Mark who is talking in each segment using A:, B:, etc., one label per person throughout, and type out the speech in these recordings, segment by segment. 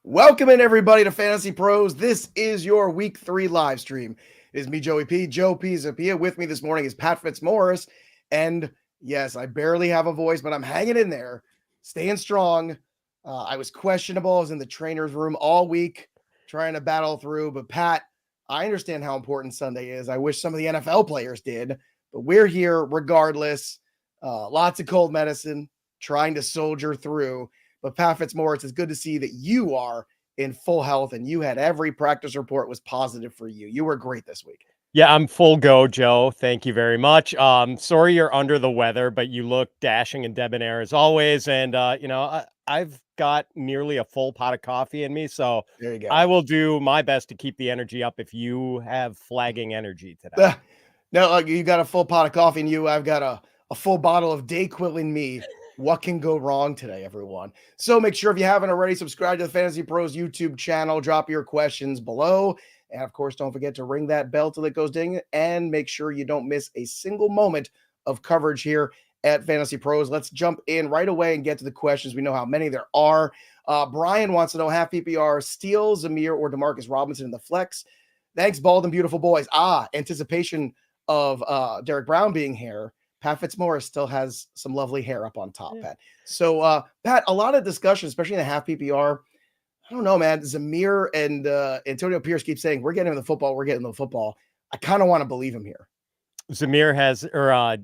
A: Welcome in, everybody, to Fantasy Pros. This is your Week 3 live stream. It is me, Joe Pisapia. With me this morning is Pat Fitzmaurice. And yes, I barely have a voice, but I'm hanging in there, staying strong. I was questionable. I was in the trainer's room all week trying to battle through. But Pat, I understand how important Sunday is. I wish some of the NFL players did, but we're here regardless. Lots of cold medicine, trying to soldier through. But Pat Fitzmaurice, it's good to see that you are in full health and you had every practice report was positive for you. You were great this week.
B: Yeah, I'm full go, Joe. Thank you very much. Sorry you're under the weather, but you look dashing and debonair as always. And, I've got nearly a full pot of coffee in me, so
A: There you go.
B: I will do my best to keep the energy up if you have flagging energy today.
A: No, you got a full pot of coffee in you. I've got a full bottle of Dayquil in me. What can go wrong today, everyone? So make sure if you haven't already, subscribe to the Fantasy Pros YouTube channel. Drop your questions below. And, of course, don't forget to ring that bell till it goes ding. And make sure you don't miss a single moment of coverage here at Fantasy Pros. Let's jump in right away and get to the questions. We know how many there are. Brian wants to know, half PPR, Steele, Zamir, or DeMarcus Robinson in the flex. Thanks, bald and beautiful boys. Anticipation of Derek Brown being here. Pat Fitzmaurice still has some lovely hair up on top, Pat. So, Pat, a lot of discussion, especially in the half PPR. I don't know, man. Zamir and Antonio Pierce keep saying, we're getting him the football. We're getting the football. I kind of want to believe him here.
B: Zamir has, or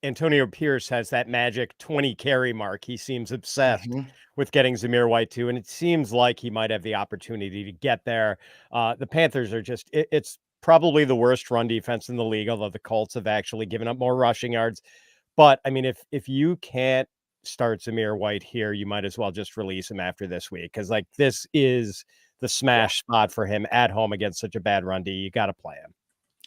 B: Antonio Pierce has that magic 20 carry mark. He seems obsessed with getting Zamir White too. And it seems like he might have the opportunity to get there. The Panthers are just, it's probably the worst run defense in the league, although the Colts have actually given up more rushing yards. But I mean, if you can't start Zamir White here, you might as well just release him after this week. Cause like this is the smash spot for him at home against such a bad run D. You got to play him.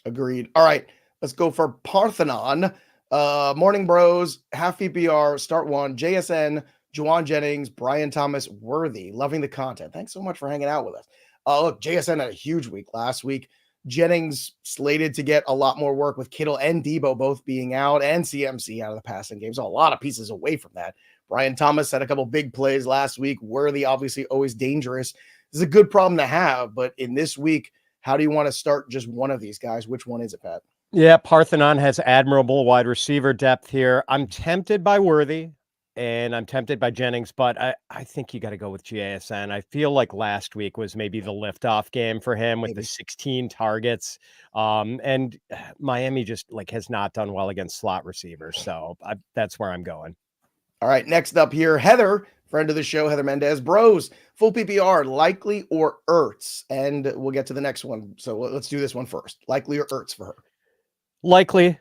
A: Agreed. All right, let's go for Parthenon. Morning Bros, half PPR, start one, JSN, Juwan Jennings, Brian Thomas, Worthy. Loving the content. Thanks so much for hanging out with us. Look, JSN had a huge week last week. Jennings slated to get a lot more work with Kittle and Debo both being out and CMC out of the passing game. So a lot of pieces away from that. Brian Thomas had a couple big plays last week. Worthy, obviously, always dangerous. This is a good problem to have, but in this week, how do you want to start just one of these guys? Which one is it, Pat?
B: Yeah, Parthenon has admirable wide receiver depth here. I'm tempted by Worthy and I'm tempted by Jennings, but I think you got to go with JSN. I feel like last week was maybe the liftoff game for him with the 16 targets. And Miami just has not done well against slot receivers. So that's where I'm going.
A: All right, next up here, Heather, friend of the show, Heather Mendez. Bros, full PPR, Likely or Ertz? And we'll get to the next one. So let's do this one first. Likely or Ertz for her?
B: Likely.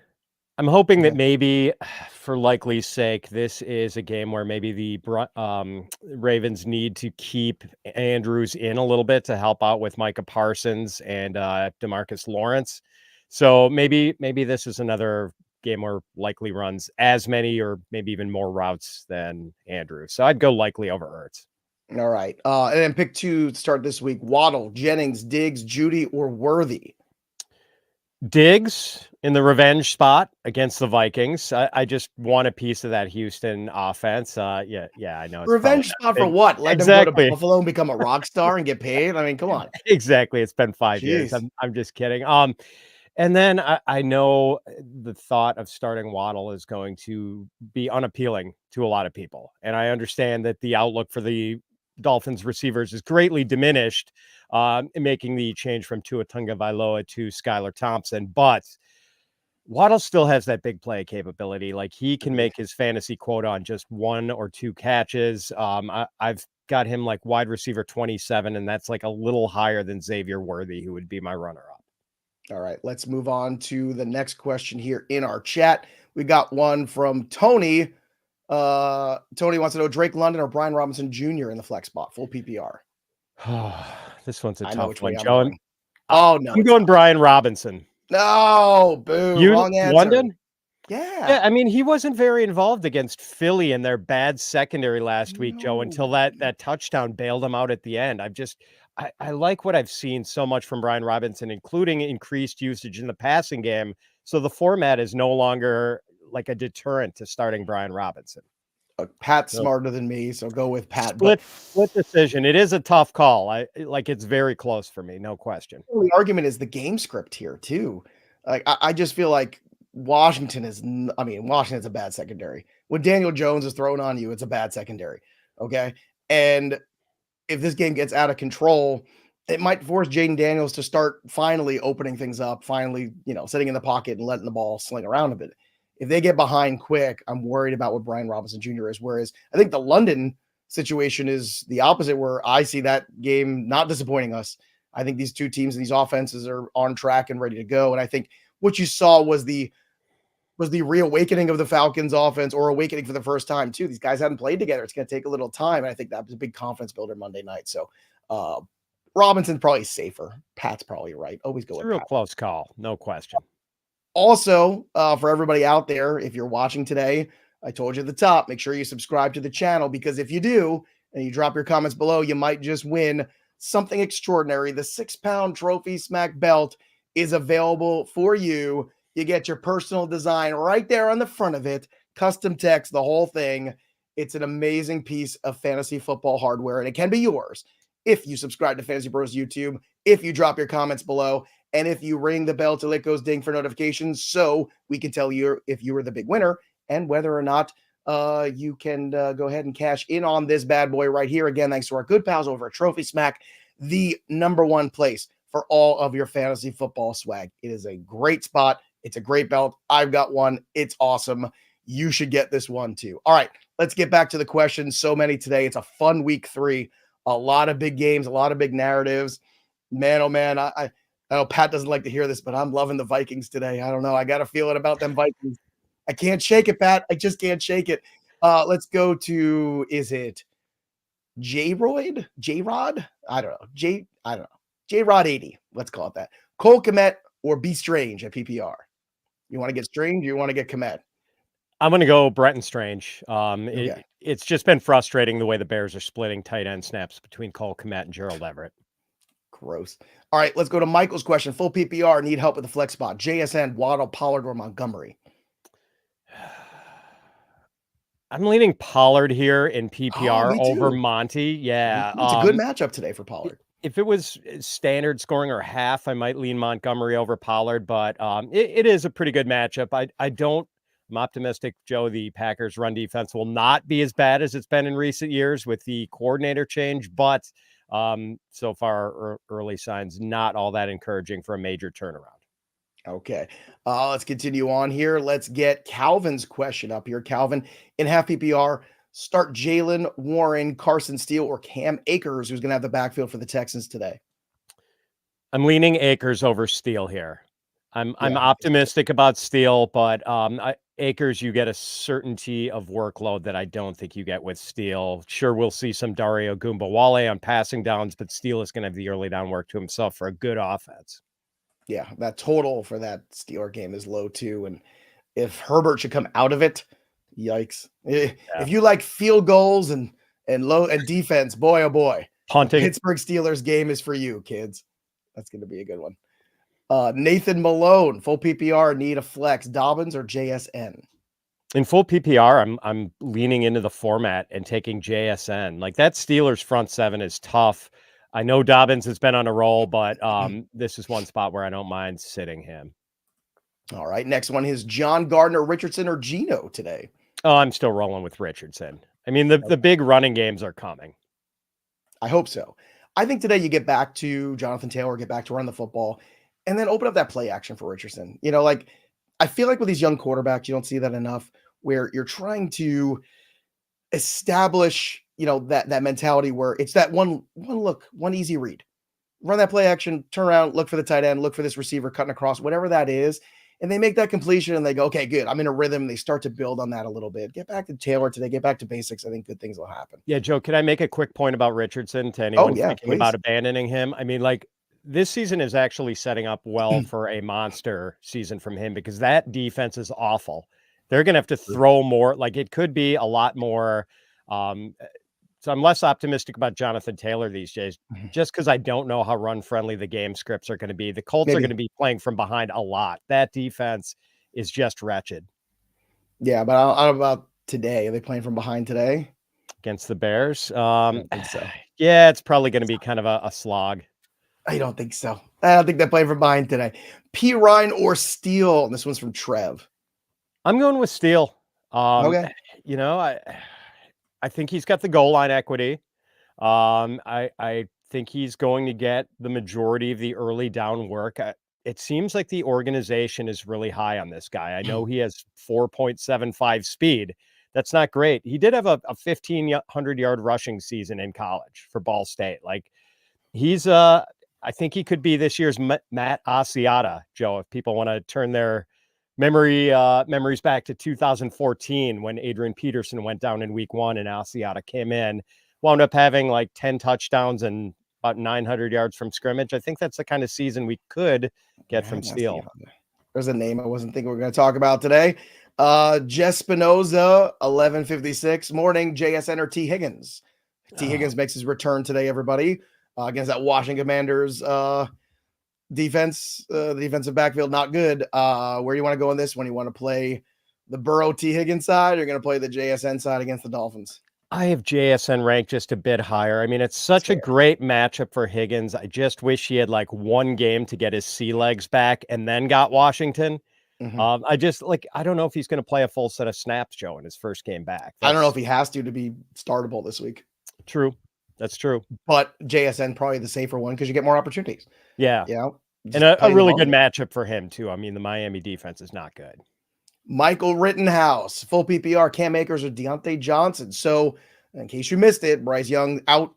B: I'm hoping that maybe for Likely's sake, this is a game where maybe the Ravens need to keep Andrews in a little bit to help out with Micah Parsons and DeMarcus Lawrence. So maybe this is another game where Likely runs as many or maybe even more routes than Andrews. So I'd go Likely over Ertz.
A: All right. And then pick two to start this week. Waddle, Jennings, Diggs, Judy, or Worthy?
B: Diggs in the revenge spot against the Vikings. I just want a piece of that Houston offense. Yeah, I know.
A: Revenge spot for what? Let them go to Buffalo and become a rock star and get paid? I mean, come on.
B: Exactly. It's been 5 years. I'm just kidding. And then I know the thought of starting Waddle is going to be unappealing to a lot of people. And I understand that the outlook for the Dolphins receivers is greatly diminished, making the change from Tua Tagovailoa to Skylar Thompson. But Waddle still has that big play capability. Like he can make his fantasy quote on just 1 or 2 catches. I've got him like wide receiver 27, and that's like a little higher than Xavier Worthy, who would be my runner up.
A: All right, let's move on to the next question here in our chat. We got one from Tony. Tony wants to know Drake London or Brian Robinson Jr. in the flex spot, full PPR.
B: This one's a
A: I know
B: tough
A: which
B: one,
A: way I'm
B: Joe.
A: going. Oh, no.
B: I'm going Brian Robinson.
A: No, boo.
B: You
A: Wrong answer.
B: London?
A: Yeah.
B: Yeah, I mean, he wasn't very involved against Philly in their bad secondary last week, Joe, until that touchdown bailed him out at the end. I like what I've seen so much from Brian Robinson, including increased usage in the passing game. So the format is no longer like a deterrent to starting Brian Robinson.
A: Pat's smarter than me, so go with Pat.
B: Split decision. It is a tough call. It's very close for me, no question.
A: The argument is the game script here too. Like I just feel like Washington's a bad secondary. When Daniel Jones is thrown on you, it's a bad secondary. Okay. And if this game gets out of control, it might force Jaden Daniels to start finally opening things up, finally, sitting in the pocket and letting the ball sling around a bit. If they get behind quick, I'm worried about what Brian Robinson Jr. is. Whereas I think the London situation is the opposite, where I see that game not disappointing us. I think these two teams and these offenses are on track and ready to go. And I think what you saw was the reawakening of the Falcons offense, or awakening for the first time too. These guys haven't played together. It's going to take a little time. And I think that was a big confidence builder Monday night. So Robinson's probably safer. Pat's probably right. Always go with
B: a real
A: Pat.
B: Close call. No question.
A: Also, for everybody out there, if you're watching today, I told you at the top, make sure you subscribe to the channel, because if you do, and you drop your comments below, you might just win something extraordinary. The 6-pound Trophy Smack belt is available for you. You get your personal design right there on the front of it, custom text, the whole thing. It's an amazing piece of fantasy football hardware, and it can be yours if you subscribe to Fantasy Pros YouTube, if you drop your comments below, and if you ring the bell till it goes ding for notifications, so we can tell you if you were the big winner and whether or not you can go ahead and cash in on this bad boy right here. Again, thanks to our good pals over at Trophy Smack, the #1 place for all of your fantasy football swag. It is a great spot. It's a great belt. I've got one. It's awesome. You should get this one too. All right, let's get back to the questions. So many today. It's a fun week 3. A lot of big games, a lot of big narratives. Man, oh man, I know Pat doesn't like to hear this, but I'm loving the Vikings today. I don't know. I got a feeling about them Vikings. I can't shake it, Pat. I just can't shake it. Let's go to, is it J-Rod? J-Rod? I don't know. J-Rod 80. Let's call it that. Cole Kmet or Be Strange at PPR? You want to get Strange or you want to get Kmet?
B: I'm going to go Bretton Strange.
A: Okay.
B: It's just been frustrating the way the Bears are splitting tight end snaps between Cole Kmet and Gerald Everett.
A: Gross. All right, let's go to Michael's question. Full PPR, need help with the flex spot. JSN, Waddle, Pollard, or Montgomery?
B: I'm leaning Pollard here in PPR over
A: too.
B: Monty. Yeah.
A: It's a good matchup today for Pollard.
B: If it was standard scoring or half, I might lean Montgomery over Pollard, but it is a pretty good matchup. I'm optimistic, Joe, the Packers run defense will not be as bad as it's been in recent years with the coordinator change, but so far early signs not all that encouraging for a major turnaround.
A: Okay. Let's continue on here. Let's get Calvin's question up here. Calvin, in half PPR, start Jalen Warren, Carson Steele, or Cam Akers, who's going to have the backfield for the Texans today?
B: I'm leaning Akers over Steele here. I'm optimistic about Steele, but Akers, you get a certainty of workload that I don't think you get with Steele. Sure, we'll see some Dario Gumbawale on passing downs, but Steele is going to have the early down work to himself for a good offense.
A: Yeah, that total for that Steeler game is low too. And if Herbert should come out of it, yikes. Yeah. If you like field goals and low and defense, boy, oh boy.
B: Punting.
A: The Pittsburgh Steelers game is for you, kids. That's going to be a good one. Nathan Malone, full PPR, need a flex. Dobbins or JSN?
B: In full PPR, I'm leaning into the format and taking JSN. Like that Steelers front 7 is tough. I know Dobbins has been on a roll, but this is one spot where I don't mind sitting him.
A: All right. Next one is John Gardner, Richardson, or Geno today?
B: Oh, I'm still rolling with Richardson. I mean, the big running games are coming.
A: I hope so. I think today you get back to Jonathan Taylor, get back to run the football, and then open up that play action for Richardson. I feel like with these young quarterbacks, you don't see that enough, where you're trying to establish, that mentality where it's that one look, one easy read. Run that play action, turn around, look for the tight end, look for this receiver cutting across, whatever that is. And they make that completion and they go, okay, good. I'm in a rhythm. They start to build on that a little bit. Get back to Taylor today, get back to basics. I think good things will happen.
B: Yeah, Joe, can I make a quick point about Richardson to
A: Oh,
B: anyone
A: yeah,
B: thinking about
A: please.
B: abandoning him? I mean, like, this season is actually setting up well for a monster season from him because that defense is awful. They're going to have to throw more. Like, it could be a lot more. So I'm less optimistic about Jonathan Taylor these days, just because I don't know how run-friendly the game scripts are going to be. The Colts are going to be playing from behind a lot. That defense is just wretched.
A: Yeah, but I don't know about today. Are they playing from behind today?
B: Against the Bears?
A: I don't think so.
B: Yeah, it's probably going to be kind of a slog.
A: I don't think so. I don't think they're playing from behind today. P. Ryan or Steele? This one's from Trev.
B: I'm going with Steele.
A: Okay.
B: I think he's got the goal line equity. I think he's going to get the majority of the early down work. It seems like the organization is really high on this guy. I know he has 4.75 speed. That's not great. He did have a 1,500-yard rushing season in college for Ball State. Like, he's I think he could be this year's Matt Asiata, Joe, if people want to turn their memories back to 2014 when Adrian Peterson went down in week 1 and Asiata came in, wound up having like 10 touchdowns and about 900 yards from scrimmage. I think that's the kind of season we could get from Steele.
A: There's a name I wasn't thinking we are going to talk about today. Jess Spinoza, 11:56 morning, JSN or T. Higgins. T. Higgins makes his return today, everybody, against that Washington Commanders defense. The defensive backfield, not good. Where do you want to go on this one? You want to play the Burrow T. Higgins side, or you're going to play the JSN side against the Dolphins?
B: I have JSN ranked just a bit higher. I mean, it's such a great matchup for Higgins. I just wish he had like one game to get his sea legs back and then got Washington. I don't know if he's going to play a full set of snaps, Joe, in his first game back.
A: I don't know if he has to be startable this week.
B: True. That's true.
A: But JSN probably the safer one because you get more opportunities.
B: Yeah. And a really good matchup for him, too. I mean, the Miami defense is not good.
A: Michael Rittenhouse, full PPR, Cam Akers or Deontay Johnson. So, in case you missed it, Bryce Young out,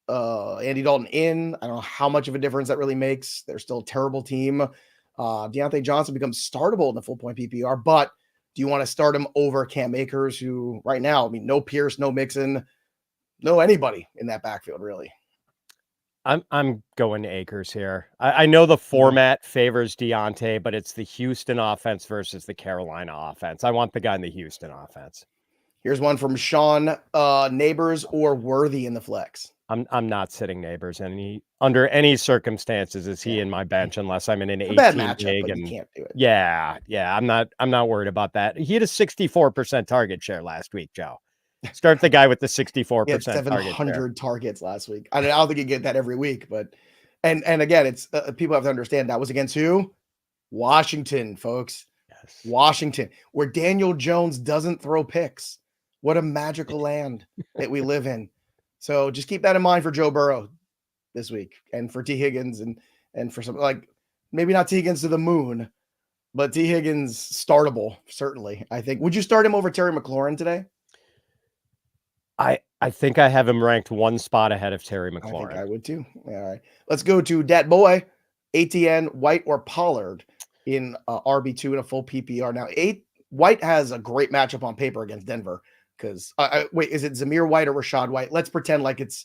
A: Andy Dalton in. I don't know how much of a difference that really makes. They're still a terrible team. Deontay Johnson becomes startable in the full point PPR, but do you want to start him over Cam Akers, who right now, I mean, no Pierce, no Mixon, no anybody in that backfield, really?
B: I'm going Akers here. I know the format favors Deontay, but it's the Houston offense versus the Carolina offense. I want the guy in the Houston offense.
A: Here's one from Sean. Neighbors or Worthy in the flex?
B: I'm not sitting Neighbors under any circumstances. Is he in my bench unless I'm in an 18
A: bad matchup,
B: big
A: but
B: and
A: you can't do it.
B: Yeah. I'm not worried about that. He had a 64% target share last week, Joe. Start the guy with the 64%.
A: He had 700 targets last week. I don't think you get that every week, but and again, it's people have to understand that was against who? Washington, folks. Yes. Washington, where Daniel Jones doesn't throw picks. What a magical land that we live in. So just keep that in mind for Joe Burrow this week, and for T. Higgins, and for some, like, maybe not T. Higgins to the moon, but T. Higgins startable, certainly. I think. Would you start him over Terry McLaurin today?
B: I think I have him ranked one spot ahead of Terry McLaurin.
A: I think I would too. All right. Let's go to Dat Boy, ATN, White or Pollard in RB2 in a full PPR. Now, White has a great matchup on paper against Denver because, wait, is it Zamir White or Rashad White? Let's pretend like it's,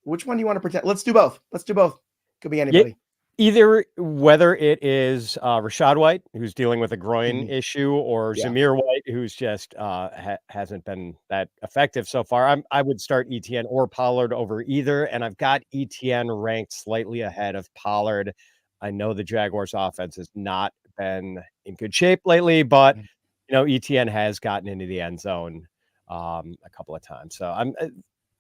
A: which one do you want to pretend? Let's do both. Could be anybody.
B: Either whether it is Rashad White, who's dealing with a groin issue, or Zamir White, who's just hasn't been that effective so far. I would start ETN or Pollard over either, and I've got ETN ranked slightly ahead of Pollard. I know the Jaguars' offense has not been in good shape lately, but ETN has gotten into the end zone a couple of times. So I'm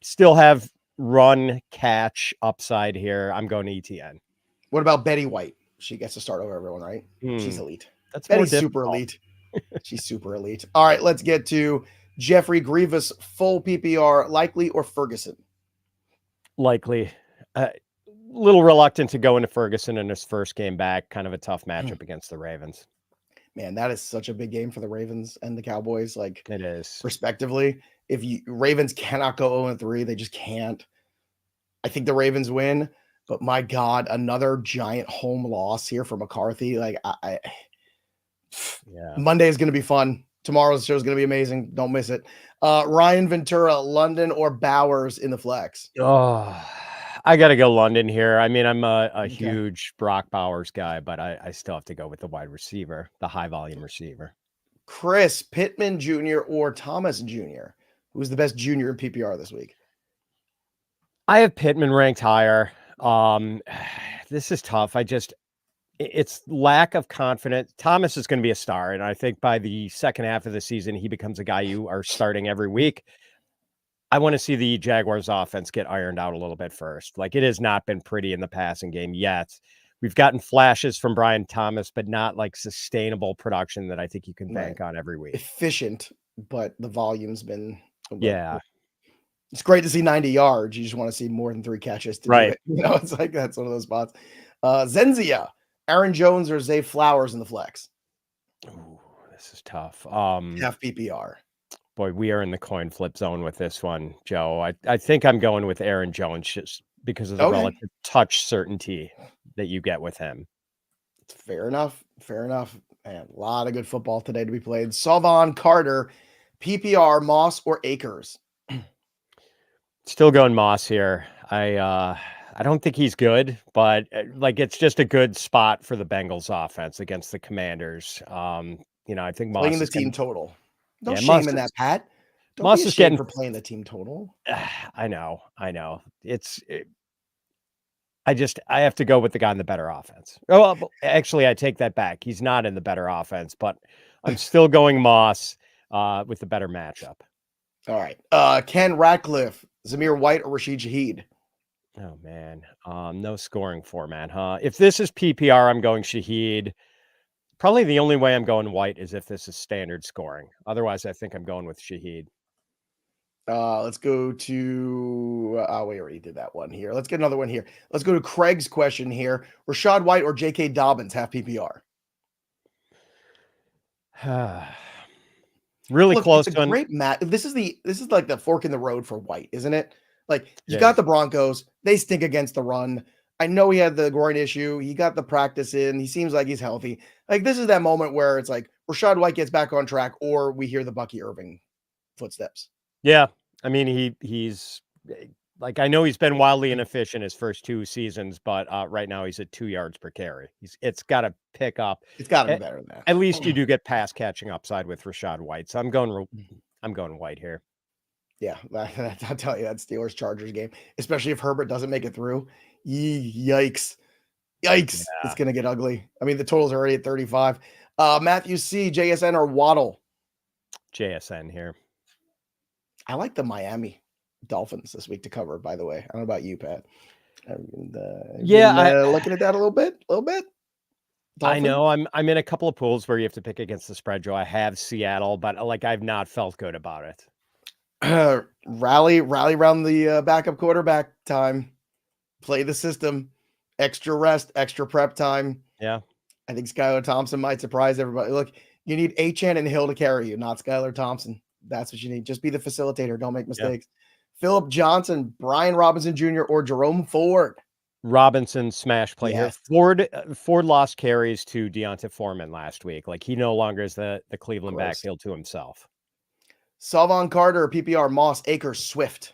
B: still have run catch upside here. I'm going to ETN.
A: What about Betty White? She gets to start over everyone, right? She's elite.
B: That's
A: Betty's super elite. She's super elite. All right, let's get to Jeffrey Grievous, full PPR, likely or Ferguson?
B: Likely. Little reluctant to go into Ferguson in his first game back. Kind of a tough matchup against the Ravens.
A: Man, that is such a big game for the Ravens and the Cowboys, like,
B: It is.
A: respectively. If Ravens cannot go 0-3, they just can't. I think the Ravens win, but my God, another giant home loss here for McCarthy. Like,
B: Yeah.
A: Monday is going to be fun. Tomorrow's show is going to be amazing. Don't miss it. Ryan Ventura, London or Bowers in the flex?
B: Oh, I got to go London here. I mean, I'm a
A: Okay.
B: huge Brock Bowers guy, but I still have to go with the wide receiver, the high volume receiver.
A: Chris Pittman Jr. or Thomas Jr.? Who's the best junior in PPR this week?
B: I have Pittman ranked higher. This is tough. It's lack of confidence. Thomas is going to be a star, and I think by the second half of the season, he becomes a guy you are starting every week. I want to see the Jaguars offense get ironed out a little bit first. Like, it has not been pretty in the passing game yet. We've gotten flashes from Brian Thomas, but not like sustainable production that I think you can bank on every week.
A: Efficient, but the volume's been
B: Yeah.
A: It's great to see 90 yards. You just want to see more than 3 catches to do it. You know, it's like that's one of those spots. Zenzia, Aaron Jones or Zay Flowers in the flex?
B: Ooh, this is tough.
A: Half PPR.
B: Boy, we are in the coin flip zone with this one, Joe. I think I'm going with Aaron Jones just because of the relative touch certainty that you get with him.
A: Fair enough. Fair enough. Man, a lot of good football today to be played. Salvon Carter, PPR, Moss or Akers?
B: Still going Moss here. I don't think he's good, but like, it's just a good spot for the Bengals offense against the Commanders. You know, I think Moss
A: playing the
B: is
A: team total. Don't
B: Yeah,
A: shame in that, Pat. Don't
B: Moss
A: be
B: is
A: ashamed
B: getting
A: for playing the team total.
B: I know. I have to go with the guy in the better offense. Oh, well, actually, I take that back. He's not in the better offense, but I'm still going Moss with the better matchup.
A: All right. Ken Ratcliffe, Zamir White, or Rashid Shaheed?
B: Oh, man. No scoring format, huh? If this is PPR, I'm going Shaheed. Probably the only way I'm going White is if this is standard scoring. Otherwise, I think I'm going with Shaheed.
A: Let's go to we already did that one here. Let's get another one here. Let's go to Craig's question here. Rashad White or J.K. Dobbins, half PPR?
B: Really
A: Look,
B: close
A: it's
B: to
A: a great match. This is like the fork in the road for White, isn't it? Like, you got the Broncos, they stink against the run. I know he had the groin issue. He got the practice in. He seems like he's healthy. Like, this is that moment where it's like Rashad White gets back on track, or we hear the Bucky Irving footsteps.
B: Yeah. I mean, he's like, I know he's been wildly inefficient his first 2 seasons, but right now he's at 2 yards per carry. It's got to pick up.
A: It's got to be better than that.
B: At least you do get pass catching upside with Rashad White. So I'm going White here.
A: Yeah, I'll tell you, that Steelers Chargers game, especially if Herbert doesn't make it through. Yikes.
B: Yeah.
A: It's going to get ugly. I mean, the total's already at 35. Matthew C, JSN or Waddle?
B: JSN here.
A: I like the Miami Dolphins this week to cover, by the way. I don't know about you, Pat. Looking at that a little bit. Dolphins?
B: I know I'm in a couple of pools where you have to pick against the spread, Joe. I have Seattle, but like, I've not felt good about it.
A: Rally around the backup quarterback time. Play the system. Extra rest, extra prep time.
B: Yeah.
A: I think Skylar Thompson might surprise everybody. Look, you need Achane and Hill to carry you, not Skylar Thompson. That's what you need. Just be the facilitator. Don't make mistakes. Yeah. Philip Johnson, Brian Robinson Jr., or Jerome Ford?
B: Robinson smash play here. Ford lost carries to Deonta Foreman last week. Like, he no longer is the Cleveland backfield to himself.
A: Salvon Carter, PPR, Moss, Akers, Swift.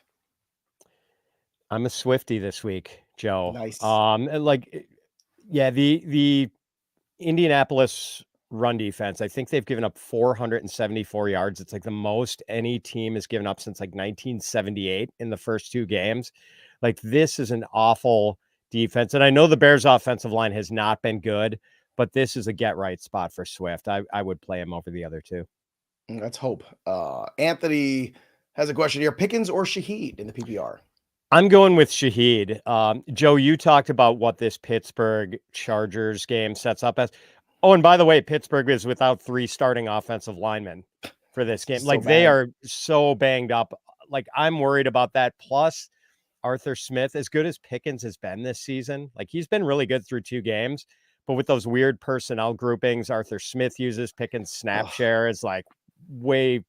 B: I'm a Swiftie this week, Joe.
A: Nice.
B: The Indianapolis run defense, I think they've given up 474 yards. It's like the most any team has given up since like 1978 in the first 2 games. Like, this is an awful defense. And I know the Bears offensive line has not been good, but this is a get right spot for Swift. I would play him over the other 2.
A: Let's hope. Anthony has a question here. Pickens or Shaheed in the PPR?
B: I'm going with Shaheed. Joe, you talked about what this Pittsburgh Chargers game sets up as. Oh, and by the way, Pittsburgh is without 3 starting offensive linemen for this game. They are so banged up. Like, I'm worried about that. Plus, Arthur Smith, as good as Pickens has been this season, like, he's been really good through 2 games, but with those weird personnel groupings Arthur Smith uses, picking snap
A: Ugh.
B: share is like way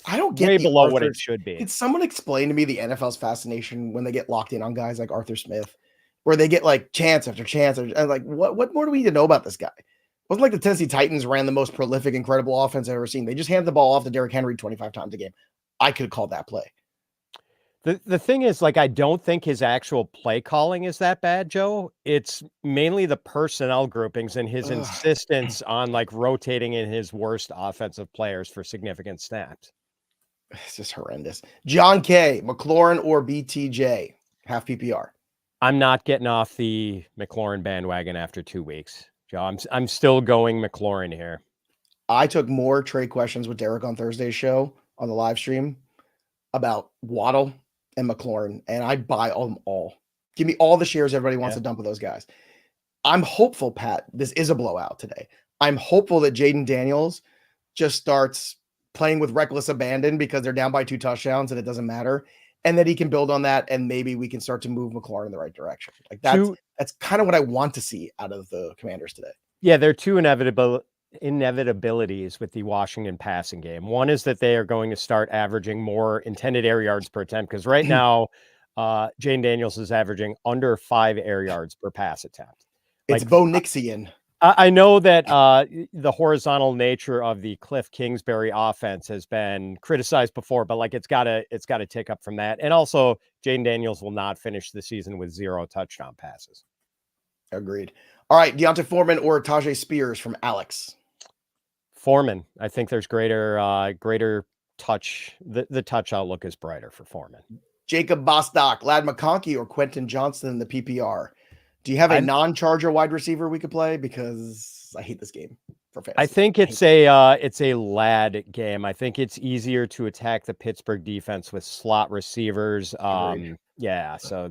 A: I don't get
B: way
A: the
B: below what it
A: Arthur's.
B: should be.
A: Could someone explain to me the NFL's fascination when they get locked in on guys like Arthur Smith, where they get like chance after chance? And like, what more do we need to know about this guy? It wasn't like the Tennessee Titans ran the most prolific, incredible offense I've ever seen. They just hand the ball off to Derrick Henry 25 times a game. I could call that play.
B: The thing is, like, I don't think his actual play calling is that bad, Joe. It's mainly the personnel groupings and his
A: Ugh.
B: insistence on like rotating in his worst offensive players for significant snaps.
A: It's just horrendous. John K, McLaurin or BTJ, half PPR.
B: I'm not getting off the McLaurin bandwagon after 2 weeks, Joe. I'm still going McLaurin here.
A: I took more trade questions with Derek on Thursday's show on the live stream about Waddle and McLaurin, and I buy them all. Give me all the shares everybody wants to dump with those guys. I'm hopeful, Pat, this is a blowout today. I'm hopeful that Jaden Daniels just starts playing with reckless abandon because they're down by 2 touchdowns and it doesn't matter, and that he can build on that, and maybe we can start to move McLaurin in the right direction. Like that's kind of what I want to see out of the Commanders today.
B: Yeah, there are two inevitabilities with the Washington passing game. One is that they are going to start averaging more intended air yards per attempt, because right now, Jane Daniels is averaging under 5 air yards per pass attempt.
A: It's Bo Nixian.
B: I know that the horizontal nature of the Cliff Kingsbury offense has been criticized before, but like it's got to tick up from that. And also, Jane Daniels will not finish the season with 0 touchdown passes.
A: Agreed. All right, Deontay Foreman or Tajay Spears from Alex.
B: Foreman. I think there's greater touch. The touch outlook is brighter for Foreman.
A: Jacob Bostock, Lad McConkey, or Quentin Johnston in the PPR. Do you have a non-Charger wide receiver we could play? Because I hate this game for fantasy.
B: I think it's a lad game. I think it's easier to attack the Pittsburgh defense with slot receivers. Yeah, so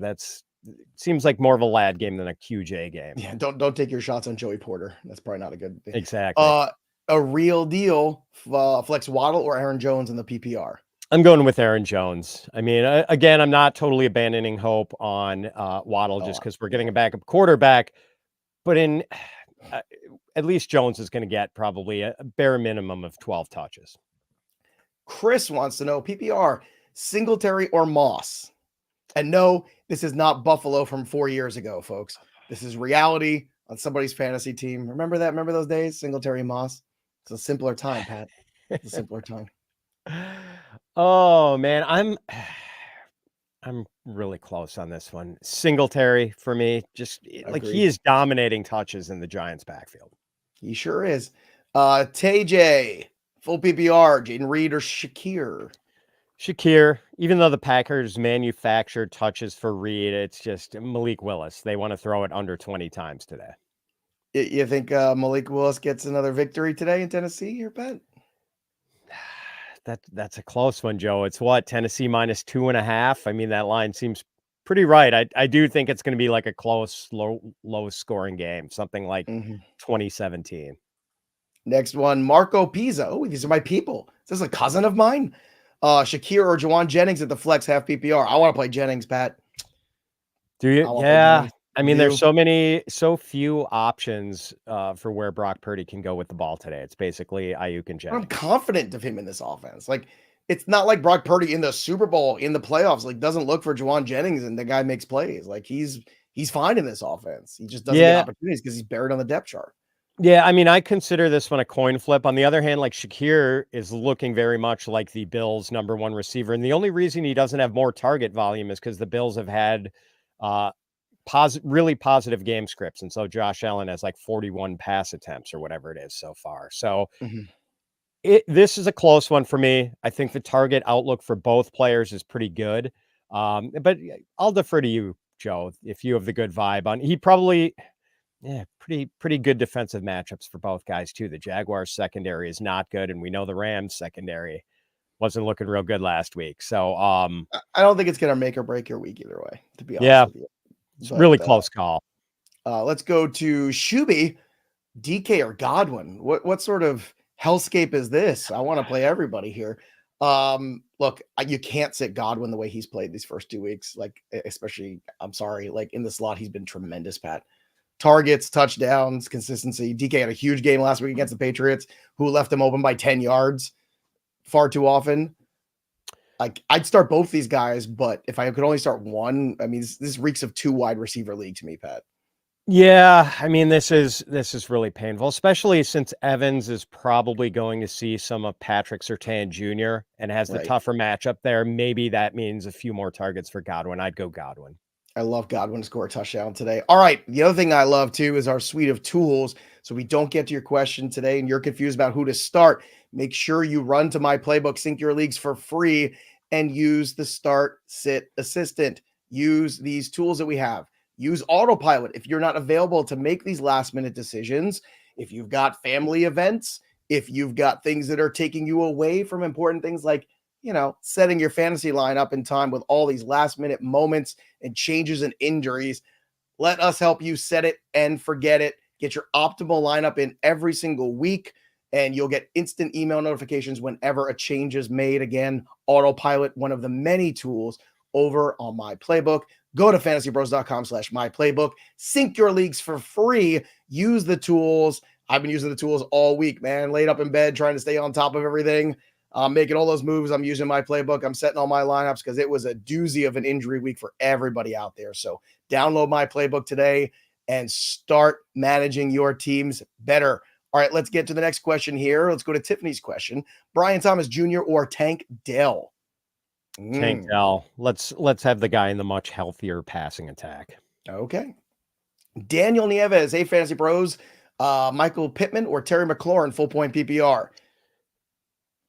B: seems like more of a lad game than a QJ game.
A: Yeah, don't take your shots on Joey Porter. That's probably not a good thing.
B: Exactly.
A: A real deal, Flex Waddle or Aaron Jones in the PPR.
B: I'm going with Aaron Jones. I mean, again, I'm not totally abandoning hope on Waddle just because we're getting a backup quarterback, but at least Jones is going to get probably a bare minimum of 12 touches.
A: Chris wants to know PPR, Singletary or Moss. And no, this is not Buffalo from 4 years ago, folks. This is reality on somebody's fantasy team. Remember that? Remember those days? Singletary, Moss. It's a simpler time, Pat. It's a simpler time.
B: Oh man, I'm really close on this one. Singletary for me, just like he is dominating touches in the Giants backfield.
A: He sure is. TJ, full PPR, Jaden Reed or Shakir?
B: Shakir, even though the Packers manufactured touches for Reed, it's just Malik Willis. They want to throw it under 20 times today.
A: You think Malik Willis gets another victory today in Tennessee here, Pat?
B: That's a close one, Joe. It's what, Tennessee minus 2.5. I mean, that line seems pretty right. I do think it's going to be like a close, low scoring game, something like 2017.
A: Next one, Marco Pizza. Oh, these are my people. Is this a cousin of mine? Shakir or Juwan Jennings at the flex half PPR. I want to play Jennings, Pat.
B: Do you? Yeah. I mean, there's so few options for where Brock Purdy can go with the ball today. It's basically Ayuk and Jennings.
A: I'm confident of him in this offense. Like, it's not like Brock Purdy in the Super Bowl, in the playoffs, like doesn't look for Juwan Jennings and the guy makes plays. Like he's fine in this offense. He just doesn't get opportunities because he's buried on the depth chart.
B: Yeah, I mean, I consider this one a coin flip. On the other hand, like Shakir is looking very much like the Bills' #1 receiver. And the only reason he doesn't have more target volume is because the Bills have had really positive game scripts. And so Josh Allen has like 41 pass attempts or whatever it is so far. So this is a close one for me. I think the target outlook for both players is pretty good. But I'll defer to you, Joe, if you have the good vibe on. He probably... Yeah, pretty good defensive matchups for both guys too. The Jaguars secondary is not good, and we know the Rams secondary wasn't looking real good last week. So
A: I don't think it's gonna make or break your week either way, to be honest with you.
B: It's really close call.
A: Let's go to Shuby, DK or Godwin. What sort of hellscape is this? I want to play everybody here. Look, you can't sit Godwin the way he's played these first 2 weeks. Like, especially, I'm sorry, like in the slot, he's been tremendous, Pat. targets, touchdowns, consistency. DK had a huge game last week against the Patriots, who left him open by 10 yards far too often. Like, I'd start both these guys, but if I could only start one, I mean, this reeks of 2 wide receiver league to me, Pat.
B: Yeah, I mean, this is really painful, especially since Evans is probably going to see some of Patrick Surtain Jr. and has the
A: Right.
B: tougher matchup there. Maybe that means a few more targets for Godwin. I'd go Godwin.
A: I love Godwin to score a touchdown today. All right. The other thing I love too is our suite of tools. So we don't get to your question today and you're confused about who to start. Make sure you run to my playbook, sync your leagues for free, and use the start sit assistant. Use these tools that we have. Use autopilot if you're not available to make these last minute decisions. If you've got family events, if you've got things that are taking you away from important things like, setting your fantasy lineup in time with all these last minute moments and changes and injuries, let us help you set it and forget it. Get your optimal lineup in every single week, and you'll get instant email notifications whenever a change is made. Again, autopilot, one of the many tools over on my playbook. Go to fantasypros.com/myplaybook. Sync your leagues for free. Use the tools. I've been using the tools all week, man. Laid up in bed, trying to stay on top of everything. Making all those moves. I'm using my playbook. I'm setting all my lineups because it was a doozy of an injury week for everybody out there. So download my playbook today and start managing your teams better. All right, let's get to the next question here. Let's go to Tiffany's question. Brian Thomas Jr. or Tank Dell?
B: Tank Dell. Let's have the guy in the much healthier passing attack.
A: Okay. Daniel Nieves, hey, Fantasy Pros. Michael Pittman or Terry McLaurin, full point PPR?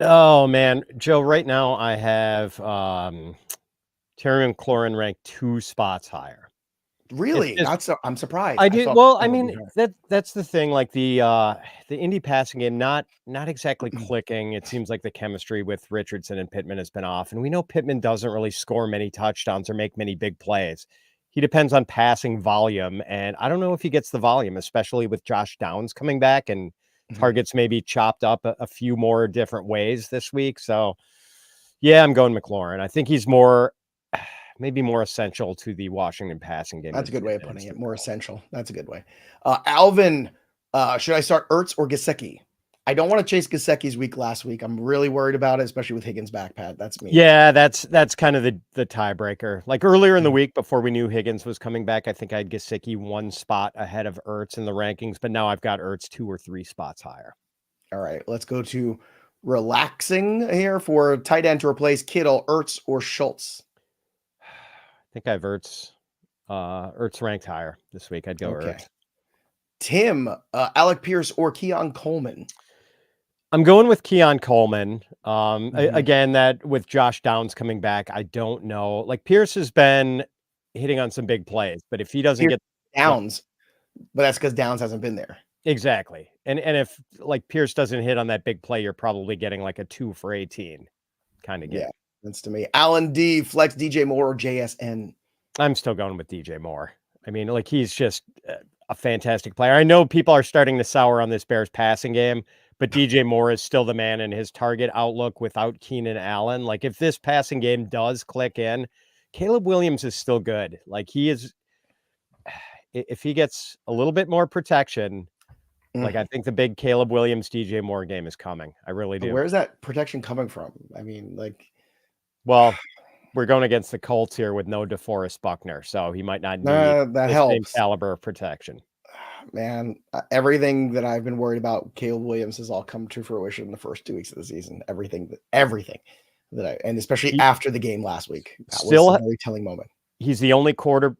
B: Oh man, Joe, right now I have Terry McLaurin ranked 2 spots higher.
A: Really? I'm surprised.
B: I do. Well, I mean, that's the thing. Like the Indy passing game, not exactly clicking. It seems like the chemistry with Richardson and Pittman has been off, and we know Pittman doesn't really score many touchdowns or make many big plays. He depends on passing volume, and I don't know if he gets the volume, especially with Josh Downs coming back and targets maybe chopped up a few more different ways this week. So, yeah, I'm going McLaurin. I think he's maybe more essential to the Washington passing game.
A: That's a good way of putting it. More essential. That's a good way. Alvin, should I start Ertz or Gesicki? I don't want to chase Gesicki's week last week. I'm really worried about it, especially with Higgins back, Pat. That's me.
B: Yeah, that's kind of the tiebreaker. Like earlier in the week before we knew Higgins was coming back, I think I had Gesicki 1 spot ahead of Ertz in the rankings, but now I've got Ertz 2 or 3 spots higher.
A: All right, let's go to relaxing here for tight end to replace Kittle, Ertz or Schultz.
B: I think I have Ertz ranked higher this week. I'd go Ertz.
A: Tim, Alec Pierce or Keon Coleman?
B: I'm going with Keon Coleman. Again, that with Josh Downs coming back, I don't know. Like Pierce has been hitting on some big plays, but if he doesn't get
A: Downs, but that's because Downs hasn't been there.
B: Exactly. And if like Pierce doesn't hit on that big play, you're probably getting like a 2 for 18 kind of game.
A: Yeah, that's to me. Alan D, flex DJ Moore or JSN?
B: I'm still going with DJ Moore. I mean, like he's just a fantastic player. I know people are starting to sour on this Bears passing game, but DJ Moore is still the man in his target outlook without Keenan Allen. Like if this passing game does click in, Caleb Williams is still good. Like he is, if he gets a little bit more protection, like I think the big Caleb Williams, DJ Moore game is coming. I really do.
A: Where's that protection coming from? I mean, like,
B: well, we're going against the Colts here with no DeForest Buckner, so he might not need
A: that
B: the
A: helps.
B: same caliber of protection.
A: Man, everything that I've been worried about Caleb Williams has all come to fruition in the first 2 weeks of the season. Everything that and especially after the game last week, that was a very telling moment.
B: He's the only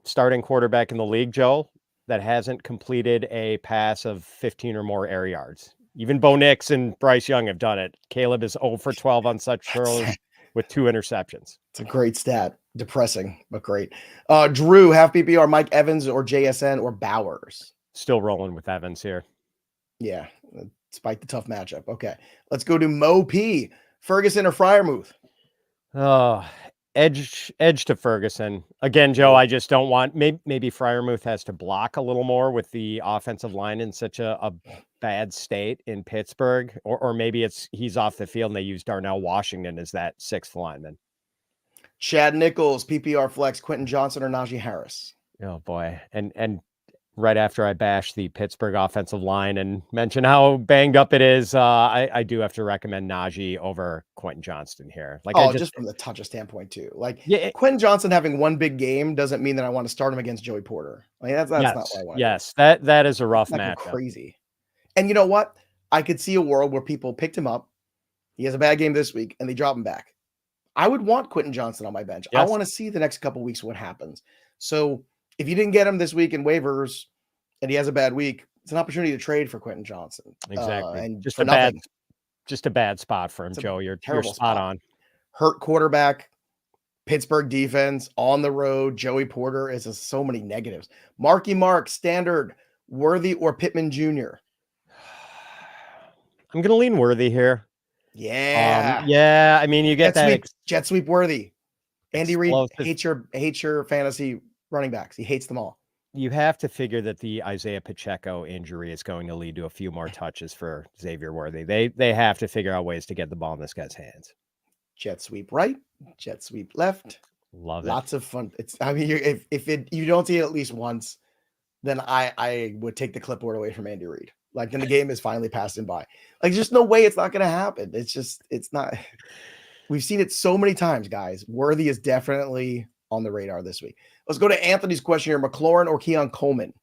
B: starting quarterback in the league, Joe, that hasn't completed a pass of 15 or more air yards. Even Bo Nix and Bryce Young have done it. Caleb is 0 for 12 on such throws with 2 interceptions.
A: It's a great stat. Depressing, but great. Drew, half PPR, Mike Evans or JSN or Bowers?
B: Still rolling with Evans here.
A: Yeah, despite the tough matchup. Okay, let's go to Mo P. Ferguson or Freiermuth?
B: Oh, edge to Ferguson. Again, Joe, I just don't want, maybe Freiermuth has to block a little more with the offensive line in such a bad state in Pittsburgh, or maybe he's off the field and they use Darnell Washington as that 6th lineman.
A: Chad Nichols, PPR flex, Quentin Johnson or Najee Harris?
B: Oh boy. And right after I bash the Pittsburgh offensive line and mention how banged up it is, I do have to recommend Najee over Quentin Johnston here. Like I
A: just from the touch standpoint too. Like
B: yeah,
A: Quentin Johnson having one big game doesn't mean that I want to start him against Joey Porter. Like that's not what I want to do.
B: yes, that is a rough
A: Not go
B: matchup.
A: crazy. And you know what? I could see a world where people picked him up. He has a bad game this week and they drop him back. I would want Quentin Johnson on my bench.
B: Yes.
A: I want to see the next couple weeks what happens. So if you didn't get him this week in waivers and he has a bad week, it's an opportunity to trade for Quentin Johnson.
B: Exactly.
A: And
B: just
A: for
B: a
A: nothing.
B: bad spot for him, Joe. You're spot on.
A: Hurt quarterback, Pittsburgh defense on the road. Joey Porter is so many negatives. Marky Mark, standard, Worthy or Pittman Jr.
B: I'm gonna lean Worthy here.
A: Yeah.
B: I mean, you get
A: jet sweep Worthy. Andy Reid hates your fantasy running backs. He hates them all.
B: You have to figure that the Isaiah Pacheco injury is going to lead to a few more touches for Xavier Worthy. They have to figure out ways to get the ball in this guy's hands.
A: Jet sweep right, jet sweep left.
B: Love it.
A: Lots of fun. If you don't see it at least once, then I would take the clipboard away from Andy Reid. Like then the game is finally passing by. Like just no way it's not going to happen. It's not. We've seen it so many times, guys. Worthy is definitely on the radar this week. Let's go to Anthony's question here. McLaurin or Keon Coleman?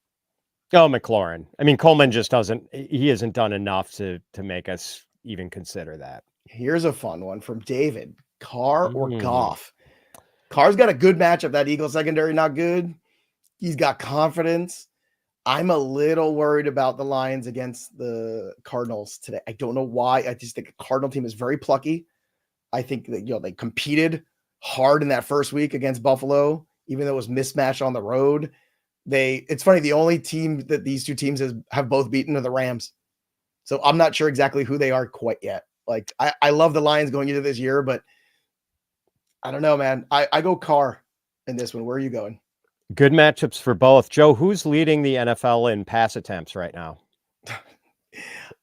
B: Oh, McLaurin. I mean, Coleman just he hasn't done enough to make us even consider that.
A: Here's a fun one from David. Carr or Goff? Carr's got a good matchup. That Eagles secondary, not good. He's got confidence. I'm a little worried about the Lions against the Cardinals today. I don't know why. I just think the Cardinal team is very plucky. I think that, they competed hard in that first week against Buffalo, even though it was mismatched on the road. It's funny. The only team that these two teams have both beaten are the Rams. So I'm not sure exactly who they are quite yet. Like I love the Lions going into this year, but I don't know, man. I go Carr in this one. Where are you going?
B: Good matchups for both. Joe, who's leading the NFL in pass attempts right now?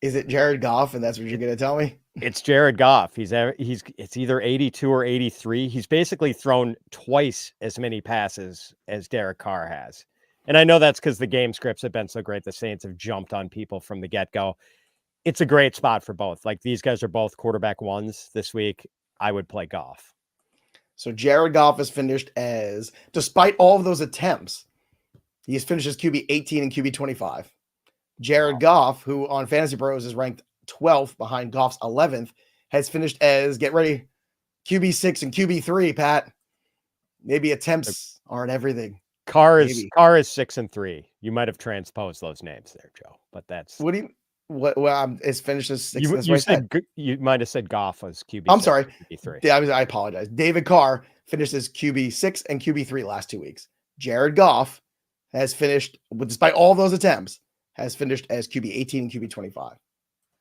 A: Is it Jared Goff? And that's what you're going to tell me?
B: It's Jared Goff. It's either 82 or 83. He's basically thrown twice as many passes as Derek Carr has. And I know that's because the game scripts have been so great. The Saints have jumped on people from the get-go. It's a great spot for both. Like these guys are both quarterback ones this week. I would play Goff.
A: So Jared Goff is finished as, despite all of those attempts, he has finished as QB 18 and QB 25. Jared Goff, who on FantasyPros is ranked 12th behind Goff's 11th, has finished as, get ready, QB 6 and QB 3, Pat. Maybe attempts aren't everything.
B: Carr is 6 and 3. You might have transposed those names there, Joe, but that's
A: it's finished as 6.
B: You might have said Goff was QB.
A: I'm sorry.
B: QB 3.
A: Yeah, I apologize. David Carr finished as QB 6 and QB 3 last 2 weeks. Jared Goff has finished, despite all those attempts, has finished as QB 18 and QB 25.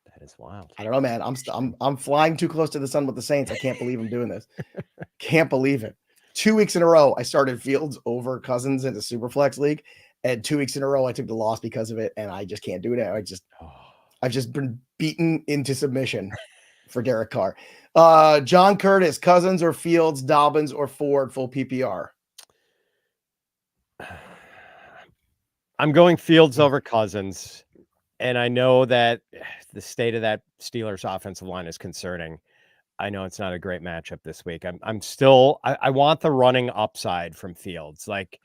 B: That is wild.
A: I don't know, man. I'm flying too close to the sun with the Saints. I can't believe I'm doing this. Can't believe it. 2 weeks in a row, I started Fields over Cousins in the Superflex League, and 2 weeks in a row, I took the loss because of it, and I just can't do it. I've just been beaten into submission for Derek Carr. John Curtis, Cousins or Fields, Dobbins or Ford, full PPR.
B: I'm going Fields over Cousins, and I know that the state of that Steelers offensive line is concerning. I know it's not a great matchup this week. I want the running upside from Fields. Like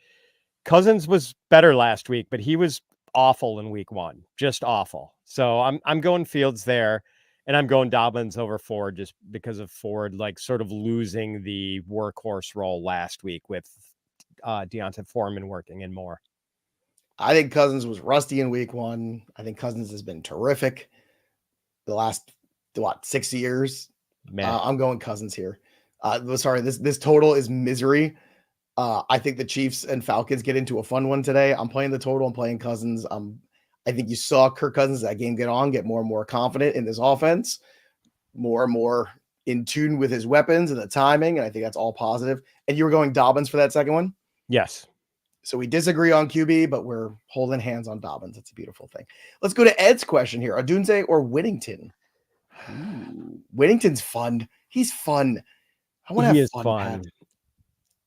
B: Cousins was better last week, but he was awful in week 1, just awful. So I'm going Fields there, and I'm going Dobbins over Ford just because of Ford, like sort of losing the workhorse role last week with Deonta Foreman working in more.
A: I think Cousins was rusty in week 1. I think Cousins has been terrific the last 6 years. I'm going Cousins here. Sorry, this total is misery. I think the Chiefs and Falcons get into a fun one today. I'm playing the total. I'm playing Cousins. I think you saw Kirk Cousins that game get more and more confident in this offense, more and more in tune with his weapons and the timing. And I think that's all positive. And you were going Dobbins for that second one?
B: Yes.
A: So we disagree on QB, but we're holding hands on Dobbins. That's a beautiful thing. Let's go to Ed's question here. Odunze or Whittington? Ooh, Whittington's fun. He's fun. I want to have fun.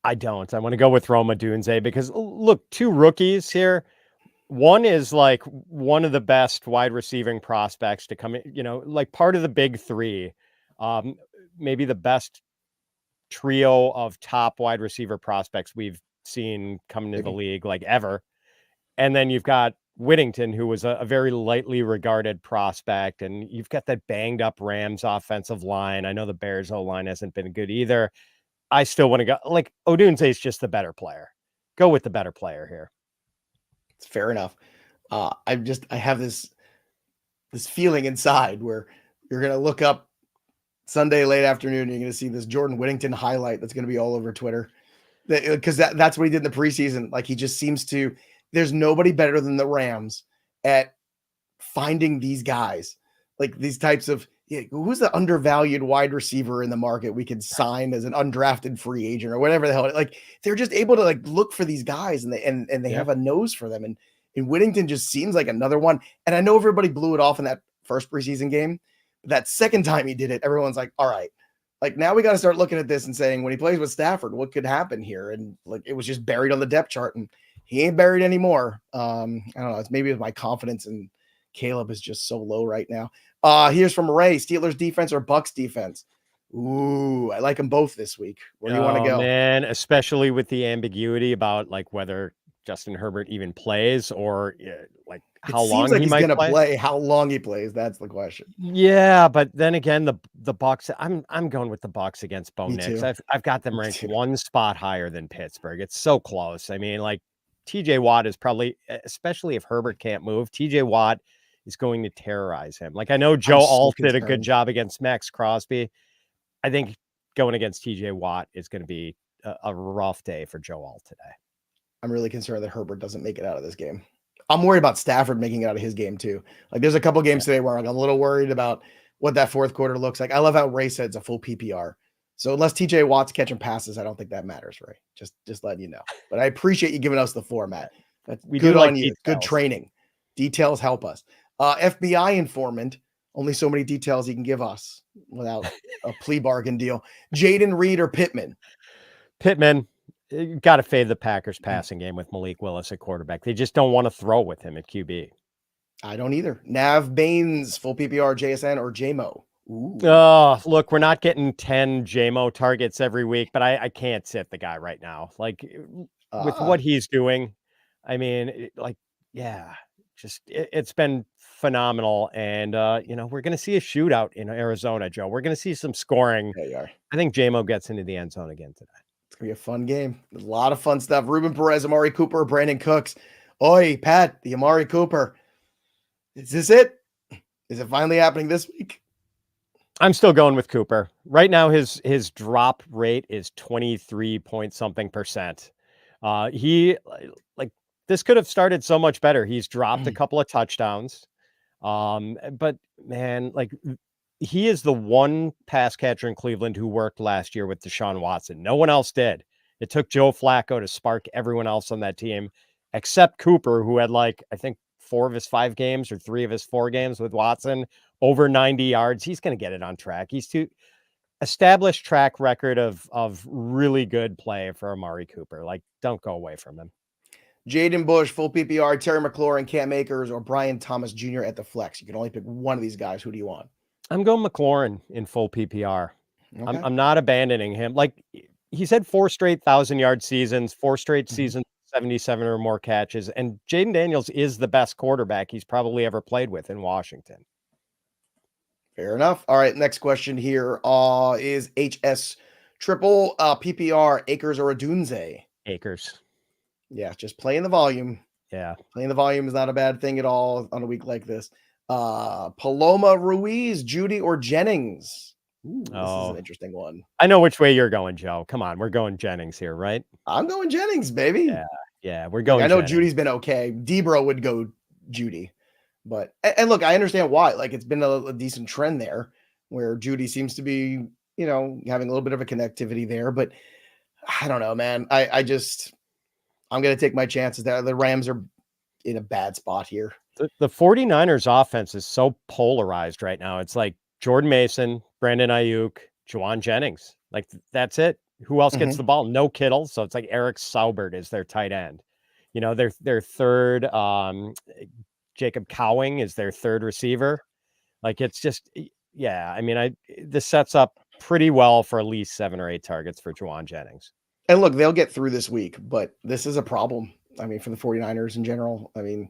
B: I don't. I want to go with Rome Odunze because look, 2 rookies here. One is like one of the best wide receiving prospects to come in, like part of the big three, um, maybe the best trio of top wide receiver prospects we've seen come into the
A: Maybe.
B: league like ever. And then you've got Whittington, who was a very lightly regarded prospect, and you've got that banged up Rams offensive line. I know the Bears O line hasn't been good either. I still want to go like Odunze is just the better player. Go with the better player here.
A: It's fair enough. I have this feeling inside where you're gonna look up Sunday late afternoon, you're gonna see this Jordan Whittington highlight that's gonna be all over Twitter. Because that's what he did in the preseason. Like he just seems to. There's nobody better than the Rams at finding these guys, like these types of. Yeah, who's the undervalued wide receiver in the market we could sign as an undrafted free agent or whatever the hell? Like they're just able to like look for these guys and they have a nose for them. And Whittington just seems like another one. And I know everybody blew it off in that first preseason game. But that second time he did it, everyone's like, all right. Like now we got to start looking at this and saying when he plays with Stafford, what could happen here? And like it was just buried on the depth chart, and he ain't buried anymore. I don't know. It's maybe my confidence in Caleb is just so low right now. Here's from Ray: Steelers defense or Bucks defense? Ooh, I like them both this week. Where do you want to go?
B: Man, especially with the ambiguity about like whether Justin Herbert even plays or like how long
A: like
B: he
A: he's
B: might
A: gonna
B: play.
A: play. How long he plays? That's the question.
B: Yeah, but then again, the Bucks. I'm going with the Bucks against Bo
A: Me
B: Nix.
A: too.
B: I've got them ranked one spot higher than Pittsburgh. It's so close. I mean, like T.J. Watt is probably, especially if Herbert can't move, T.J. Watt is going to terrorize him. Like I know Joe Alt did a good job against Max Crosby. I think going against T.J. Watt is going to be a rough day for Joe Alt today.
A: I'm really concerned that Herbert doesn't make it out of this game. I'm worried about Stafford making it out of his game too. Like there's a couple games today where I'm a little worried about what that fourth quarter looks like. I love how Ray said it's a full PPR. So unless TJ Watt's catching passes, I don't think that matters, Ray. Just letting you know. But I appreciate you giving us the format. That's good on you. Details. Good training. Details help us. FBI informant. Only so many details he can give us without a plea bargain deal. Jaden Reed or Pittman?
B: Pittman. You got to fade the Packers passing game with Malik Willis at quarterback. They just don't want to throw with him at QB.
A: I don't either. Nav Baines, full PPR, JSN, or JMO?
B: Oh, look, we're not getting 10 JMO targets every week, but I can't sit the guy right now. Like with what he's doing, I mean, it's been phenomenal. And, we're going to see a shootout in Arizona, Joe. We're going to see some scoring.
A: There you are.
B: I think JMO gets into the end zone again today.
A: It's going to be a fun game. There's a lot of fun stuff. Ruben Perez, Amari Cooper, Brandon Cooks. Oi, Pat, the Amari Cooper. Is this it? Is it finally happening this week?
B: I'm still going with Cooper. Right now, his drop rate is 23 point something %. This could have started so much better. He's dropped a couple of touchdowns. But man, like he is the one pass catcher in Cleveland who worked last year with Deshaun Watson. No one else did. It took Joe Flacco to spark everyone else on that team, except Cooper, who had I think 4 of his 5 games or 3 of his 4 games with Watson over 90 yards. He's going to get it on track. He's too established track record of really good play for Amari Cooper. Like, don't go away from him.
A: Jaden Bush, full PPR, Terry McLaurin, Cam Akers, or Brian Thomas Jr. at the flex. You can only pick one of these guys. Who do you want?
B: I'm going McLaurin in full PPR.
A: Okay.
B: I'm not abandoning him. Like he's had 4 straight 1,000-yard seasons, 4 straight seasons, 77 or more catches. And Jaden Daniels is the best quarterback he's probably ever played with in Washington.
A: Fair enough. All right. Next question here is HS triple PPR, Akers or Odunze?
B: Akers.
A: Yeah, just playing the volume.
B: Yeah.
A: Playing the volume is not a bad thing at all on a week like this. Paloma Ruiz, Judy, or Jennings? Ooh, this is an interesting one.
B: I know which way you're going, Joe. Come on. We're going Jennings here, right?
A: I'm going Jennings, baby.
B: Yeah, we're going
A: I know
B: Jennings.
A: Judy's been okay. Debro would go Judy. But, and look, I understand why. Like, it's been a decent trend there where Judy seems to be, having a little bit of a connectivity there. But I don't know, man. I'm going to take my chances there. The Rams are in a bad spot here.
B: The 49ers offense is so polarized right now. It's like Jordan Mason, Brandon Ayuk, Juwan Jennings. Like, that's it. Who else gets the ball? No Kittle. So it's like Eric Saubert is their tight end. You know, their third, Jacob Cowing is their third receiver. Like, it's just, yeah. I mean, this sets up pretty well for at least 7 or 8 targets for Juwan Jennings.
A: And look, they'll get through this week, but this is a problem. I mean, for the 49ers in general. I mean,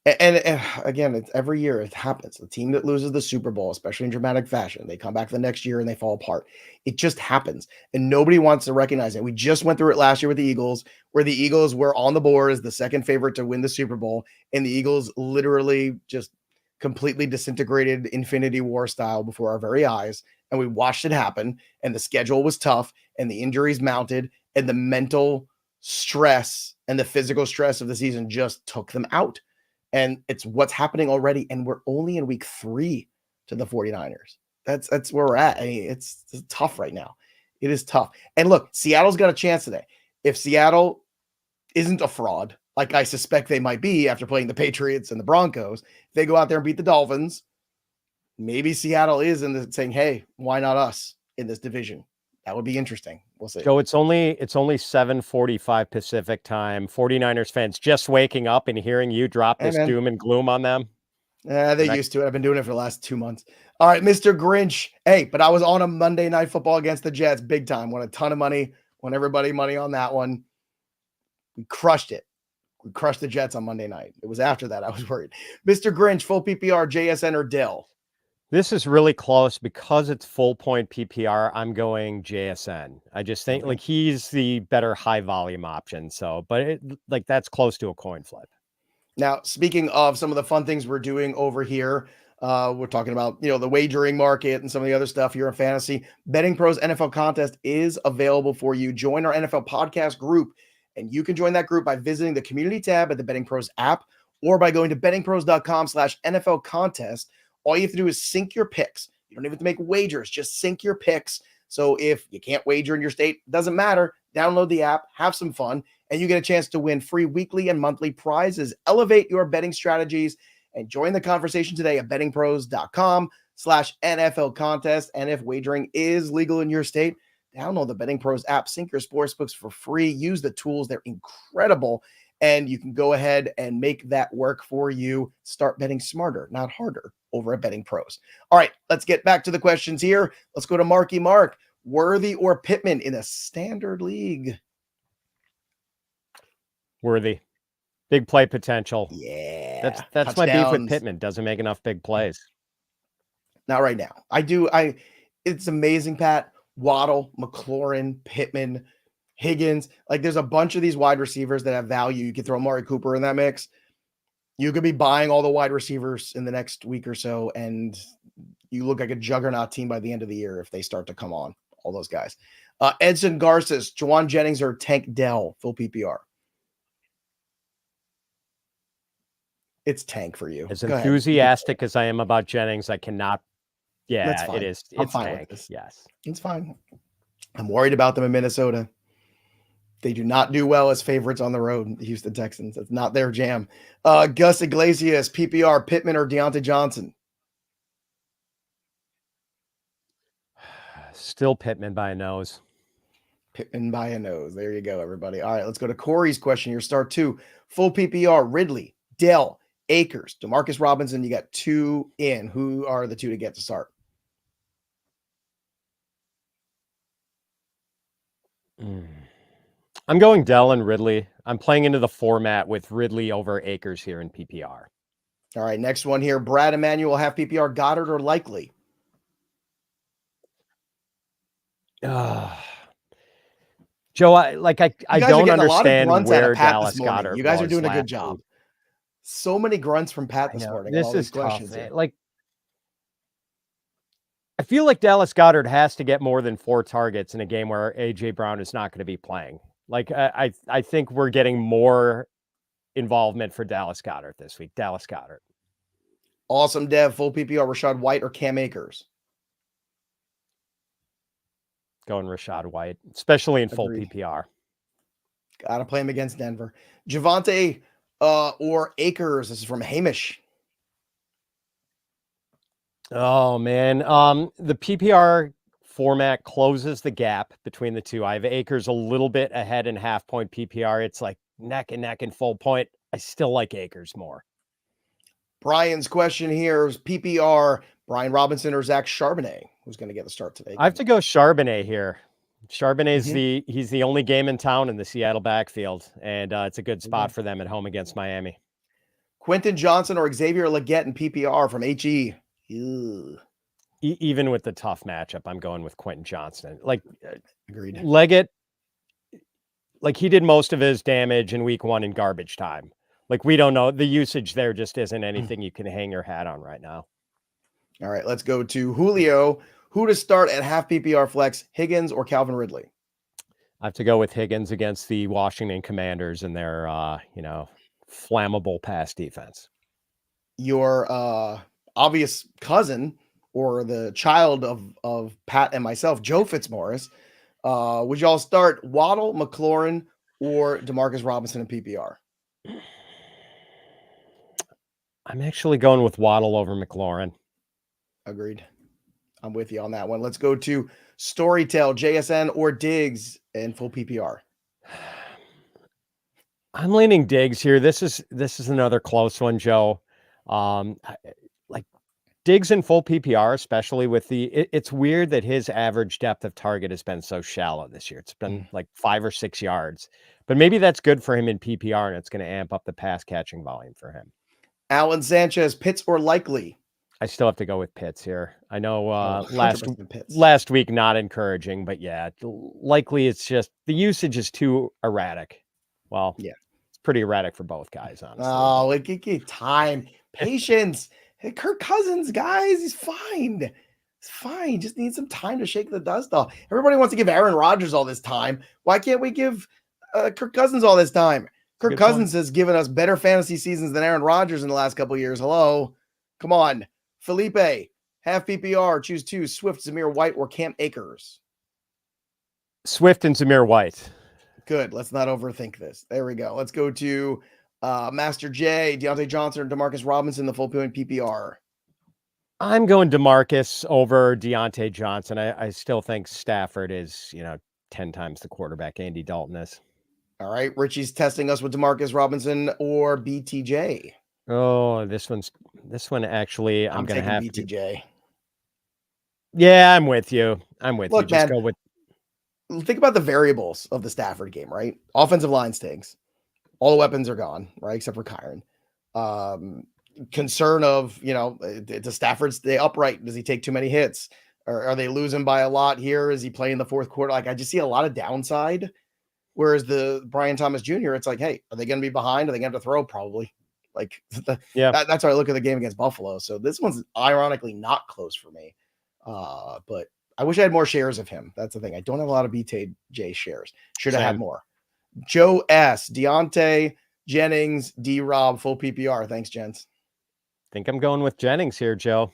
A: and again, it's every year it happens. The team that loses the Super Bowl, especially in dramatic fashion, they come back the next year and they fall apart. It just happens, and nobody wants to recognize it. We just went through it last year with the Eagles, where the Eagles were on the board as the second favorite to win the Super Bowl, and the Eagles literally just completely disintegrated Infinity War style before our very eyes, and we watched it happen. And the schedule was tough, and the injuries mounted, and the mental stress and the physical stress of the season just took them out. And it's what's happening already. And we're only in week 3 to the 49ers. That's where we're at. I mean, it's tough right now. It is tough. And look, Seattle's got a chance today. If Seattle isn't a fraud, like I suspect they might be after playing the Patriots and the Broncos, if they go out there and beat the Dolphins, maybe Seattle is saying, hey, why not us in this division? That would be interesting. We'll see.
B: Joe, it's only 7:45 Pacific time. 49ers fans just waking up and hearing you drop this doom and gloom on them.
A: They're used to it. I've been doing it for the last 2 months. All right, Mr. Grinch. Hey, but I was on a Monday Night Football against the Jets big time. Won a ton of money. Won everybody money on that one. We crushed it. We crushed the Jets on Monday night. It was after that I was worried. Mr. Grinch, full PPR, JSN or Dell?
B: This is really close because it's full point PPR. I'm going JSN. I just think like he's the better high volume option. So, but that's close to a coin flip.
A: Now, speaking of some of the fun things we're doing over here, we're talking about, the wagering market and some of the other stuff here in fantasy. Betting Pros NFL contest is available for you. Join our NFL podcast group, and you can join that group by visiting the community tab at the Betting Pros app or by going to bettingpros.com/NFL contest. All you have to do is sync your picks. You don't even have to make wagers, just sync your picks. So if you can't wager in your state, doesn't matter. Download the app, have some fun, and you get a chance to win free weekly and monthly prizes. Elevate your betting strategies and join the conversation today at bettingpros.com/NFL contest. And if wagering is legal in your state, download the Betting Pros app, sync your sportsbooks for free. Use the tools. They're incredible. And you can go ahead and make that work for you. Start betting smarter, not harder, over at Betting Pros. All right, let's get back to the questions here. Let's go to Marky Mark. Worthy or Pittman in a standard league?
B: Worthy. Big play potential.
A: Yeah.
B: That's my beef with Pittman. Doesn't make enough big plays.
A: Not right now. It's amazing, Pat. Waddle, McLaurin, Pittman, Higgins. Like, there's a bunch of these wide receivers that have value. You could throw Amari Cooper in that mix. You could be buying all the wide receivers in the next week or so, and you look like a juggernaut team by the end of the year if they start to come on, all those guys. Edson Garces, Juwan Jennings, or Tank Dell, full PPR? It's Tank for you.
B: As enthusiastic as I am about Jennings, I cannot. Yeah, it is.
A: I'm
B: it's
A: fine
B: Tank.
A: with this.
B: Yes.
A: It's fine. I'm worried about them in Minnesota. They do not do well as favorites on the road, the Houston Texans. It's not their jam. Gus Iglesias, PPR, Pittman, or Deontay Johnson?
B: Still Pittman by a nose.
A: Pittman by a nose. There you go, everybody. All right, let's go to Corey's question. Your start 2. Full PPR, Ridley, Dell, Akers, Demarcus Robinson. You got 2 in. Who are the 2 to get to start?
B: I'm going Dell and Ridley. I'm playing into the format with Ridley over Akers here in PPR.
A: All right, next one here. Brad Emanuel, half PPR, Goddard or Likely?
B: Joe, I don't understand where Dallas Goddard.
A: You guys are doing a good job. So many grunts from Pat this morning.
B: This is tough. Like, I feel like Dallas Goddard has to get more than 4 targets in a game where AJ Brown is not going to be playing. Like, I think we're getting more involvement for Dallas Goddard this week. Dallas Goddard.
A: Awesome, Dev. Full PPR, Rachaad White or Cam Akers?
B: Going Rachaad White, especially in full
A: Agreed.
B: PPR.
A: Got to play him against Denver. Javonte or Akers? This is from Hamish.
B: Oh, man. The PPR format closes the gap between the two. I have Akers a little bit ahead in half point PPR. It's like neck and neck in full point. I still like Akers more.
A: Brian's question here is PPR, Brian Robinson or Zach Charbonnet? Who's going to get the start today?
B: I have to go Charbonnet here. Charbonnet's
A: Mhm.
B: he's the only game in town in the Seattle backfield, and it's a good spot for them at home against Miami.
A: Quentin Johnson or Xavier Legette in PPR from HE. Ew.
B: Even with the tough matchup, I'm going with Quentin Johnson. Like,
A: Agreed.
B: Leggett, like he did most of his damage in week 1 in garbage time. Like, we don't know. The usage there just isn't anything you can hang your hat on right now.
A: All right, let's go to Julio. Who to start at half PPR flex, Higgins or Calvin Ridley?
B: I have to go with Higgins against the Washington Commanders and their, flammable pass defense.
A: Your obvious cousin or the child of Pat and myself, Joe Fitzmaurice. Would y'all start Waddle, McLaurin, or Demarcus Robinson in PPR?
B: I'm actually going with Waddle over McLaurin.
A: Agreed. I'm with you on that one. Let's go to Storytell, JSN or Diggs in full PPR.
B: I'm leaning Diggs here. This is another close one, Joe. Like Diggs in full PPR, especially with it's weird that his average depth of target has been so shallow this year. It's been like 5 or 6 yards, but maybe that's good for him in PPR, and it's going to amp up the pass catching volume for him.
A: Alan Sanchez, Pitts or Likely?
B: I still have to go with Pitts here. I know
A: Pitts.
B: last week not encouraging, but yeah, Likely it's just the usage is too erratic. Well,
A: yeah,
B: it's pretty erratic for both guys, honestly.
A: Oh, like get time, patience. Hey, Kirk Cousins, guys, he's fine. It's fine. Just need some time to shake the dust off. Everybody wants to give Aaron Rodgers all this time. Why can't we give Kirk Cousins all this time? Kirk Cousins has given us better fantasy seasons than Aaron Rodgers in the last couple of years. Hello, come on, Felipe. Half PPR, choose 2, Swift, Zamir White, or Cam Akers.
B: Swift and Zamir White.
A: Good. Let's not overthink this. There we go. Let's go to Master J, Deontay Johnson, or Demarcus Robinson, the full point PPR.
B: I'm going DeMarcus over Deontay Johnson. I still think Stafford is, 10 times the quarterback Andy Dalton is.
A: All right. Richie's testing us with DeMarcus Robinson or BTJ.
B: Oh, this one actually, I'm going to have
A: BTJ.
B: Yeah, I'm with you.
A: Look,
B: Just
A: man,
B: go with.
A: Think about the variables of the Stafford game, right? Offensive line stinks. All the weapons are gone, right? Except for Kyron. Concern of, does Stafford stay upright? Does he take too many hits? Or are they losing by a lot here? Is he playing the fourth quarter? Like, I just see a lot of downside. Whereas the Brian Thomas Jr., it's like, hey, are they going to be behind? Are they going to have to throw? Probably. Like, that's how I look at the game against Buffalo. So this one's ironically not close for me. But I wish I had more shares of him. That's the thing. I don't have a lot of BTJ shares. Should have had more. Joe S, Deontay, Jennings, D-Rob, full PPR. Thanks, gents.
B: Think I'm going with Jennings here, Joe.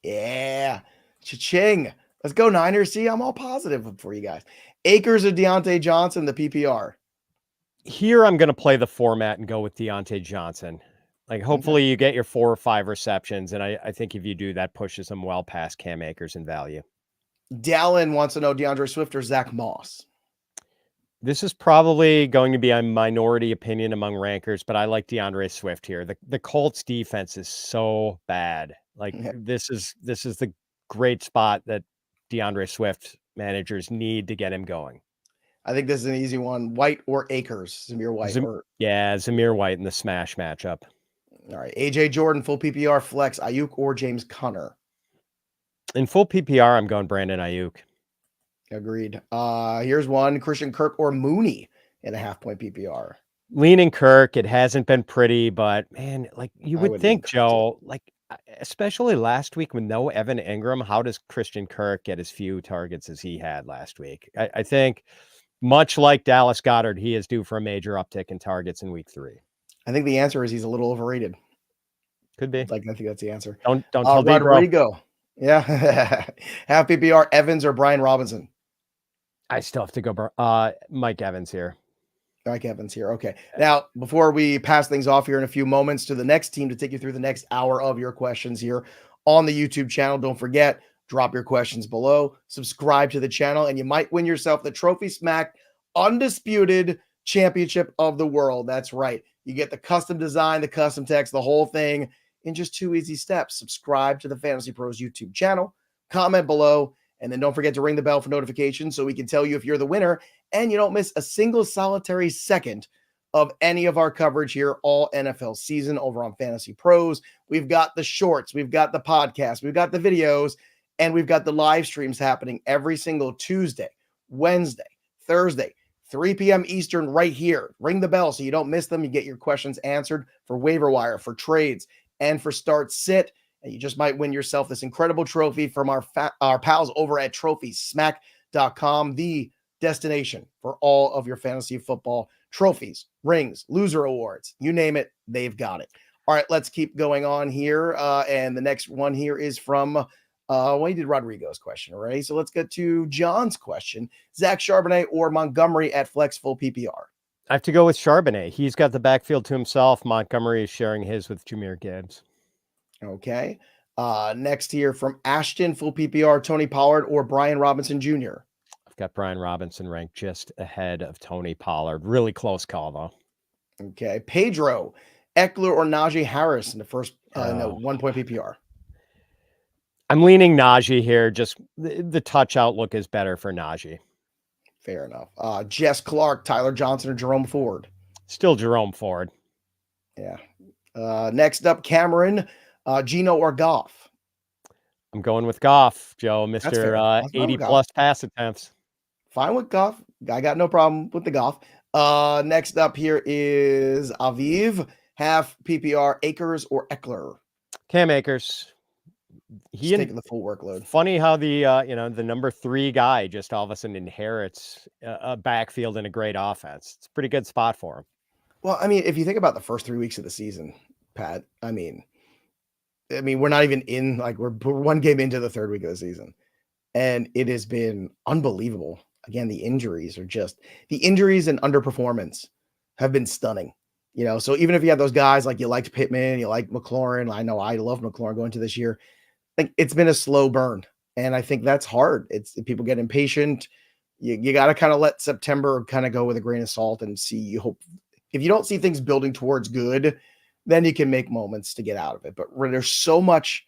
A: Yeah. Cha-ching. Let's go, Niners. See, I'm all positive for you guys. Akers or Deontay Johnson, the PPR.
B: Here, I'm going to play the format and go with Deontay Johnson. Like, hopefully you get your 4 or 5 receptions, and I think if you do, that pushes him well past Cam Akers in value.
A: Dallin wants to know DeAndre Swift or Zach Moss.
B: This is probably going to be a minority opinion among rankers, but I like DeAndre Swift here. The Colts defense is so bad. Like this is the great spot that DeAndre Swift managers need to get him going.
A: I think this is an easy one. White or Akers? Zamir White.
B: Zamir White in the smash matchup.
A: All right. AJ Jordan, full PPR flex, Ayuk or James Conner?
B: In full PPR, I'm going Brandon Ayuk.
A: Agreed. Here's one: Christian Kirk or Mooney in a half-point PPR.
B: Leaning Kirk. It hasn't been pretty, but man, like you would think, Joe, like especially last week with no Evan Ingram, how does Christian Kirk get as few targets as he had last week? I think much like Dallas Goedert, he is due for a major uptick in targets in week 3.
A: I think the answer is he's a little overrated.
B: Could be.
A: Like, I think that's the answer.
B: Don't tell
A: Rodrigo. Yeah. Half PPR, Evans or Brian Robinson?
B: I still have to go Mike Evans here.
A: Mike Evans here. Okay. Now, before we pass things off here in a few moments to the next team to take you through the next hour of your questions here on the YouTube channel, don't forget, drop your questions below, subscribe to the channel, and you might win yourself the Trophy Smack Undisputed championship of the world. That's right. You get the custom design, the custom text, the whole thing in just 2 easy steps. Subscribe to the Fantasy Pros YouTube channel, comment below, and then don't forget to ring the bell for notifications so we can tell you if you're the winner and you don't miss a single solitary second of any of our coverage here all NFL season over on Fantasy Pros. We've got the shorts, we've got the podcast, we've got the videos, and we've got the live streams happening every single Tuesday, Wednesday, Thursday, 3 p.m. Eastern right here. Ring the bell so you don't miss them. You get your questions answered for waiver wire, for trades, and for start sit. And you just might win yourself this incredible trophy from our pals over at TrophySmack.com, the destination for all of your fantasy football trophies, rings, loser awards, you name it, they've got it. All right, let's keep going on here. And the next one here is from, we did Rodrigo's question already. So let's get to John's question. Zach Charbonnet or Montgomery at flex full PPR?
B: I have to go with Charbonnet. He's got the backfield to himself. Montgomery is sharing his with Jahmyr Gibbs.
A: Okay. Next here from Ashton, full PPR, Tony Pollard or Brian Robinson Jr.?
B: I've got Brian Robinson ranked just ahead of Tony Pollard. Really close call, though.
A: Okay. Pedro, Eckler or Najee Harris in the first 1 point PPR?
B: I'm leaning Najee here. Just the touch outlook is better for Najee.
A: Fair enough. Jess Clark, Tyler Johnson, or Jerome Ford?
B: Still Jerome Ford.
A: Yeah. Next up, Cameron, Geno or Goff?
B: I'm going with Goff, Joe, Mr. 80-plus pass attempts.
A: Fine with Goff. I got no problem with the Goff. Next up here is Aviv, half PPR, Akers or Eckler?
B: Cam Akers.
A: He's taking the full workload.
B: Funny how the the number 3 guy just all of a sudden inherits a backfield and a great offense. It's a pretty good spot for him.
A: Well, I mean, if you think about the first 3 weeks of the season, Pat, I mean, we're not even in, like, we're 1 game into the 3rd week of the season, and it has been unbelievable. Again, the injuries and underperformance have been stunning. So even if you have those guys, like you liked Pittman, you like McLaurin, I know I love McLaurin going to this year. Like, it's been a slow burn, and I think that's hard. People get impatient. You got to kind of let September kind of go with a grain of salt and see. You hope if you don't see things building towards good, then you can make moments to get out of it. But there's so much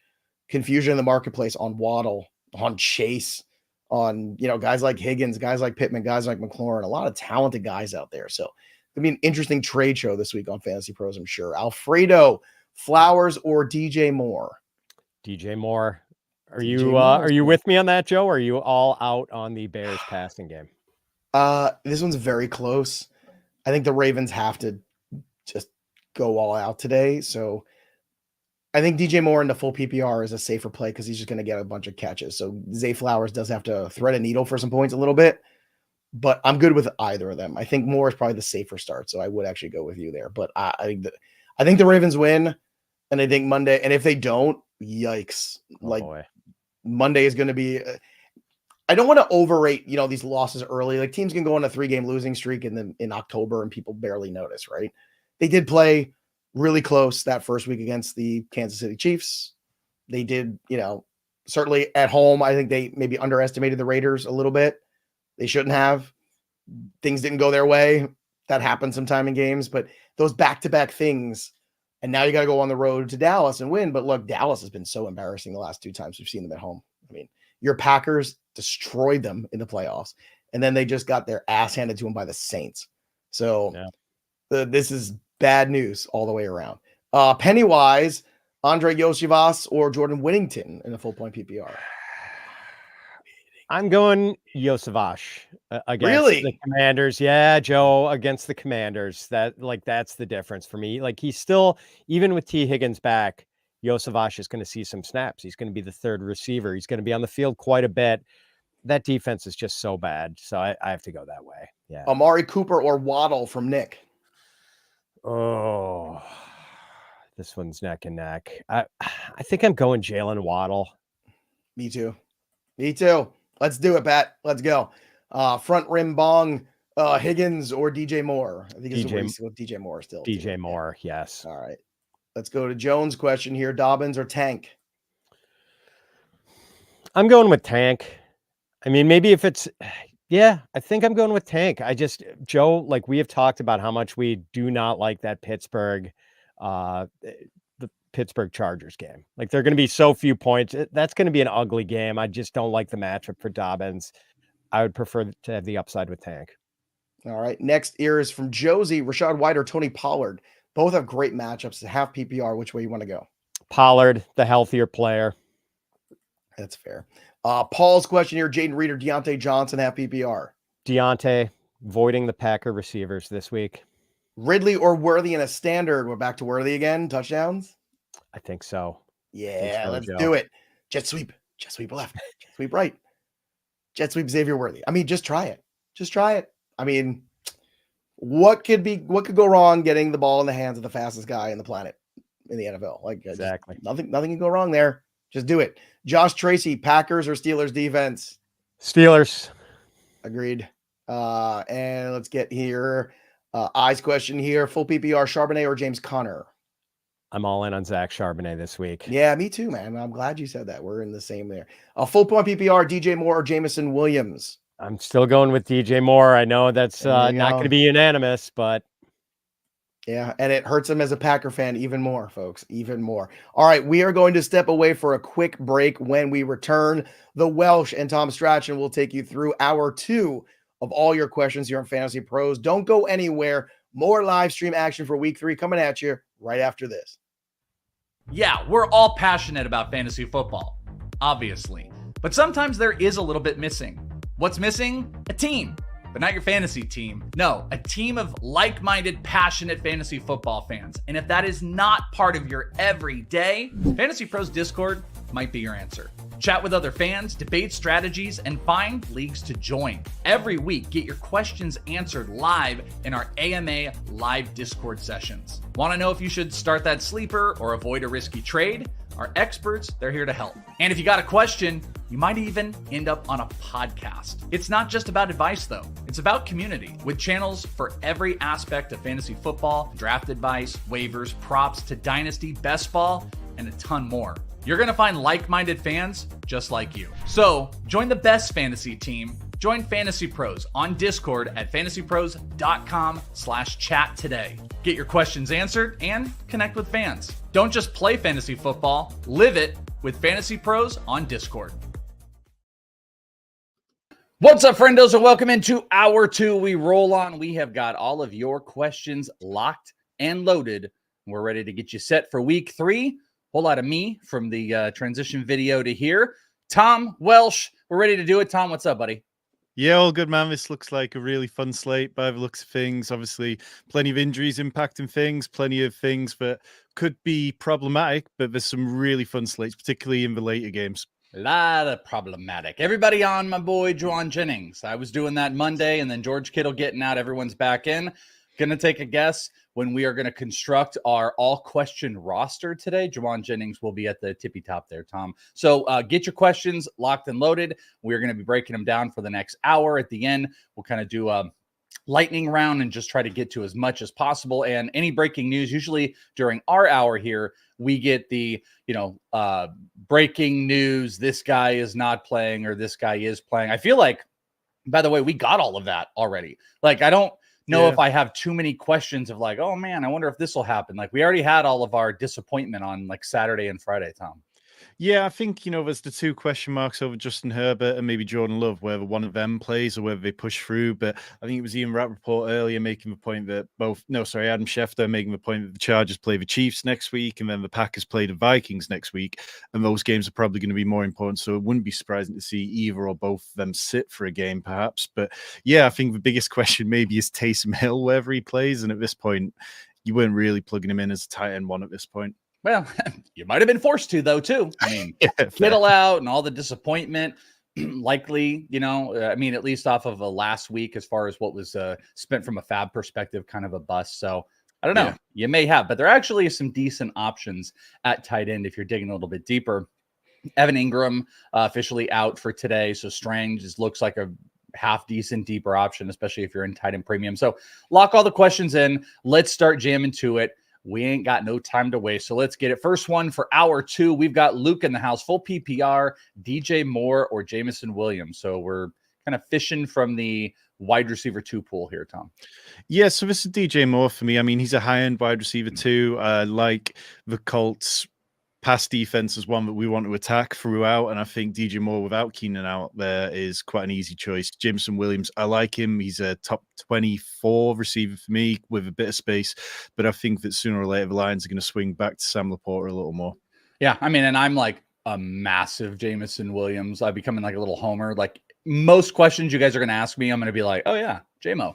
A: confusion in the marketplace on Waddle, on Chase, on guys like Higgins, guys like Pittman, guys like McLaurin, a lot of talented guys out there. So it'll be an interesting trade show this week on Fantasy Pros, I'm sure. Alfredo, Flowers or DJ Moore?
B: DJ Moore. Are you with me on that, Joe? Or are you all out on the Bears passing game?
A: This one's very close. I think the Ravens have to just go all out today. So I think DJ Moore in the full PPR is a safer play because he's just going to get a bunch of catches. So Zay Flowers does have to thread a needle for some points a little bit, but I'm good with either of them. I think Moore is probably the safer start, so I would actually go with you there. But I think the Ravens win, and I think Monday. And if they don't, yikes! Monday is going to be. I don't want to overrate these losses early. Like, teams can go on a 3-game losing streak in October and people barely notice, right? They did play really close that first week against the Kansas City Chiefs. They did, certainly at home. I think they maybe underestimated the Raiders a little bit. They shouldn't have. Things didn't go their way. That happens sometime in games, but those back-to-back things, and now you got to go on the road to Dallas and win. But look, Dallas has been so embarrassing the last 2 times we've seen them at home. I mean, your Packers destroyed them in the playoffs, and then they just got their ass handed to them by the Saints. So this is bad news all the way around. Pennywise, Andre Yosivas or Jordan Whittington in a full point PPR?
B: I'm going Yosivas against the Commanders. Yeah, Joe, against the Commanders. That's the difference for me. Like, he's still, even with T. Higgins back, Yosivas is going to see some snaps. He's going to be the 3rd receiver. He's going to be on the field quite a bit. That defense is just so bad. So I have to go that way. Yeah.
A: Amari Cooper or Waddle from Nick?
B: Oh, this one's neck and neck. I think I'm going Jalen Waddle.
A: Me too. Let's do it, Pat. Let's go. Front rim bong, Higgins or DJ Moore? I think it's DJ Moore still.
B: DJ Moore, yes.
A: All right. Let's go to Jones' question here. Dobbins or Tank?
B: I'm going with Tank. I mean, maybe if it's Yeah, I think I'm going with Tank. Joe, like we have talked about how much we do not like that the Pittsburgh Chargers game. Like they're going to be so few points. That's going to be an ugly game. I just don't like the matchup for Dobbins. I would prefer to have the upside with Tank.
A: All right. Next ear is from Josie, Rashad White, or Tony Pollard. Both have great matchups. Half PPR. Which way you want to go?
B: Pollard, the healthier player.
A: That's fair. Paul's question here: Jaden Reed or Deontay Johnson, half PPR.
B: Deontay, voiding the Packer receivers this week.
A: Ridley or Worthy in a standard. We're back to Worthy again. Touchdowns.
B: I think so.
A: Yeah, let's
B: Joe.
A: do it. Jet sweep left, jet sweep right, jet sweep Xavier Worthy. I mean, just try it. Just try it. I mean, what could go wrong getting the ball in the hands of the fastest guy in the planet in the NFL? Like
B: exactly.
A: Nothing can go wrong there. Just do it. Josh Tracy, Packers or Steelers defense?
B: Steelers.
A: Agreed. And let's get here. Eyes question here. Full PPR, Charbonnet or James Conner?
B: I'm all in on Zach Charbonnet this week.
A: Yeah, me too, man. I'm glad you said that. We're in the same there. A full point PPR, DJ Moore or Jamison Williams?
B: I'm still going with DJ Moore. I know that's not going to be unanimous, but
A: yeah, and it hurts him as a Packer fan even more, folks, even more. All right, we are going to step away for a quick break. When we return, the Welsh and Tom Strachen will take you through hour 2 of all your questions here on Fantasy Pros. Don't go anywhere. More live stream action for week 3 coming at you right after this.
C: Yeah, we're all passionate about fantasy football, obviously. But sometimes there is a little bit missing. What's missing? A team. But not your fantasy team. No, a team of like-minded, passionate fantasy football fans. And if that is not part of your everyday, Fantasy Pros Discord might be your answer. Chat with other fans, debate strategies, and find leagues to join. Every week, get your questions answered live in our AMA live Discord sessions. Want to know if you should start that sleeper or avoid a risky trade? Our experts, they're here to help. And if you got a question, you might even end up on a podcast. It's not just about advice, though. It's about community, with channels for every aspect of fantasy football, draft advice, waivers, props to dynasty, best ball, and a ton more. You're going to find like-minded fans just like you. So join the best fantasy team. Join Fantasy Pros on Discord at fantasypros.com/chat today. Get your questions answered and connect with fans. Don't just play fantasy football, live it with Fantasy Pros on Discord. What's up, friendos, and welcome into hour 2. We roll on. We have got all of your questions locked and loaded. We're ready to get you set for week 3. Whole lot of me from the transition video to here. Tom Welsh, we're ready to do it. Tom, what's up, buddy?
D: Yeah, all good, man. This looks like a really fun slate by the looks of things. Obviously, plenty of injuries impacting things, plenty of things that could be problematic, but there's some really fun slates, particularly in the later games.
C: A lot of problematic. Everybody on my boy, Juwan Jennings. I was doing that Monday, and then George Kittle getting out. Everyone's back in. Going to take a guess when we are going to construct our all-question roster today. Juwan Jennings will be at the tippy top there, Tom. So get your questions locked and loaded. We're going to be breaking them down for the next hour. At the end, we'll kind of do a lightning round and just try to get to as much as possible. And any breaking news, usually during our hour here, we get the, breaking news. This guy is not playing or this guy is playing. I feel like, by the way, we got all of that already. Like, I don't know if I have too many questions of like, oh man, I wonder if this will happen. Like, we already had all of our disappointment on like Saturday and Friday, Tom.
D: Yeah, I think, there's the 2 question marks over Justin Herbert and maybe Jordan Love, whether one of them plays or whether they push through. But I think it was Ian Rappaport earlier making the point that Adam Schefter making the point that the Chargers play the Chiefs next week and then the Packers play the Vikings next week. And those games are probably going to be more important. So it wouldn't be surprising to see either or both of them sit for a game, perhaps. But yeah, I think the biggest question maybe is Taysom Hill, wherever he plays. And at this point, you weren't really plugging him in as a tight end 1 at this point.
C: Well, you might have been forced to, though, too. I mean, Kittle out and all the disappointment, likely, at least off of a last week as far as what was spent from a fab perspective, kind of a bust. So I don't know. Yeah. You may have, but there actually is some decent options at tight end if you're digging a little bit deeper. Evan Ingram officially out for today. So Strange just looks like a half decent, deeper option, especially if you're in tight end premium. So lock all the questions in. Let's start jamming to it. We ain't got no time to waste. So let's get it. First one for hour 2. We've got Luke in the house, full PPR, DJ Moore or Jamison Williams. So we're kind kind of fishing from the wide receiver 2 pool here, Tom?
D: Yeah, so this is DJ Moore for me. I mean, he's a high-end wide receiver too. Like the Colts pass defense is one that we want to attack throughout, and I think DJ Moore without Keenan out there is quite an easy choice. Jameson Williams, I like him. He's a top 24 receiver for me with a bit of space, but I think that sooner or later the Lions are going to swing back to Sam Laporta a little more.
C: Yeah, I mean, and I'm like a massive Jameson Williams. I'm becoming like a little homer. Like most questions you guys are going to ask me, I'm going to be like, oh yeah, J-Mo.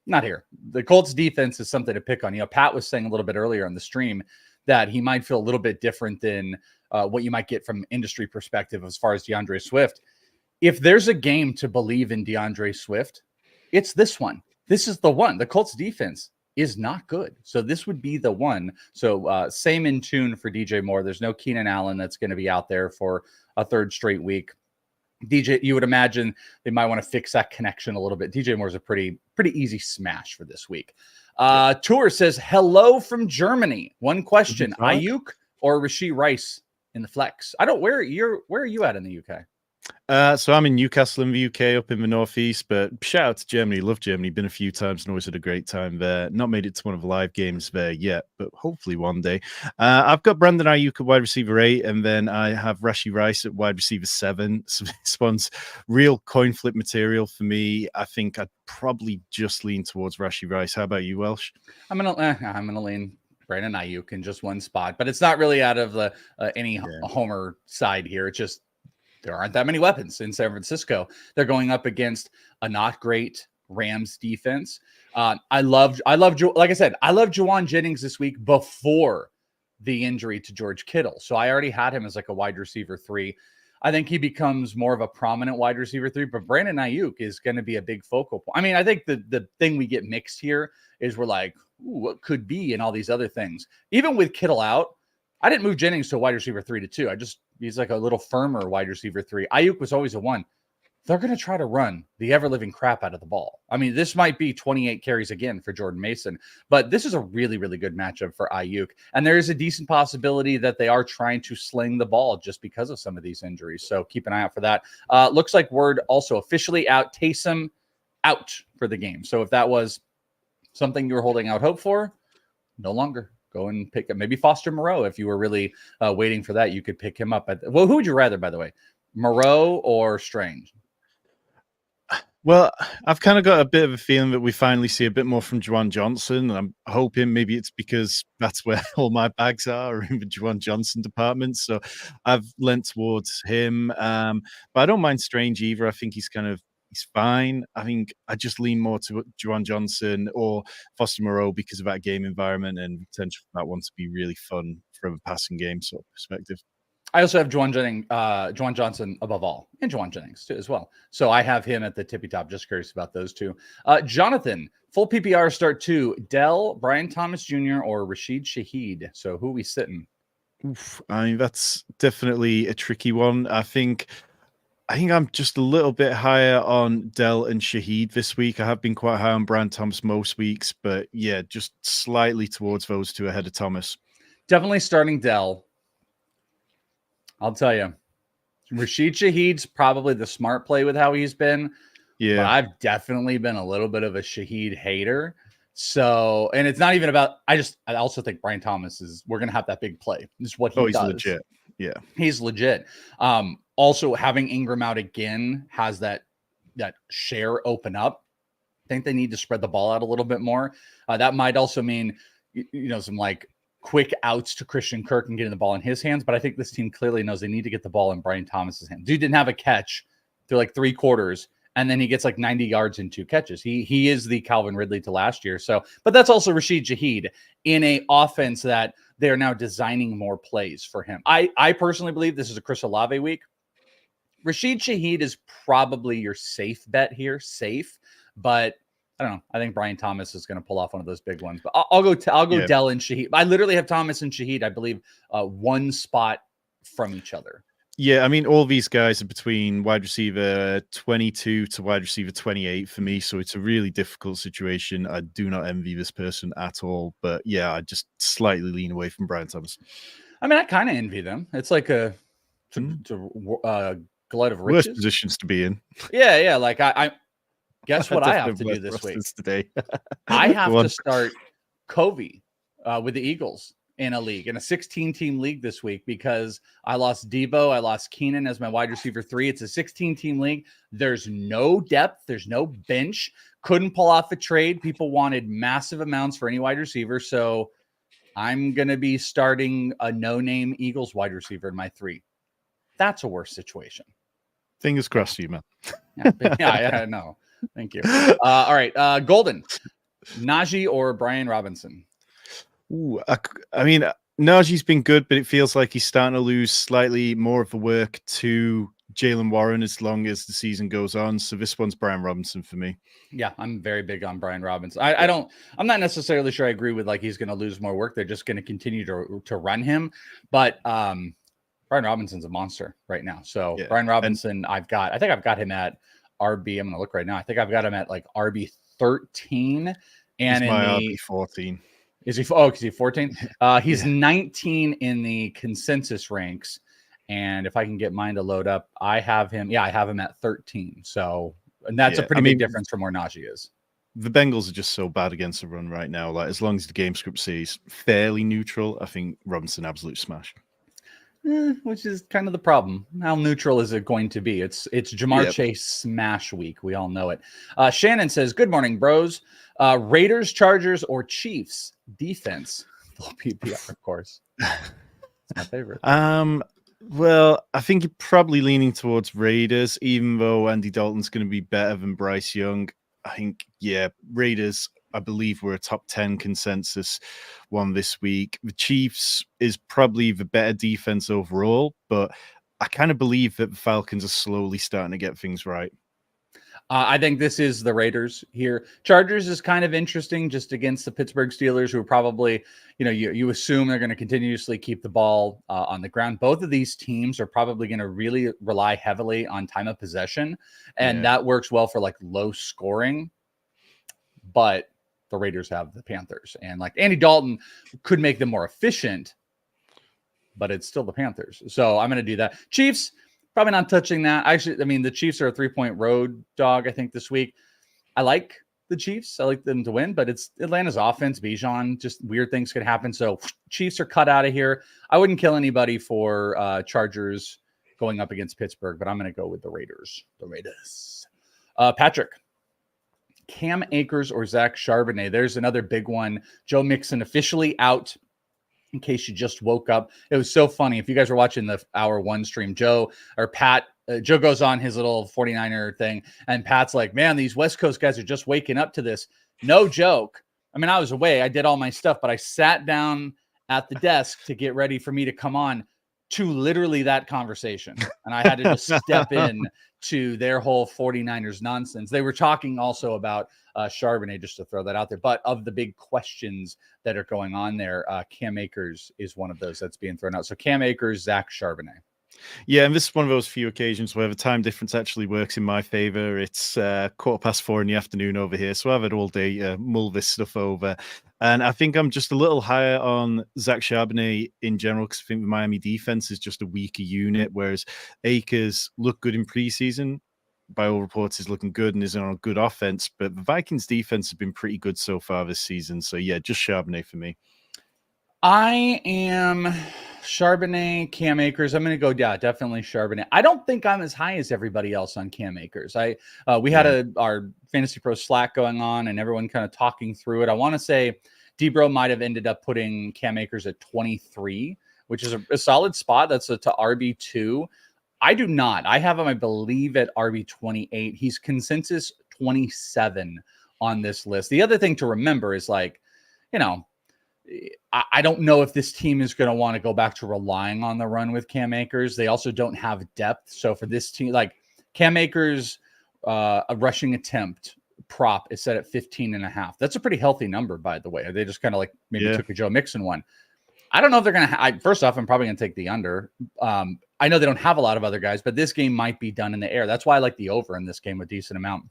C: Not here. The Colts defense is something to pick on. You know, Pat was saying a little bit earlier on the stream that he might feel a little bit different than what you might get from industry perspective as far as DeAndre Swift. If there's a game to believe in DeAndre Swift, it's this one. This is the one. The Colts defense is not good. So this would be the one. So same in tune for DJ Moore. There's no Keenan Allen that's going to be out there for a third straight week. DJ, you would imagine they might want to fix that connection a little bit. DJ Moore's a pretty easy smash for this week. Tour says, hello from Germany. One question, Ayuk or Rashee Rice in the flex? Where are you at in the UK?
D: So I'm in Newcastle in the UK, up in the northeast, but shout out to Germany. Love Germany. Been a few times and always had a great time there. Not made it to one of the live games there yet, but hopefully one day. I've got Brandon Ayuk at wide receiver 8, and then I have Rashee Rice at wide receiver 7. So this one's real coin flip material for me. I think I'd probably just lean towards Rashee Rice. How about you, Welsh?
C: I'm gonna lean Brandon Ayuk in just one spot, but it's not really out of the any homer side here. It's just there aren't that many weapons in San Francisco. They're going up against a not great Rams defense. Like I said, I love Juwan Jennings this week before the injury to George Kittle. So I already had him as like a wide receiver 3. I think he becomes more of a prominent wide receiver 3, but Brandon Ayuk is going to be a big focal point. I mean, I think the thing we get mixed here is we're like, ooh, what could be and all these other things. Even with Kittle out, I didn't move Jennings to a wide receiver 3 to 2. He's like a little firmer wide receiver 3. Ayuk was always a 1. They're going to try to run the ever-living crap out of the ball. I mean, this might be 28 carries again for Jordan Mason, but this is a really, really good matchup for Ayuk. And there is a decent possibility that they are trying to sling the ball just because of some of these injuries. So keep an eye out for that. Looks like word also officially out, Taysom out for the game. So if that was something you were holding out hope for, no longer. Go and pick up maybe Foster Moreau. If you were really waiting for that, you could pick him up. Who would you rather, by the way, Moreau or Strange?
D: Well, I've kind of got a bit of a feeling that we finally see a bit more from Juwan Johnson. I'm hoping maybe it's because that's where all my bags are in the Juwan Johnson department. So I've lent towards him. But I don't mind Strange either. I think he's fine. I think I just lean more to Juwan Johnson or Foster Moreau because of that game environment and potential for that one to be really fun from a passing game sort of perspective.
C: I also have Juwan Johnson above all, and Juwan Jennings too as well. So I have him at the tippy top. Just curious about those two. Jonathan, full PPR start 2. Dell, Brian Thomas Jr. or Rashid Shaheed. So who are we sitting?
D: Oof, I mean, that's definitely a tricky one. I think I'm just a little bit higher on Dell and Shaheed this week. I have been quite high on Brian Thomas most weeks, but yeah, just slightly towards those two ahead of Thomas.
C: Definitely starting Dell. I'll tell you, Rashid Shaheed's probably the smart play with how he's been. Yeah, but I've definitely been a little bit of a Shaheed hater. So, and it's not even about. I also think Brian Thomas we're going to have that big play. This is what he does.
D: He's legit. Yeah,
C: he's legit. Also, having Ingram out again has that share open up. I think they need to spread the ball out a little bit more. That might also mean, some like quick outs to Christian Kirk and getting the ball in his hands. But I think this team clearly knows they need to get the ball in Brian Thomas's hands. Dude didn't have a catch through like 3 quarters, and then he gets like 90 yards in 2 catches. He is the Calvin Ridley to last year. So, but that's also Rashid Shaheed in a offense that they're now designing more plays for him. I personally believe this is a Chris Olave week. Rashid Shaheed is probably your safe bet here, but I don't know. I think Brian Thomas is going to pull off one of those big ones. But I'll go Dell and Shaheed. I literally have Thomas and Shaheed, I believe, one spot from each other.
D: Yeah, I mean, all these guys are between wide receiver 22 to wide receiver 28 for me, so it's a really difficult situation. I do not envy this person at all, but yeah, I just slightly lean away from Brian Thomas.
C: I mean, I kind of envy them. It's like to glut of
D: Worst
C: riches.
D: positions to be in.
C: Yeah. Like I guess what I have to do this week
D: today.
C: I have to start Covey with the Eagles in a 16-team league this week because I lost Debo. I lost Keenan as my wide receiver 3. It's a 16-team league. There's no depth. There's no bench. Couldn't pull off a trade. People wanted massive amounts for any wide receiver. So I'm going to be starting a no-name Eagles wide receiver in my 3. That's a worse situation.
D: Fingers crossed for you, man.
C: Yeah, no. Thank you. All right. Golden. Najee or Brian Robinson?
D: Ooh, I mean, Najee's been good, but it feels like he's starting to lose slightly more of the work to Jaylen Warren as long as the season goes on. So this one's Brian Robinson for me.
C: Yeah, I'm very big on Brian Robinson. I'm not necessarily sure I agree with like he's going to lose more work. They're just going to continue to run him. But Brian Robinson's a monster right now. So yeah. Brian Robinson, I think I've got him at RB. I'm going to look right now. I think I've got him at like RB 13 and
D: he's
C: in
D: my
C: the
D: RB 14.
C: Is he? Oh, is he 14? He's 19 in the consensus ranks. And if I can get mine to load up, I have him. Yeah, I have him at 13. So, and that's a pretty big difference from where Najee is.
D: The Bengals are just so bad against the run right now. Like, as long as the game script says fairly neutral, I think Robinson absolute smash.
C: Which is kind of the problem. How neutral is it going to be? It's Jamar Chase smash week. We all know it. Shannon says, "Good morning, bros. Raiders, Chargers, or Chiefs defense?" Full PPR, of course. It's my favorite.
D: Well, I think you're probably leaning towards Raiders, even though Andy Dalton's going to be better than Bryce Young. I think, Raiders, I believe, were a top 10 consensus one this week. The Chiefs is probably the better defense overall, but I kind of believe that the Falcons are slowly starting to get things right.
C: I think this is the Raiders here. Chargers is kind of interesting just against the Pittsburgh Steelers, who are probably, you assume they're going to continuously keep the ball on the ground. Both of these teams are probably going to really rely heavily on time of possession, and that works well for like low scoring. But the Raiders have the Panthers, and like Andy Dalton could make them more efficient, but it's still the Panthers. So I'm going to do that. Chiefs, probably not touching that. Actually, I mean, the Chiefs are a 3-point road dog, I think, this week. I like the Chiefs. I like them to win, but it's Atlanta's offense. Bijan, just weird things could happen. So Chiefs are cut out of here. I wouldn't kill anybody for Chargers going up against Pittsburgh, but I'm going to go with the Raiders. The Raiders. Patrick. Cam Akers or Zach Charbonnet. There's another big one. Joe Mixon officially out, in case you just woke up. It was so funny. If you guys were watching the hour 1 stream, Joe goes on his little 49er thing, and Pat's like, man, these West Coast guys are just waking up to this. No joke. I mean, I was away. I did all my stuff, but I sat down at the desk to get ready for me to come on to literally that conversation. And I had to just step in to their whole 49ers nonsense. They were talking also about Charbonnet, just to throw that out there. But of the big questions that are going on there, Cam Akers is one of those that's being thrown out. So Cam Akers, Zach Charbonnet.
D: Yeah, and this is one of those few occasions where the time difference actually works in my favor. It's 4:15 in the afternoon over here, so I've had all day mull this stuff over. And I think I'm just a little higher on Zach Charbonnet in general because I think the Miami defense is just a weaker unit, whereas Akers looked good in preseason. By all reports, is looking good and is on a good offense, but the Vikings defense has been pretty good so far this season. So yeah, just Charbonnet for me.
C: I am Charbonnet, Cam Akers. I'm going to go, definitely Charbonnet. I don't think I'm as high as everybody else on Cam Akers. We had our Fantasy Pro Slack going on and everyone kind of talking through it. I want to say Debro might have ended up putting Cam Akers at 23, which is a solid spot. That's to RB2. I do not. I have him, I believe, at RB 28. He's consensus 27 on this list. The other thing to remember is like, I don't know if this team is going to want to go back to relying on the run with Cam Akers. They also don't have depth. So for this team, like Cam Akers, a rushing attempt prop is set at 15.5. That's a pretty healthy number, by the way. They just kind of like maybe took a Joe Mixon one. I don't know if they're going to first off, I'm probably going to take the under. I know they don't have a lot of other guys, but this game might be done in the air. That's why I like the over in this game a decent amount.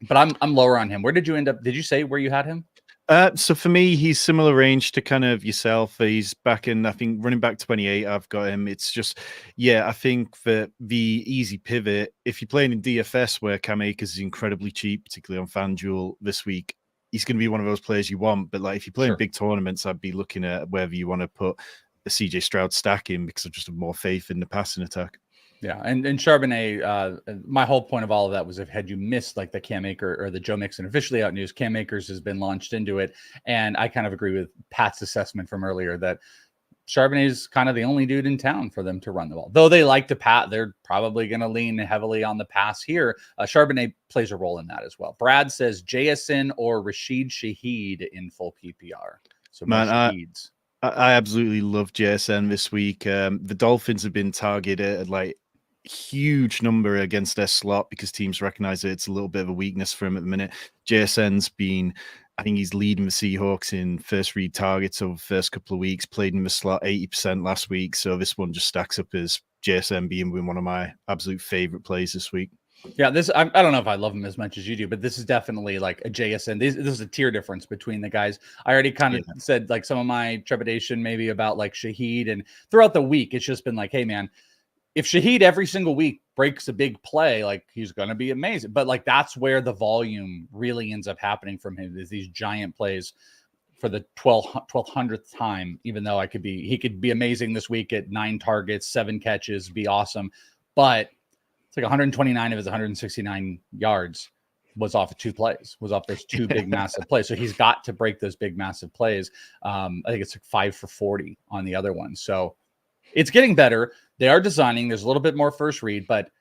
C: But I'm lower on him. Where did you end up? Did you say where you had him?
D: So for me, he's similar range to kind of yourself. He's back in, I think, running back 28. I've got him. It's just, I think that the easy pivot, if you're playing in DFS where Cam Akers is incredibly cheap, particularly on FanDuel this week, he's going to be one of those players you want. But like if you're playing big tournaments, I'd be looking at whether you want to put a CJ Stroud stack in because I just have more faith in the passing attack.
C: Yeah, and Charbonnet, my whole point of all of that was had you missed like the Cam Akers or the Joe Mixon officially out news, Cam Akers has been launched into it. And I kind of agree with Pat's assessment from earlier that Charbonnet is kind of the only dude in town for them to run the ball. Though they like to pat, they're probably going to lean heavily on the pass here. Charbonnet plays a role in that as well. Brad says JSN or Rashid Shaheed in full PPR. So
D: man, I absolutely love JSN this week. The Dolphins have been targeted at like huge number against their slot because teams recognize that it's a little bit of a weakness for him at the minute. JSN's been, I think he's leading the Seahawks in first read targets over the first couple of weeks, played in the slot 80% last week. So this one just stacks up as JSN being one of my absolute favorite plays this week.
C: Yeah, I don't know if I love him as much as you do, but this is definitely like a JSN. This is a tier difference between the guys. I already kind of said like some of my trepidation maybe about like Shaheed, and throughout the week, it's just been like, hey man, if Shaheed every single week breaks a big play, like he's going to be amazing. But like that's where the volume really ends up happening from him is these giant plays for the 1200th time, even though he could be amazing this week at 9 targets, 7 catches, be awesome. But it's like 129 of his 169 yards was off of 2 plays, was off those 2 big, massive plays. So he's got to break those big, massive plays. I think it's like 5 for 40 on the other one. So it's getting better. They are designing. There's a little bit more first read, but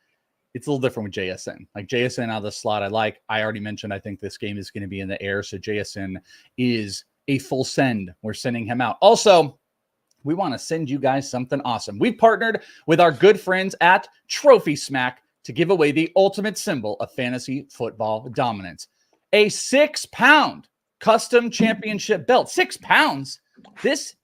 C: it's a little different with JSN. Like JSN out of the slot, I already mentioned, I think this game is going to be in the air. So JSN is a full send. We're sending him out. Also, we want to send you guys something awesome. We've partnered with our good friends at Trophy Smack to give away the ultimate symbol of fantasy football dominance. A 6-pound custom championship belt. 6 pounds. This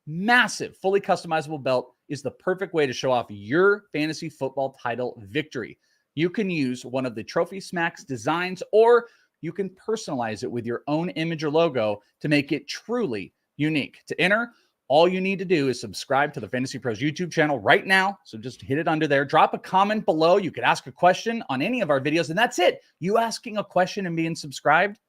C: massive, fully customizable belt is the perfect way to show off your fantasy football title victory. You can use one of the Trophy Smacks designs, or you can personalize it with your own image or logo to make it truly unique. To enter, all you need to do is subscribe to the Fantasy Pros YouTube channel right now. So just hit it under there. Drop a comment below. You could ask a question on any of our videos, and that's it. You asking a question and being subscribed,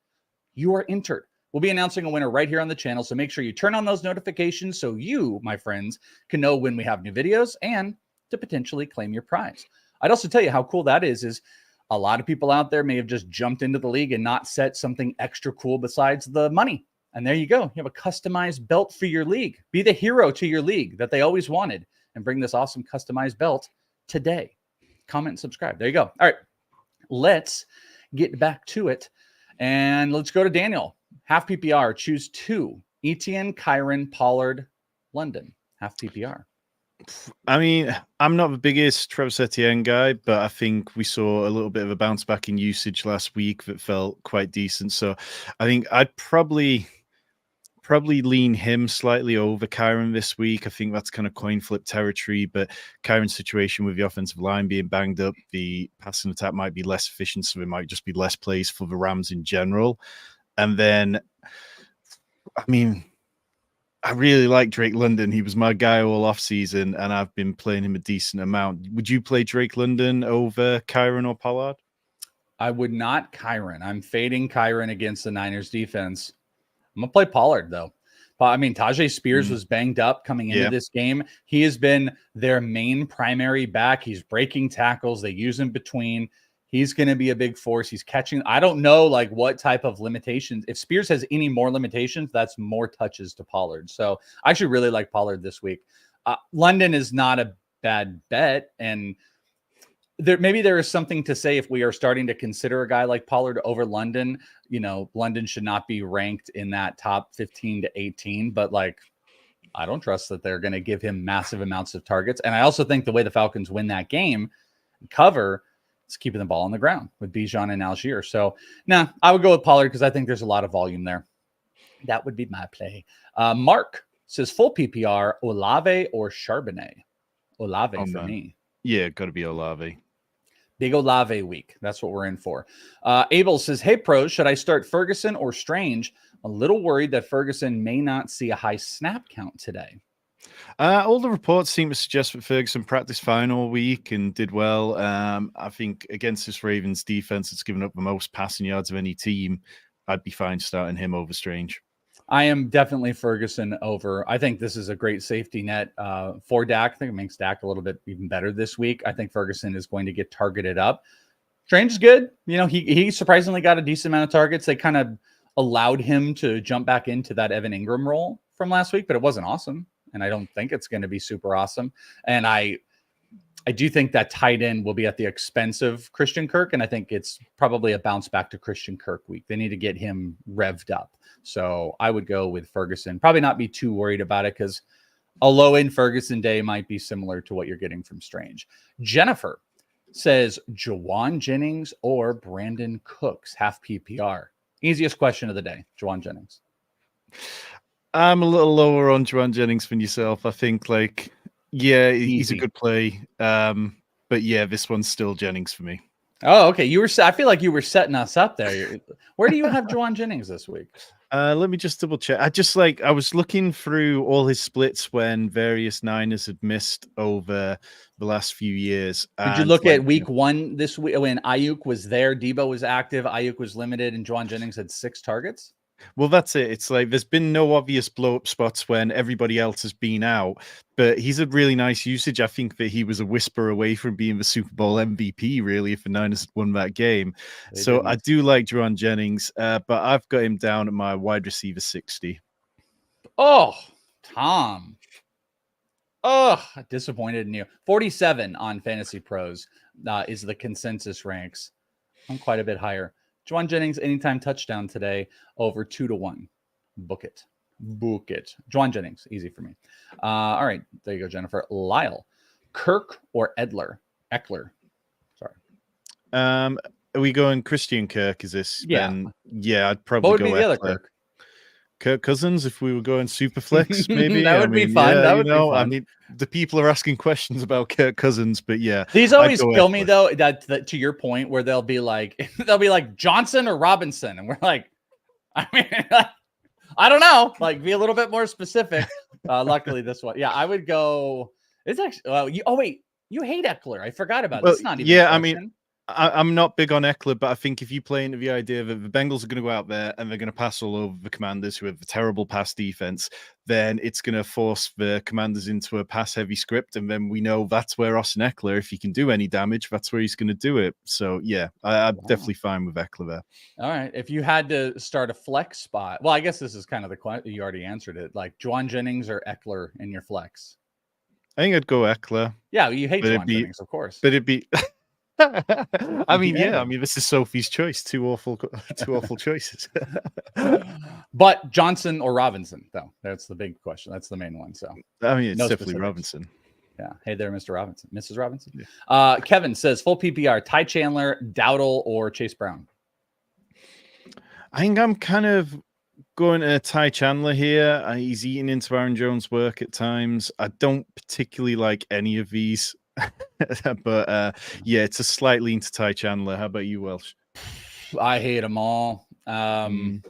C: you are entered. We'll be announcing a winner right here on the channel, so make sure you turn on those notifications so you, my friends, can know when we have new videos and to potentially claim your prize. I'd also tell you how cool that is a lot of people out there may have just jumped into the league and not set something extra cool besides the money. And there you go. You have a customized belt for your league. Be the hero to your league that they always wanted and bring this awesome customized belt today. Comment and subscribe. There you go. All right, let's get back to it. And let's go to Daniel. Half PPR, choose 2. Etienne, Kyron, Pollard, London. Half PPR.
D: I mean, I'm not the biggest Travis Etienne guy, but I think we saw a little bit of a bounce back in usage last week that felt quite decent. So I think I'd probably lean him slightly over Kyron this week. I think that's kind of coin flip territory, but Kyron's situation with the offensive line being banged up, the passing attack might be less efficient, so it might just be less plays for the Rams in general. And then, I mean, I really like Drake London. He was my guy all off season, and I've been playing him a decent amount. Would you play Drake London over Kyron or Pollard?
C: I would not Kyron. I'm fading Kyron against the Niners defense. I'm going to play Pollard, though. I mean, Tajay Spears was banged up coming into this game. He has been their main primary back. He's breaking tackles. They use him between. He's going to be a big force. He's catching. I don't know like what type of limitations. If Spears has any more limitations, that's more touches to Pollard. So I actually really like Pollard this week. London is not a bad bet. And maybe there is something to say if we are starting to consider a guy like Pollard over London, London should not be ranked in that top 15 to 18. But like, I don't trust that they're going to give him massive amounts of targets. And I also think the way the Falcons win that game, cover, keeping the ball on the ground with Bijan and Algier. So I would go with Pollard because I think there's a lot of volume there. That would be my play. Mark says full PPR, Olave or Charbonnet. Olave for me.
D: Yeah, got to be Olave.
C: Big Olave week. That's what we're in for. Abel says, hey pros, should I start Ferguson or Strange? a little worried that Ferguson may not see a high snap count today.
D: All the reports seem to suggest that Ferguson practiced fine all week and did well. I think against this Ravens defense, it's given up the most passing yards of any team. I'd be fine starting him over Strange.
C: I am definitely Ferguson over. I think this is a great safety net for Dak. I think it makes Dak a little bit even better this week. I think Ferguson is going to get targeted up. Strange is good. He surprisingly got a decent amount of targets. They kind of allowed him to jump back into that Evan Ingram role from last week, but it wasn't awesome. And I don't think it's going to be super awesome. And I do think that tight end will be at the expense of Christian Kirk. And I think it's probably a bounce back to Christian Kirk week. They need to get him revved up. So I would go with Ferguson. Probably not be too worried about it because a low-end Ferguson day might be similar to what you're getting from Strange. Jennifer says Jawan Jennings or Brandon Cooks, half PPR. Easiest question of the day, Jawan Jennings.
D: I'm a little lower on Jawan Jennings than yourself. I think, he's a good play. But yeah, this one's still Jennings for me.
C: Oh, okay. I feel like you were setting us up there. Where do you have Jawan Jennings this week?
D: Let me just double check. I was looking through all his splits when various Niners had missed over the last few years.
C: Did you look at week 1 this week when Ayuk was there? Debo was active. Ayuk was limited, and Jawan Jennings had 6 targets.
D: Well, that's it. It's like there's been no obvious blow-up spots when everybody else has been out, but he's a really nice usage. I think that he was a whisper away from being the Super Bowl MVP, really, if the Niners had won that game. I do like Jawan Jennings, but I've got him down at my wide receiver 60.
C: Oh, Tom. Oh, disappointed in you. 47 on Fantasy Pros is the consensus ranks. I'm quite a bit higher. Jawan Jennings, anytime touchdown today, over 2-1. Book it. Jawan Jennings, easy for me. All right, there you go, Jennifer. Lyle, Kirk or Eckler? Sorry.
D: Are we going Christian Kirk? Is this?
C: Yeah.
D: Yeah, I'd probably
C: what would
D: go
C: be the other Kirk?
D: Kirk Cousins, if we were going super flex, maybe.
C: That would be fun.
D: Yeah,
C: that would be fun.
D: I mean, the people are asking questions about Kirk Cousins, but yeah.
C: These always kill me though, that to your point, where they'll be like Johnson or Robinson, and we're like, I mean, I don't know. Like, be a little bit more specific. Luckily, this one, yeah, I would go. It's actually. You hate Eckler. I forgot about it. It's not even.
D: Yeah, I mean, I'm not big on Eckler, but I think if you play into the idea that the Bengals are going to go out there and they're going to pass all over the Commanders, who have a terrible pass defense, then it's going to force the Commanders into a pass-heavy script, and then we know that's where Austin Eckler, if he can do any damage, that's where he's going to do it. So, yeah, I'm definitely fine with Eckler there.
C: All right. If you had to start a flex spot, well, I guess this is kind of the question. You already answered it. Like Jawan Jennings or Eckler in your flex?
D: I think I'd go Eckler.
C: Yeah, you hate Jawan Jennings, of course.
D: But it'd be... I mean, this is Sophie's choice. Two awful choices.
C: But Johnson or Robinson, though, that's the big question. That's the main one. So
D: I mean, it's definitely Robinson.
C: Yeah. Hey there, Mr. Robinson, Mrs. Robinson.
D: Yeah.
C: Kevin says full PPR: Ty Chandler, Dowdle, or Chase Brown.
D: I think I'm kind of going to Ty Chandler here. He's eating into Aaron Jones' work at times. I don't particularly like any of these. But yeah, it's a slight lean to Ty Chandler. How about you, Welsh?
C: I hate them all. Man,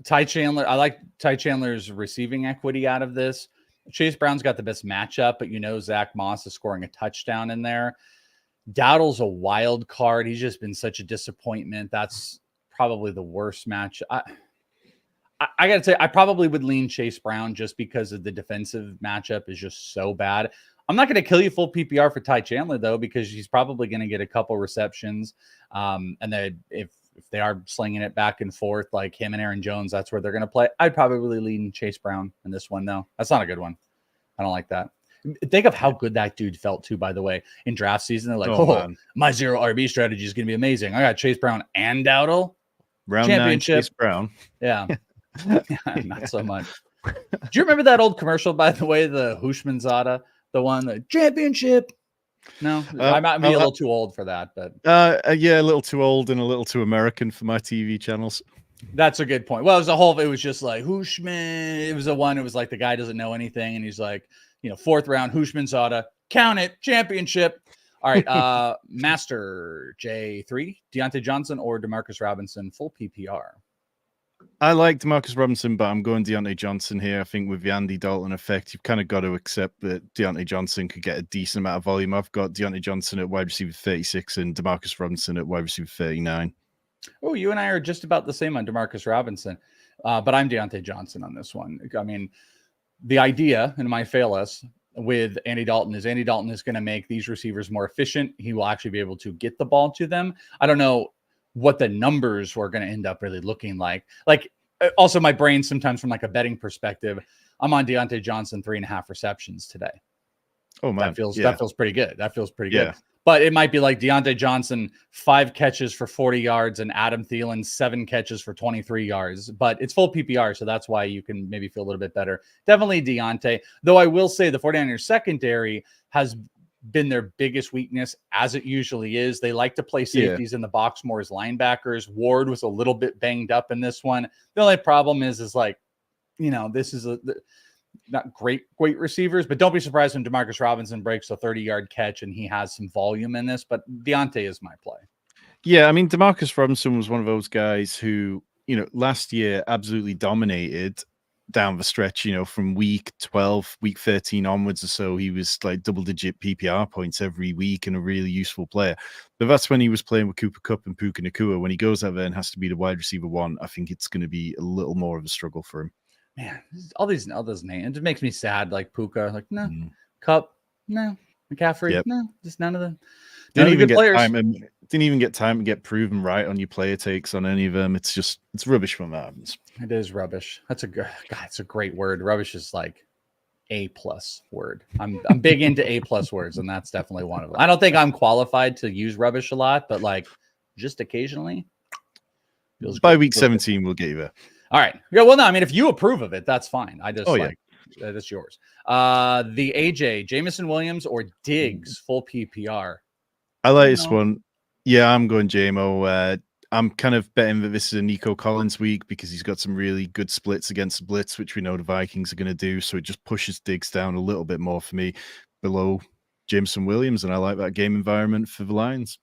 C: Ty Chandler. I like Ty Chandler's receiving equity out of this. Chase Brown's got the best matchup, but Zach Moss is scoring a touchdown in there. Dowdle's a wild card. He's just been such a disappointment. That's probably the worst match. I got to say, I probably would lean Chase Brown just because of the defensive matchup is just so bad. I'm not going to kill you full PPR for Ty Chandler, though, because he's probably going to get a couple receptions. And then if they are slinging it back and forth, like him and Aaron Jones, that's where they're going to play. I'd probably lean Chase Brown in this one, though. That's not a good one. I don't like that. Think of how good that dude felt, too, by the way, in draft season. They're like, my zero RB strategy is going to be amazing. I got Chase Brown and Dowdle.
D: Round 9, Chase Brown.
C: Yeah. Not so much. Do you remember that old commercial, by the way, the Hushmanzada, the one, the championship? No, I might be a little too old for that, but
D: yeah, a little too old and a little too American for my TV channels.
C: That's a good point. Well, it was just like Hushman. It was it was like the guy doesn't know anything, and he's like, 4th round Hushmanzada, count it, championship. All right, Master J3, Deontay Johnson or Demarcus Robinson, full PPR.
D: I like DeMarcus Robinson, but I'm going Deontay Johnson here. I think with the Andy Dalton effect, you've kind of got to accept that Deontay Johnson could get a decent amount of volume. I've got Deontay Johnson at wide receiver 36 and DeMarcus Robinson at wide receiver 39.
C: Oh, you and I are just about the same on DeMarcus Robinson, but I'm Deontay Johnson on this one. I mean, the idea in my fail-us with Andy Dalton is going to make these receivers more efficient. He will actually be able to get the ball to them. I don't know what the numbers were going to end up really looking like. Like, also my brain sometimes from like a betting perspective, I'm on Deontay Johnson 3.5 receptions today.
D: Oh man,
C: that feels pretty good. That feels pretty good.
D: Yeah.
C: But it might be like Deontay Johnson, 5 catches for 40 yards and Adam Thielen, 7 catches for 23 yards. But it's full PPR, so that's why you can maybe feel a little bit better. Definitely Deontay. Though I will say the 49ers secondary has been their biggest weakness, as it usually is. They like to play safeties in the box more as linebackers. Ward was a little bit banged up in this one. The only problem is like, this is not great receivers, but don't be surprised when DeMarcus Robinson breaks a 30-yard catch and he has some volume in this. But Deontay is my play.
D: Yeah, I mean, DeMarcus Robinson was one of those guys who, last year absolutely dominated down the stretch, from week 12, week 13 onwards or so. He was like double-digit PPR points every week and a really useful player. But that's when he was playing with Cooper Kupp and Puka Nacua. When he goes out there and has to be the wide receiver 1, I think it's going to be a little more of a struggle for him.
C: Man, all those names, it just makes me sad. Like Puka, like no, Kupp, no, McCaffrey, no, just none of them.
D: Didn't even get time to get proven right on your player takes on any of them. It's rubbish when that happens.
C: It is rubbish. That's it's a great word. Rubbish is like A+ word. I'm big into A+ words, and that's definitely one of them. I don't think I'm qualified to use rubbish a lot, but like just occasionally.
D: By week 17, we'll get you there.
C: All right. Yeah. Well, no, I mean, if you approve of it, that's fine. I just that's yours. The AJ, Jameson Williams or Diggs, full PPR.
D: I like this one. Yeah, I'm going JMO. I'm kind of betting that this is a Nico Collins week because he's got some really good splits against the blitz, which we know the Vikings are going to do. So it just pushes Diggs down a little bit more for me below Jameson Williams. And I like that game environment for the Lions.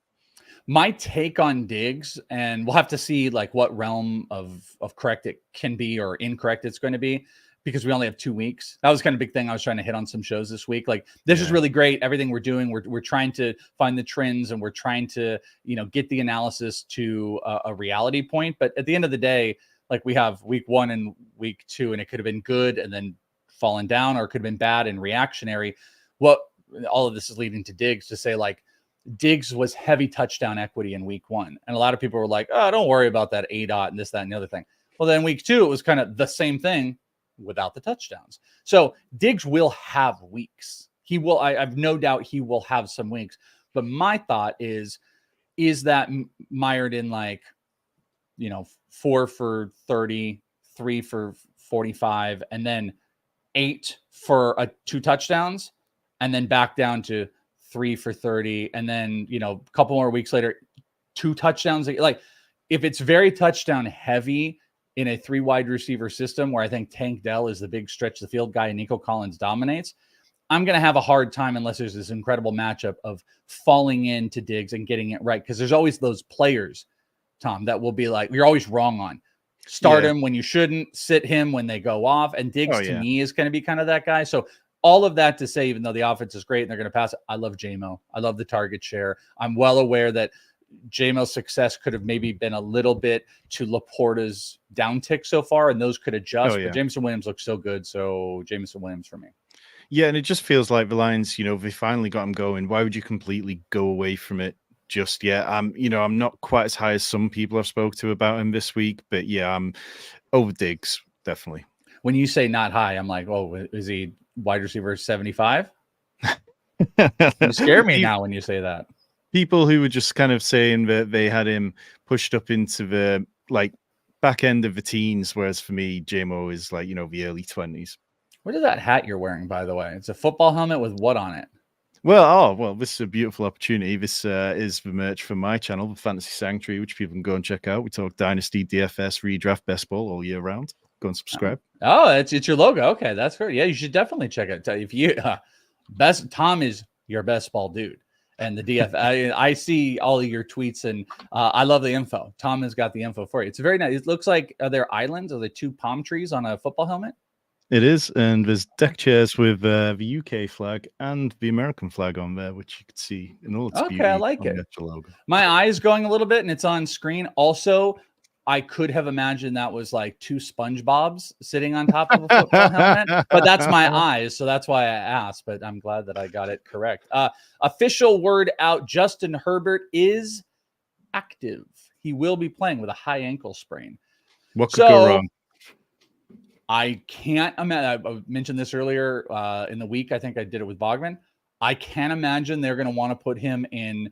C: My take on Diggs, and we'll have to see like what realm of correct it can be or incorrect it's going to be, because we only have 2 weeks. That was kind of a big thing I was trying to hit on some shows this week. Like, this is really great. Everything we're doing, we're trying to find the trends and we're trying to, get the analysis to a reality point. But at the end of the day, like, we have week 1 and week 2, and it could have been good and then fallen down, or it could have been bad and reactionary. All of this is leading to Diggs to say, like, Diggs was heavy touchdown equity in week 1. And a lot of people were like, oh, don't worry about that ADOT and this, that, and the other thing. Well, then week 2, it was kind of the same thing without the touchdowns. So Diggs will have weeks. He will, I have no doubt he will have some weeks. But my thought is that mired in like, 4 for 30, 3 for 45, and then 8 for 2 touchdowns, and then back down to 3 for 30, and then a couple more weeks later, 2 touchdowns. Like, if it's very touchdown heavy in a 3 wide receiver system where I think Tank Dell is the big stretch the field guy and Nico Collins dominates, I'm going to have a hard time unless there's this incredible matchup of falling into Diggs and getting it right. Because there's always those players, Tom, that will be like, you're always wrong on. Start him when you shouldn't, sit him when they go off. And Diggs to me is going to be kind of that guy. So all of that to say, even though the offense is great and they're going to pass it, I love JMO. I love the target share. I'm well aware that JMO's success could have maybe been a little bit to Laporta's downtick so far, and those could adjust. But Jameson Williams looks so good, so Jameson Williams for me.
D: Yeah, and it just feels like the Lions, they finally got him going. Why would you completely go away from it just yet? I'm not quite as high as some people I've spoke to about him this week, but yeah, I'm over Diggs, definitely.
C: When you say not high, I'm like, oh, is he wide receiver 75? You scare me now when you say that.
D: People who were just kind of saying that they had him pushed up into the back end of the teens, whereas for me, JMO is like, the early 20s.
C: What is that hat you're wearing, by the way? It's a football helmet with what on it?
D: Well, this is a beautiful opportunity. This is the merch from my channel, the Fantasy Sanctuary, which people can go and check out. We talk Dynasty, DFS, Redraft, Best Ball all year round. Go and subscribe.
C: Oh, it's your logo. Okay, that's great. Yeah, you should definitely check it. If you Tom is your best ball dude. and the DF. I see all of your tweets, and I love the info. Tom has got the info for you. It's very nice. It looks like, are there islands? Are there 2 palm trees on a football helmet?
D: It is, and there's deck chairs with the UK flag and the American flag on there, which you can see in all its beauty.
C: I like it.
D: Logo.
C: My eye is going a little bit, and it's on screen. Also, I could have imagined that was like 2 SpongeBobs sitting on top of a football helmet, but that's my eyes, so that's why I asked. But I'm glad that I got it correct. Official word out: Justin Herbert is active. He will be playing with a high ankle sprain.
D: What could go wrong?
C: I can't imagine. I mentioned this earlier in the week. I think I did it with Bogman. I can't imagine they're going to want to put him in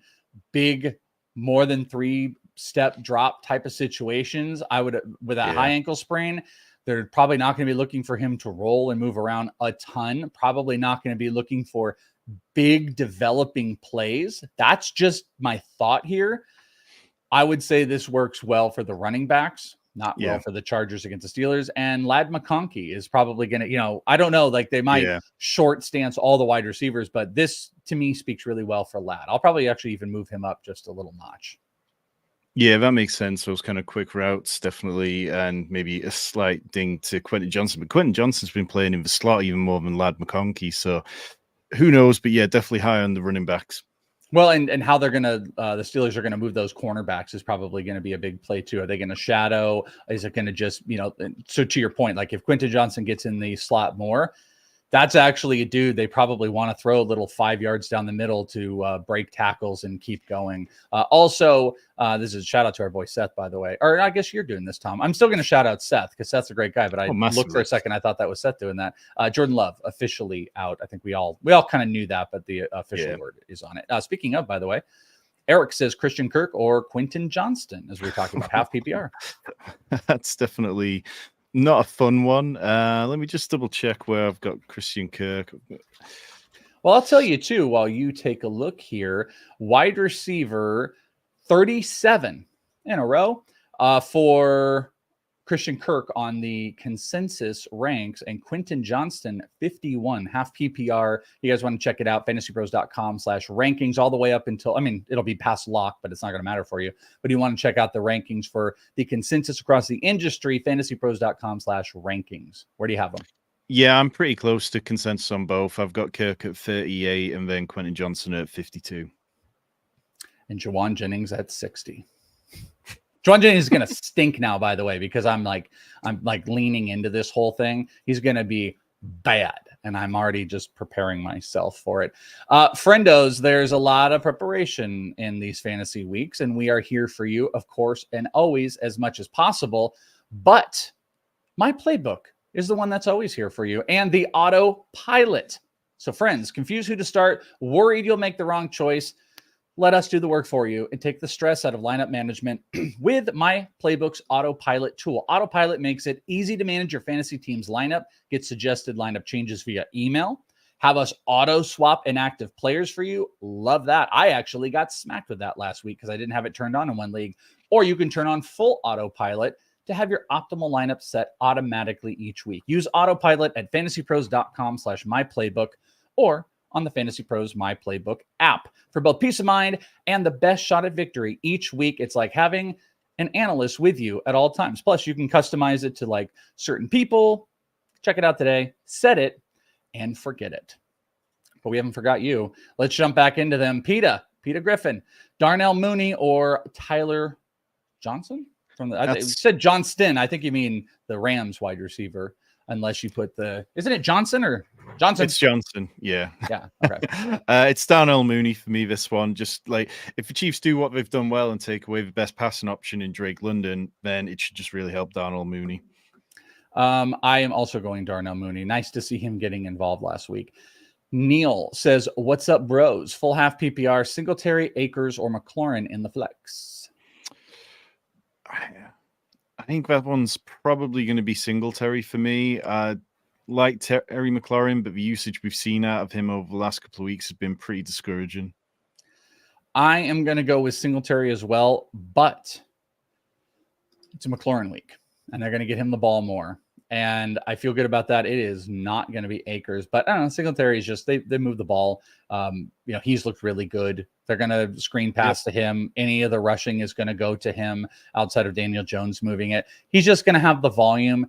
C: big, more than 3-step drop type of situations. I would, with a high ankle sprain, they're probably not going to be looking for him to roll and move around a ton. Probably not going to be looking for big developing plays. That's just my thought here. I would say this works well for the running backs. Not well for the Chargers against the Steelers. And Ladd McConkey is probably going to, I don't know, like they might short stance all the wide receivers, but this to me speaks really well for Ladd. I'll probably actually even move him up just a little notch.
D: Yeah, that makes sense. Those kind of quick routes, definitely, and maybe a slight ding to Quentin Johnson. But Quentin Johnson's been playing in the slot even more than Ladd McConkey, so who knows? But yeah, definitely high on the running backs.
C: Well, and how they're going to, the Steelers are going to move those cornerbacks is probably going to be a big play too. Are they going to shadow? Is it going to just, so to your point, like if Quentin Johnson gets in the slot more, that's actually a dude they probably want to throw a little 5 yards down the middle to break tackles and keep going. Also, this is a shout out to our boy Seth, by the way. Or I guess you're doing this, Tom. I'm still going to shout out Seth because Seth's a great guy, but I looked for a second. I thought that was Seth doing that. Jordan Love officially out. I think we all kind of knew that, but the official word is on it. Speaking of, by the way, Eric says Christian Kirk or Quentin Johnston, as we were talking about half PPR.
D: That's definitely not a fun one. Let me just double check where I've got Christian Kirk.
C: Well, I'll tell you too, while you take a look here, wide receiver 37 in a row for Christian Kirk on the consensus ranks, and Quentin Johnston 51, half PPR. You guys want to check it out, fantasypros.com/rankings, all the way up until, it'll be past lock, but it's not going to matter for you. But you want to check out the rankings for the consensus across the industry, fantasypros.com/rankings. Where do you have them?
D: Yeah, I'm pretty close to consensus on both. I've got Kirk at 38 and then Quentin Johnson at 52.
C: And Jawan Jennings at 60. Jawan Jennings is going to stink now, by the way, because I'm leaning into this whole thing. He's going to be bad, and I'm already just preparing myself for it. Friendos, there's a lot of preparation in these fantasy weeks, and we are here for you, of course, and always as much as possible. But my playbook is the one that's always here for you, and the autopilot. So friends, confused who to start, worried you'll make the wrong choice, let us do the work for you and take the stress out of lineup management with my Playbook's Autopilot tool. Autopilot makes it easy to manage your fantasy team's lineup, get suggested lineup changes via email, have us auto swap inactive players for you. Love that. I actually got smacked with that last week because I didn't have it turned on in one league. Or you can turn on full autopilot to have your optimal lineup set automatically each week. Use autopilot at fantasypros.com/myplaybook or on the Fantasy Pros My Playbook app for both peace of mind and the best shot at victory each week. It's like having an analyst with you at all times. Plus, you can customize it to like certain people. Check it out today, set it, and forget it. But we haven't forgot you. Let's jump back into them. Peter Griffin, Darnell Mooney, or Tyler Johnson? You said Johnston. I think you mean the Rams wide receiver. Unless you put isn't it Johnson or Johnson?
D: It's Johnson. Yeah.
C: Yeah. Okay.
D: It's Darnell Mooney for me, this one. Just like if the Chiefs do what they've done well and take away the best passing option in Drake London, then it should just really help Darnell Mooney.
C: I am also going Darnell Mooney. Nice to see him getting involved last week. Neil says, what's up, bros? Full half PPR, Singletary, Akers, or McLaurin in the flex?
D: I think that one's probably going to be Singletary for me. Like Terry McLaurin, but the usage we've seen out of him over the last couple of weeks has been pretty discouraging.
C: I am going to go with Singletary as well, but it's a McLaurin week, and they're going to get him the ball more. and I feel good about that. It is not going to be Akers, but I don't know. Singletary is just, they move the ball. He's looked really good. They're going to screen pass to him. Any of the rushing is going to go to him outside of Daniel Jones moving it. He's just going to have the volume.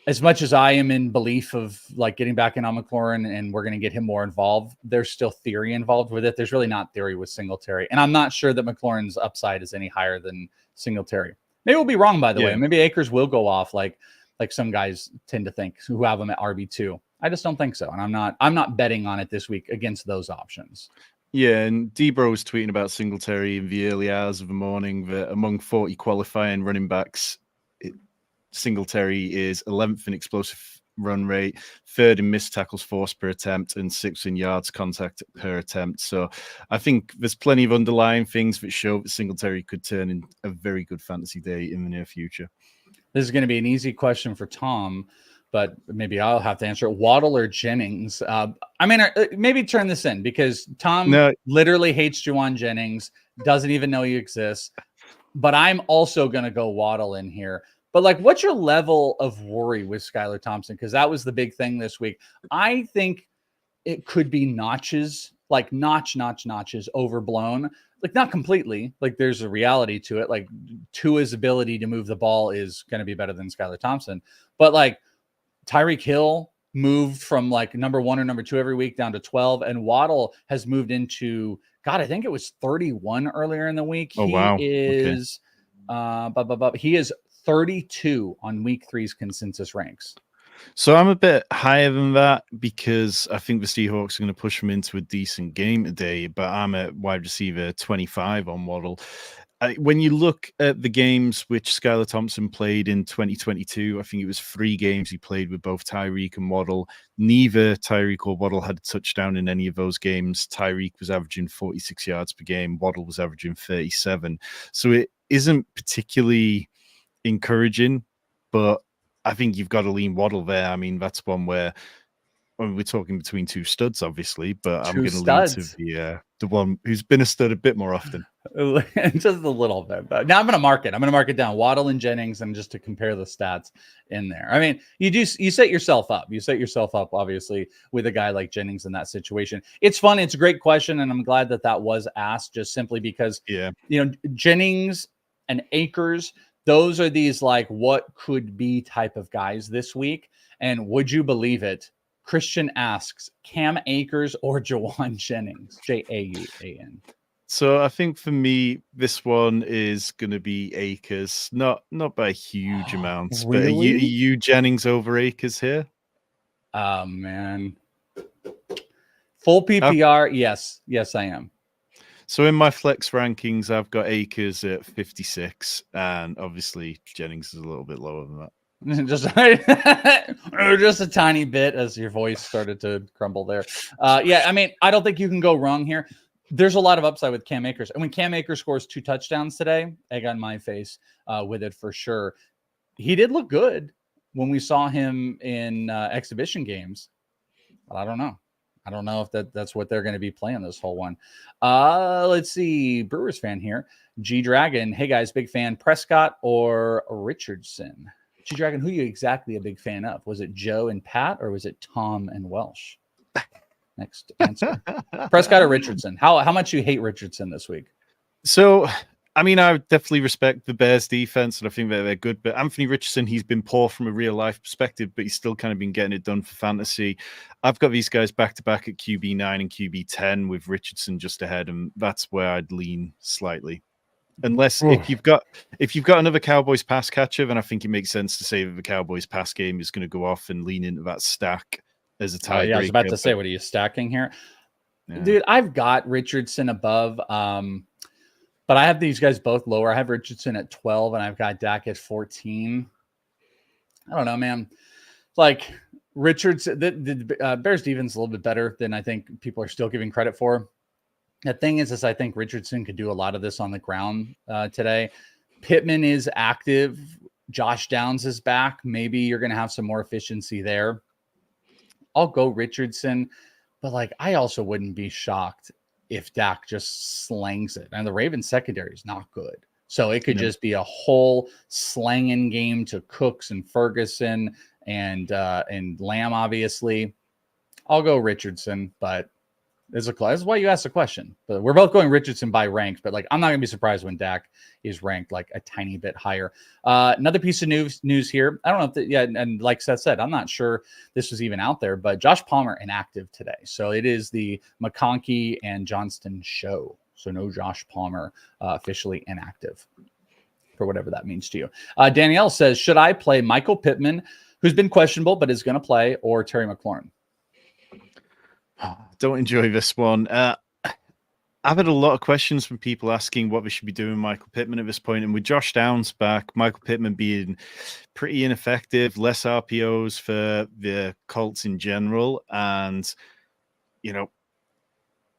C: As much as I am in belief of like getting back in on McLaurin and we're going to get him more involved, there's still theory involved with it. There's really not theory with Singletary. And I'm not sure that McLaurin's upside is any higher than Singletary. Maybe we'll be wrong, by the way. Maybe Akers will go off like some guys tend to think who have him at RB2. I just don't think so. And I'm not betting on it this week against those options.
D: Yeah, and Debro was tweeting about Singletary in the early hours of the morning that among 40 qualifying running backs, Singletary is 11th in explosive run rate, 3rd in missed tackles forced per attempt, and 6th in yards contact per attempt. So I think there's plenty of underlying things that show that Singletary could turn in a very good fantasy day in the near future.
C: This is going to be an easy question for Tom, but maybe I'll have to answer it. Waddle or Jennings? Maybe turn this in because Tom literally hates Juwan Jennings, doesn't even know he exists. But I'm also going to go Waddle in here. But like, what's your level of worry with Skylar Thompson? Because that was the big thing this week. I think it could be notches, like notches overblown. Like not completely, like there's a reality to it. Like Tua's ability to move the ball is going to be better than Skylar Thompson. But like Tyreek Hill moved from like number 1 or number 2 every week down to 12. And Waddle has moved into, God, I think it was 31 earlier in the week.
D: Wow.
C: He is 32 on week 3's consensus ranks.
D: So I'm a bit higher than that because I think the Seahawks are going to push them into a decent game today, but I'm at wide receiver 25 on Waddle. When you look at the games which Skylar Thompson played in 2022, I think it was 3 games he played with both Tyreek and Waddle. Neither Tyreek or Waddle had a touchdown in any of those games. Tyreek was averaging 46 yards per game. Waddle was averaging 37. So it isn't particularly encouraging, but I think you've got to lean Waddle there. I mean, that's one where we're talking between 2 studs, obviously, but I'm going to lean to the one who's been a stud a bit more often.
C: Just a little bit. But now I'm going to mark it. I'm going to mark it down. Waddle and Jennings, and just to compare the stats in there. I mean, you set yourself up. You set yourself up, obviously, with a guy like Jennings in that situation. It's fun. It's a great question, and I'm glad that was asked just simply because, Jennings and Akers, those are these like what could be type of guys this week. And would you believe it? Christian asks Cam Akers or Juwan Jennings, Jauan.
D: So I think for me, this one is going to be Akers, not by a huge amount,
C: really?
D: But are you Jennings over Akers here?
C: Oh man, full PPR. Yes, I am.
D: So in my flex rankings, I've got Akers at 56, and obviously Jennings is a little bit lower than that.
C: Just a tiny bit as your voice started to crumble there. I mean, I don't think you can go wrong here. There's a lot of upside with Cam Akers. And when Cam Akers scores 2 touchdowns today, egg on my face with it for sure. He did look good when we saw him in exhibition games. But I don't know. I don't know if that's what they're going to be playing this whole one. Let's see. Brewers fan here. G Dragon. Hey guys, big fan. Prescott or Richardson? G Dragon, who are you exactly a big fan of? Was it Joe and Pat or was it Tom and Welsh? Next answer. Prescott or Richardson? How much you hate Richardson this week?
D: So, I mean, I definitely respect the Bears defense, and I think they're good. But Anthony Richardson, he's been poor from a real life perspective, but he's still kind of been getting it done for fantasy. I've got these guys back to back at QB9 and QB10 with Richardson just ahead, and that's where I'd lean slightly. Unless if you've got another Cowboys pass catcher, then I think it makes sense to say that the Cowboys pass game is going to go off and lean into that stack as a tiebreaker.
C: I was about to say, what are you stacking here? Yeah. Dude, I've got Richardson above. But I have these guys both lower. I have Richardson at 12, and I've got Dak at 14. I don't know, man. Like Richardson, the Bears defense is a little bit better than I think people are still giving credit for. The thing is I think Richardson could do a lot of this on the ground today. Pittman is active. Josh Downs is back. Maybe you're going to have some more efficiency there. I'll go Richardson, but like I also wouldn't be shocked if Dak just slangs it. And the Ravens secondary is not good. So it could just be a whole slanging game to Cooks and Ferguson and Lamb, obviously. I'll go Richardson, but this is why you asked the question. But we're both going Richardson by ranks, but like I'm not gonna be surprised when Dak is ranked like a tiny bit higher. Another piece of news here. I don't know if and like Seth said, I'm not sure this was even out there, but Josh Palmer inactive today. So it is the McConkey and Johnston show. So no Josh Palmer officially inactive for whatever that means to you. Danielle says, should I play Michael Pittman, who's been questionable but is going to play, or Terry McLaurin?
D: Don't enjoy this one. I've had a lot of questions from people asking what we should be doing with Michael Pittman at this point. And with Josh Downs back, Michael Pittman being pretty ineffective, less RPOs for the Colts in general. And, you know,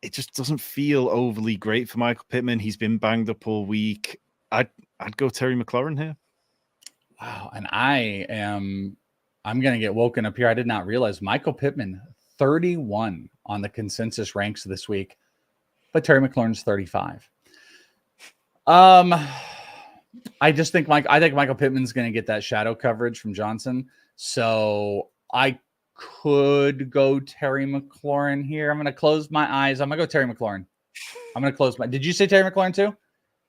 D: it just doesn't feel overly great for Michael Pittman. He's been banged up all week. I'd go Terry McLaurin here.
C: Wow. And I'm going to get woken up here. I did not realize Michael Pittman 31 on the consensus ranks this week, but Terry McLaurin's 35. I just think Michael Pittman's going to get that shadow coverage from Johnson. So I could go Terry McLaurin here. I'm going to close my eyes. I'm going to go Terry McLaurin. Did you say Terry McLaurin too?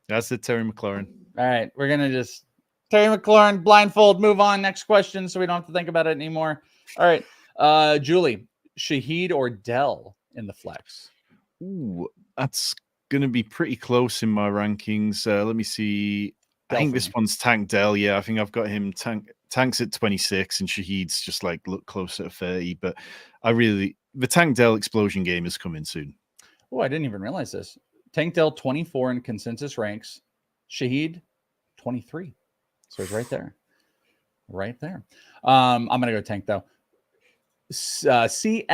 D: That's it, Terry McLaurin.
C: All right. We're going to just Terry McLaurin, blindfold, move on. Next question. So we don't have to think about it anymore. All right. Julie, Shaheed or Dell in the flex?
D: Ooh, that's going to be pretty close in my rankings. Let me see. I think this one's Tank Dell. Yeah, I think I've got him Tank's at 26 and Shaheed's just like look closer to 30. But the Tank Dell explosion game is coming soon.
C: Oh, I didn't even realize this. Tank Dell 24 in consensus ranks. Shaheed 23. So it's right there. Right there. I'm going to go Tank though. CSMK.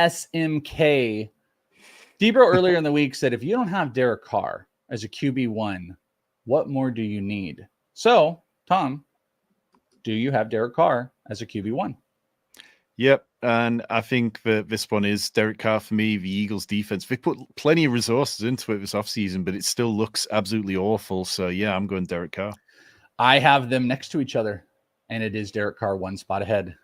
C: Debro earlier in the week said, if you don't have Derek Carr as a QB1, what more do you need? So, Tom, do you have Derek Carr as a QB1?
D: Yep. And I think that this one is Derek Carr for me. The Eagles defense, they put plenty of resources into it this offseason, but it still looks absolutely awful. So, yeah, I'm going Derek Carr.
C: I have them next to each other, and it is Derek Carr one spot ahead.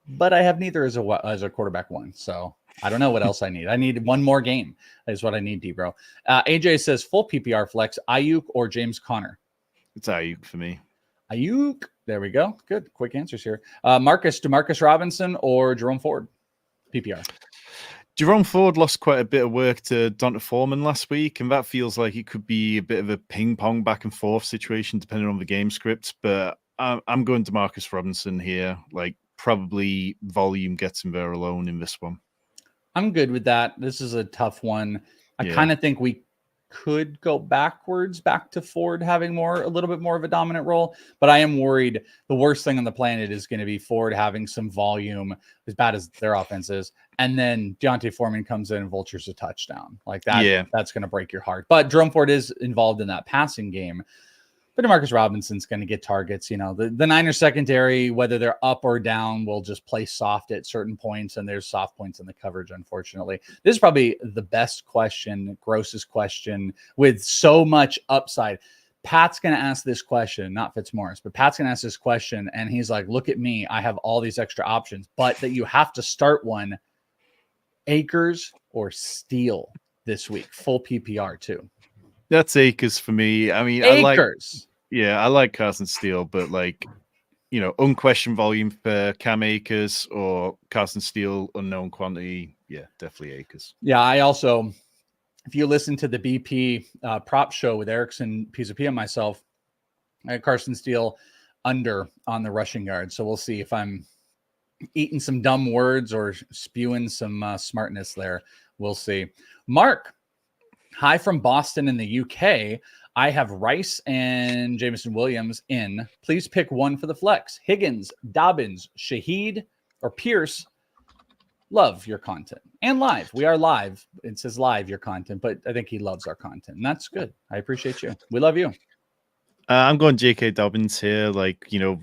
C: But I have neither as a quarterback one. So I don't know what else I need. I need one more game. That is what I need, Debro. AJ says full PPR flex, Ayuk or James Conner?
D: It's Ayuk for me.
C: Ayuk. There we go. Good. Quick answers here. Demarcus Robinson or Jerome Ford? PPR.
D: Jerome Ford lost quite a bit of work to Donta Foreman last week, and that feels like it could be a bit of a ping-pong back-and-forth situation depending on the game script. But I'm going Demarcus Robinson here. Like, probably volume gets him there alone in this one.
C: I'm good with that. This is a tough one. I kind of think we could go back to Ford having a little bit more of a dominant role, but I am worried the worst thing on the planet is going to be Ford having some volume, as bad as their offense is, and then Deontay Foreman comes in and vultures a touchdown. Like that, that's going to break your heart. But Jerome Ford is involved in that passing game. But Demarcus Robinson's going to get targets. You know, the Niners secondary, whether they're up or down, will just play soft at certain points, and there's soft points in the coverage, unfortunately. This is probably the best question, grossest question, with so much upside. Pat's going to ask this question, not Fitzmaurice, but Pat's going to ask this question, and he's like, look at me. I have all these extra options, but that you have to start one. Akers or Steele this week, full PPR too.
D: That's Akers for me. I mean,
C: Akers.
D: I like Carson Steele, but like, you know, unquestioned volume for Cam Akers or Carson Steele, unknown quantity. Yeah, definitely Akers.
C: Yeah, I also, if you listen to the BP prop show with Erickson, Pisapia, and myself, I had Carson Steele under on the rushing yard. So we'll see if I'm eating some dumb words or spewing some smartness there. We'll see. Mark. Hi from Boston in the UK. I have Rice and Jameson Williams in. Please pick one for the flex. Higgins, Dobbins, Shaheed, or Pierce. Love your content. And live. We are live. It says live your content, but I think he loves our content. And that's good. I appreciate you. We love you.
D: I'm going J.K. Dobbins here. Like, you know,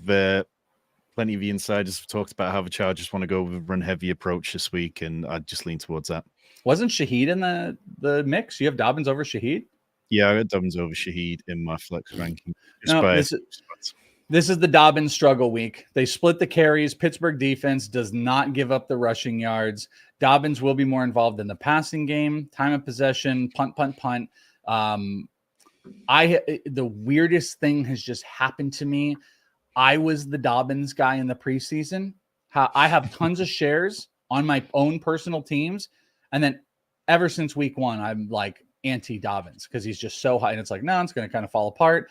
D: plenty of the insiders have talked about how the Chargers want to go with a run-heavy approach this week, and I'd just lean towards that.
C: Wasn't Shaheed in the mix? You have Dobbins over Shaheed?
D: Yeah, I got Dobbins over Shaheed in my flex ranking.
C: This is the Dobbins struggle week. They split the carries. Pittsburgh defense does not give up the rushing yards. Dobbins will be more involved in the passing game, time of possession, punt. The weirdest thing has just happened to me. I was the Dobbins guy in the preseason. I have tons of shares on my own personal teams. And then ever since week 1, I'm like anti-Dobbins because he's just so high. And it's like, no, it's going to kind of fall apart.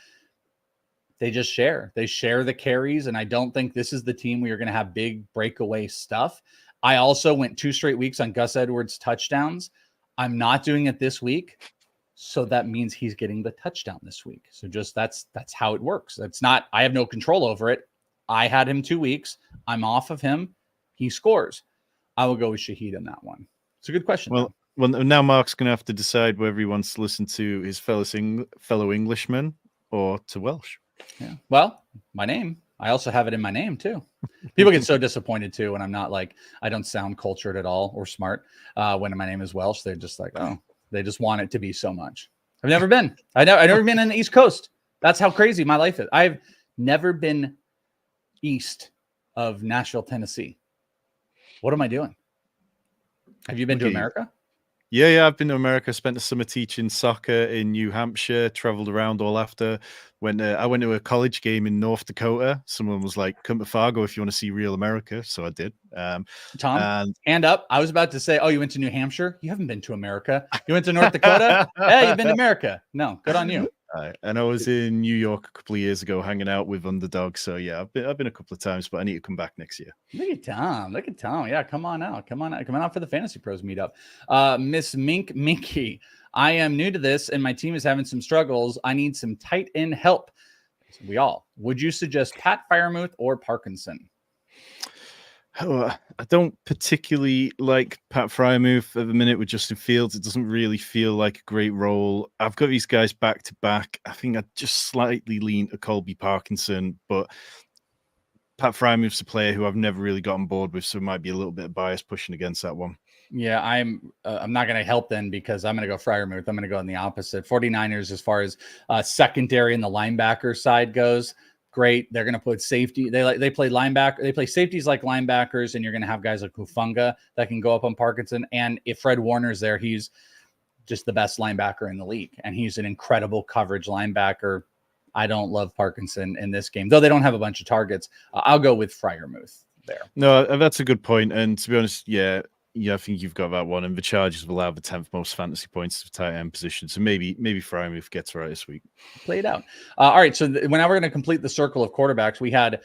C: They just share. They share the carries, and I don't think this is the team where you're going to have big breakaway stuff. I also went 2 straight weeks on Gus Edwards touchdowns. I'm not doing it this week, so that means he's getting the touchdown this week. So just that's how it works. That's not. I have no control over it. I had him 2 weeks. I'm off of him. He scores. I will go with Shaheed in that one. It's a good question.
D: Well, now Mark's going to have to decide whether he wants to listen to his fellow Englishmen or to Welsh.
C: Yeah. Well, my name. I also have it in my name too. People get so disappointed too when I'm not like, I don't sound cultured at all or smart. When my name is Welsh, they're just like, oh, they just want it to be so much. I've never been. I've never been on the East Coast. That's how crazy my life is. I've never been east of Nashville, Tennessee. What am I doing? Have you been to America?
D: Yeah, I've been to America. Spent a summer teaching soccer in New Hampshire. Traveled around all after. I went to a college game in North Dakota. Someone was like, "Come to Fargo if you want to see real America." So I did.
C: Tom, hand up. I was about to say, "Oh, you went to New Hampshire? You haven't been to America. You went to North Dakota? Hey, you've been to America. No, good on you."
D: And I was in New York a couple of years ago, hanging out with Underdog. So yeah, I've been a couple of times, but I need to come back next year.
C: Look at Tom. Yeah, come on out for the Fantasy Pros meetup. Miss Minky, I am new to this, and my team is having some struggles. I need some tight end help. Would you suggest Pat Freiermuth or Parkinson?
D: I don't particularly like Pat Freiermuth at the minute with Justin Fields. It doesn't really feel like a great role. I've got these guys back to back. I think I just slightly lean to Colby Parkinson, but Pat Freiermuth's a player who I've never really got on board with, so it might be a little bit of bias pushing against that one.
C: Yeah, I'm not going to help then because I'm going to go Freiermuth. I'm going to go on the opposite. 49ers, as far as secondary and the linebacker side goes, great. They're going to put safety. They play linebacker. They play safeties like linebackers, and you're going to have guys like Hufanga that can go up on Parkinson. And if Fred Warner's there, he's just the best linebacker in the league, and he's an incredible coverage linebacker. I don't love Parkinson in this game, though they don't have a bunch of targets. I'll go with Freiermuth there.
D: No, that's a good point. And to be honest, yeah, I think you've got that one. And the Chargers will have the 10th most fantasy points to tight end position. So maybe Freiermuth gets right this week.
C: Play it out. All right. So now we're going to complete the circle of quarterbacks. We had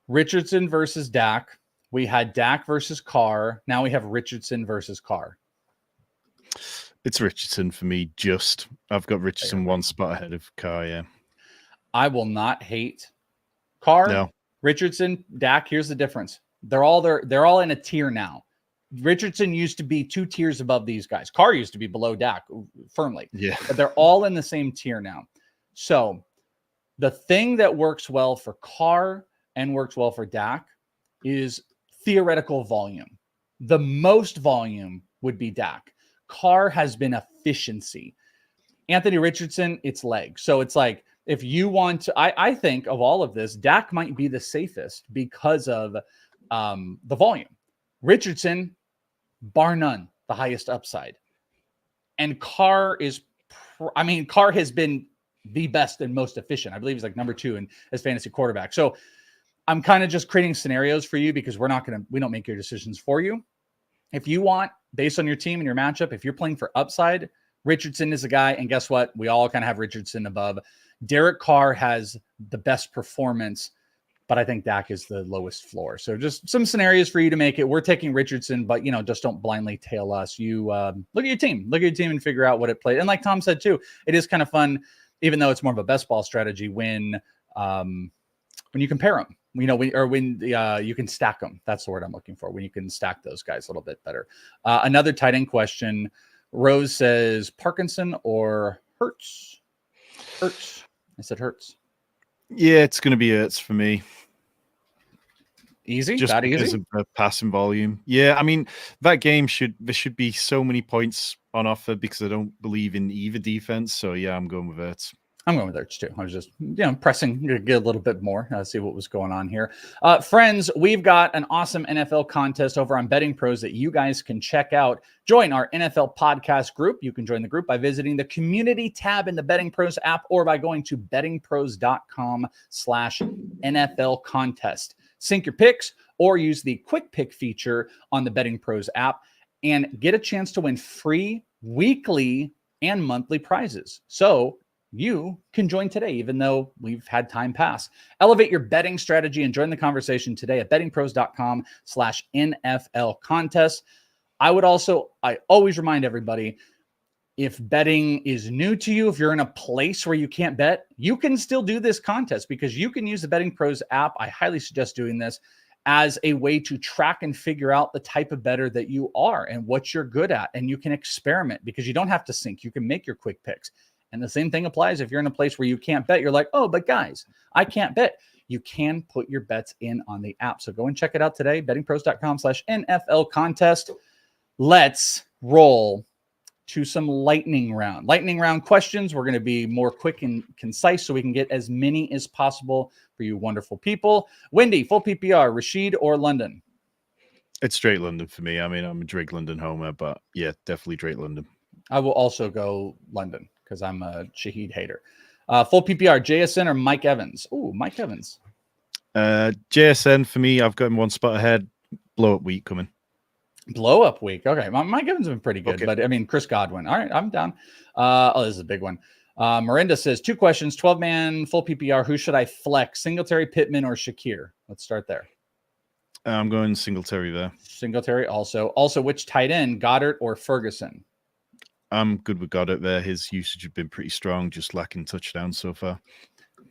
C: Richardson versus Dak. We had Dak versus Carr. Now we have Richardson versus Carr.
D: It's Richardson for me. I've got Richardson one spot ahead of Carr. Yeah.
C: I will not hate Carr.
D: No.
C: Richardson, Dak. Here's the difference. They're all in a tier now. Richardson used to be 2 tiers above these guys. Carr used to be below Dak firmly.
D: Yeah.
C: But they're all in the same tier now. So the thing that works well for Carr and works well for Dak is theoretical volume. The most volume would be Dak. Carr has been efficiency. Anthony Richardson, it's legs. So it's like, if you want to, I think of all of this, Dak might be the safest because of the volume. Richardson, bar none, the highest upside. And Carr Carr has been the best and most efficient. I believe he's like number 2 as fantasy quarterback. So I'm kind of just creating scenarios for you because we don't make your decisions for you. If you want, based on your team and your matchup, if you're playing for upside, Richardson is a guy. And guess what? We all kind of have Richardson above. Derek Carr has the best performance, but I think Dak is the lowest floor. So just some scenarios for you to make it. We're taking Richardson, but just don't blindly tail us. You look at your team and figure out what it played. And like Tom said too, it is kind of fun, even though it's more of a best ball strategy when you compare them. When you can stack them. That's the word I'm looking for. When you can stack those guys a little bit better. Another tight end question. Rose says Parkinson or Hurts. Hurts. I said Hurts.
D: Yeah, it's going to be Hurts for me.
C: Easy?
D: Just
C: that
D: because
C: easy?
D: of the passing volume. Yeah, I mean, that game there should be so many points on offer because I don't believe in either defense. So yeah, I'm going with Ertz.
E: I'm going with Ertz too. I was just, pressing to get a little bit more, see what was going on here. Friends, we've got an awesome NFL contest over on Betting Pros that you guys can check out. Join our NFL podcast group. You can join the group by visiting the community tab in the Betting Pros app or by going to bettingpros.com/NFL contest. Sync your picks or use the quick pick feature on the Betting Pros app and get a chance to win free weekly and monthly prizes. So you can join today, even though we've had time pass. Elevate your betting strategy and join the conversation today at bettingpros.com/NFL contest. I always remind everybody, if betting is new to you, if you're in a place where you can't bet, you can still do this contest because you can use the Betting Pros app. I highly suggest doing this as a way to track and figure out the type of bettor that you are and what you're good at. And you can experiment because you don't have to sync. You can make your quick picks. And the same thing applies if you're in a place where you can't bet. You're like, oh, but guys, I can't bet. You can put your bets in on the app. So go and check it out today, bettingpros.com/NFL contest. Let's roll to some lightning round questions. We're going to be more quick and concise so we can get as many as possible for you wonderful people. Wendy, full PPR, Rashid or London?
D: It's straight London for me. I mean, I'm a Drake London homer, but yeah, definitely Drake London.
E: I will also go London because I'm a Shaheed hater. Full PPR, JSN or Mike Evans? Ooh, Mike Evans.
D: JSN for me. I've got him one spot ahead. Blow up week coming.
E: Blow up week. Okay. Mike Evans has been pretty good,
D: Okay.
E: but I mean, Chris Godwin. All right. I'm down. This is a big one. Miranda says 2 questions, 12-man, full PPR. Who should I flex? Singletary, Pittman, or Shakir? Let's start there.
D: I'm going Singletary there.
E: Singletary also. Also, which tight end, Goddard or Ferguson?
D: I'm good with Goddard there. His usage has been pretty strong, just lacking touchdowns so far.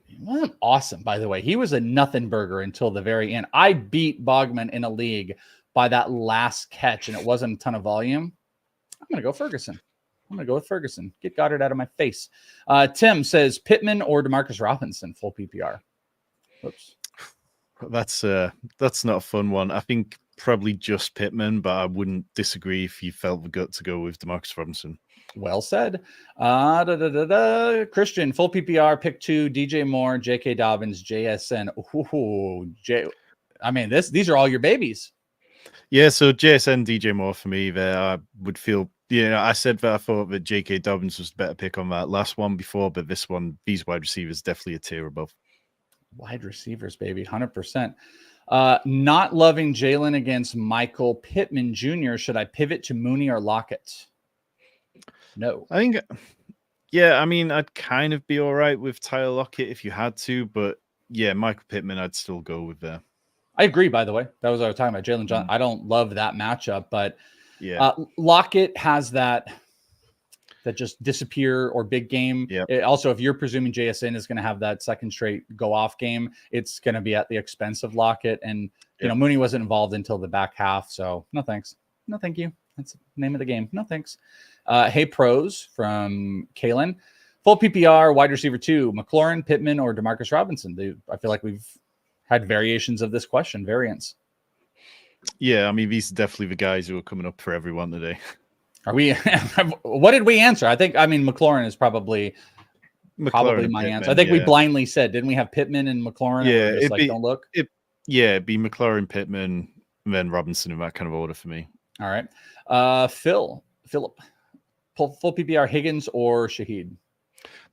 E: He wasn't awesome, by the way. He was a nothing burger until the very end. I beat Bogman in a league by that last catch, and it wasn't a ton of volume. I'm going to go Ferguson. I'm going to go with Ferguson. Get Goddard out of my face. Tim says Pittman or Demarcus Robinson, full PPR. Oops.
D: That's not a fun one. I think probably just Pittman, but I wouldn't disagree if you felt the gut to go with Demarcus Robinson.
E: Well said. Christian, full PPR, pick 2, DJ Moore, J.K. Dobbins, JSN. Ooh, these are all your babies.
D: Yeah, so JSN, DJ Moore for me there. I would feel, I said that I thought that J.K. Dobbins was a better pick on that last one before, but this one, these wide receivers definitely a tier above.
E: Wide receivers, baby, 100%. Not loving Jalen against Michael Pittman Jr. Should I pivot to Mooney or Lockett? No.
D: I think, I'd kind of be all right with Tyler Lockett if you had to, but yeah, Michael Pittman, I'd still go with there.
E: I agree, by the way. That was what I was talking about. Jalen Johnson. I don't love that matchup, but
D: yeah,
E: Lockett has that just disappear or big game.
D: Yep.
E: Also, if you're presuming JSN is going to have that second straight go off game, it's going to be at the expense of Lockett. And, Mooney wasn't involved until the back half. So no, thanks. No, thank you. That's the name of the game. No, thanks. Hey, pros from Kalen. Full PPR, wide receiver 2, McLaurin, Pittman, or Demarcus Robinson. I feel like we've had variations of this question, variants.
D: Yeah, I mean, these are definitely the guys who are coming up for everyone today.
E: Are we? What did we answer? McLaurin is probably my
D: Pittman,
E: answer. I think we blindly said, didn't we have Pittman and McLaurin?
D: Yeah,
E: don't look.
D: It'd be McLaurin, Pittman, and then Robinson in that kind of order for me.
E: All right. Philip, full PPR, Higgins or Shaheed?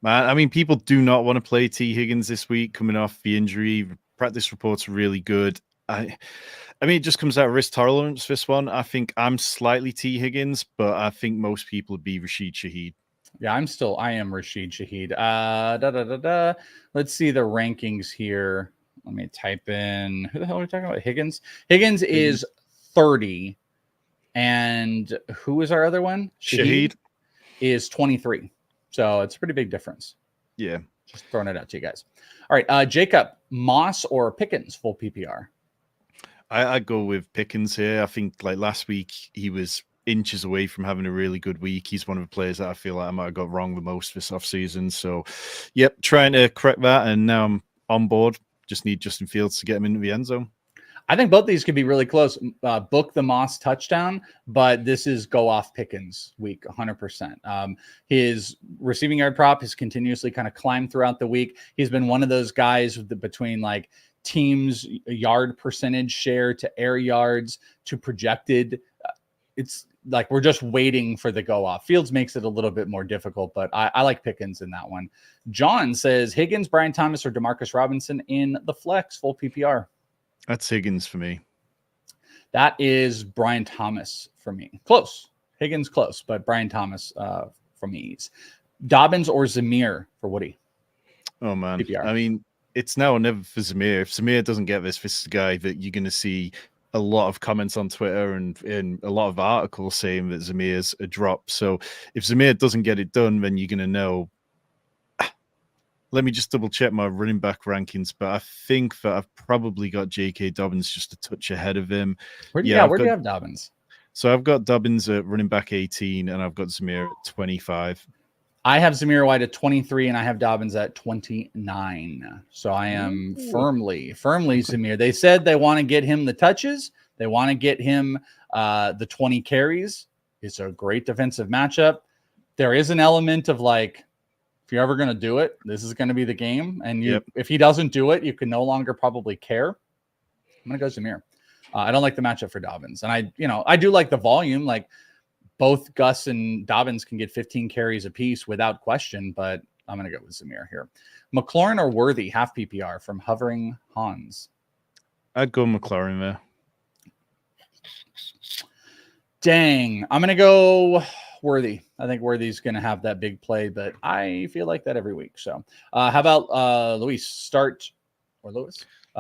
D: Man, I mean, people do not want to play T. Higgins this week coming off the injury. Practice reports are really good. It just comes out of risk tolerance, this one. I think I'm slightly T. Higgins, but I think most people would be Rashid Shaheed.
E: Yeah, I am Rashid Shaheed. Let's see the rankings here. Let me type in, who the hell are we talking about? Higgins? Higgins is 30. And who is our other one?
D: Shaheed
E: is 23. So it's a pretty big difference.
D: Yeah.
E: Just throwing it out to you guys. All right. Jacob, Moss or Pickens, full PPR?
D: I go with Pickens here. I think like last week, he was inches away from having a really good week. He's one of the players that I feel like I might have got wrong the most this offseason. So, trying to correct that. And now I'm on board. Just need Justin Fields to get him into the end zone.
E: I think both these could be really close. Book the Moss touchdown, but this is go off Pickens week 100%. His receiving yard prop has continuously kind of climbed throughout the week. He's been one of those guys between like teams yard percentage share to air yards to projected. It's like we're just waiting for the go off. Fields makes it a little bit more difficult, but I like Pickens in that one. John says Higgins, Brian Thomas, or Demarcus Robinson in the flex full PPR.
D: That's Higgins for me.
E: That is Brian Thomas for me. Close. Higgins close, but Brian Thomas for me. Dobbins or Zamir for Woody.
D: Oh, man.
E: PPR.
D: I mean, it's now or never for Zamir. If Zamir doesn't get this is the guy that you're going to see a lot of comments on Twitter and in a lot of articles saying that Zamir's a drop. So if Zamir doesn't get it done, then you're going to know. Let me just double check my running back rankings, but I think that I've probably got J.K. Dobbins just a touch ahead of him.
E: Where do you have Dobbins?
D: So I've got Dobbins at running back 18, and I've got Zamir at 25.
E: I have Zamir White at 23, and I have Dobbins at 29. So I am firmly Zamir. They said they want to get him the touches. They want to get him the 20 carries. It's a great defensive matchup. There is an element of like, if you're ever going to do it, this is going to be the game. And if he doesn't do it, you can no longer probably care. I'm going to go Zamir. I don't like the matchup for Dobbins. And I do like the volume. Like both Gus and Dobbins can get 15 carries apiece without question, but I'm going to go with Zamir here. McLaurin or Worthy, half PPR from Hovering Hans.
D: I'd go McLaurin there.
E: Dang. I'm going to go Worthy. I think Worthy's going to have that big play, but I feel like that every week. So how about Luis?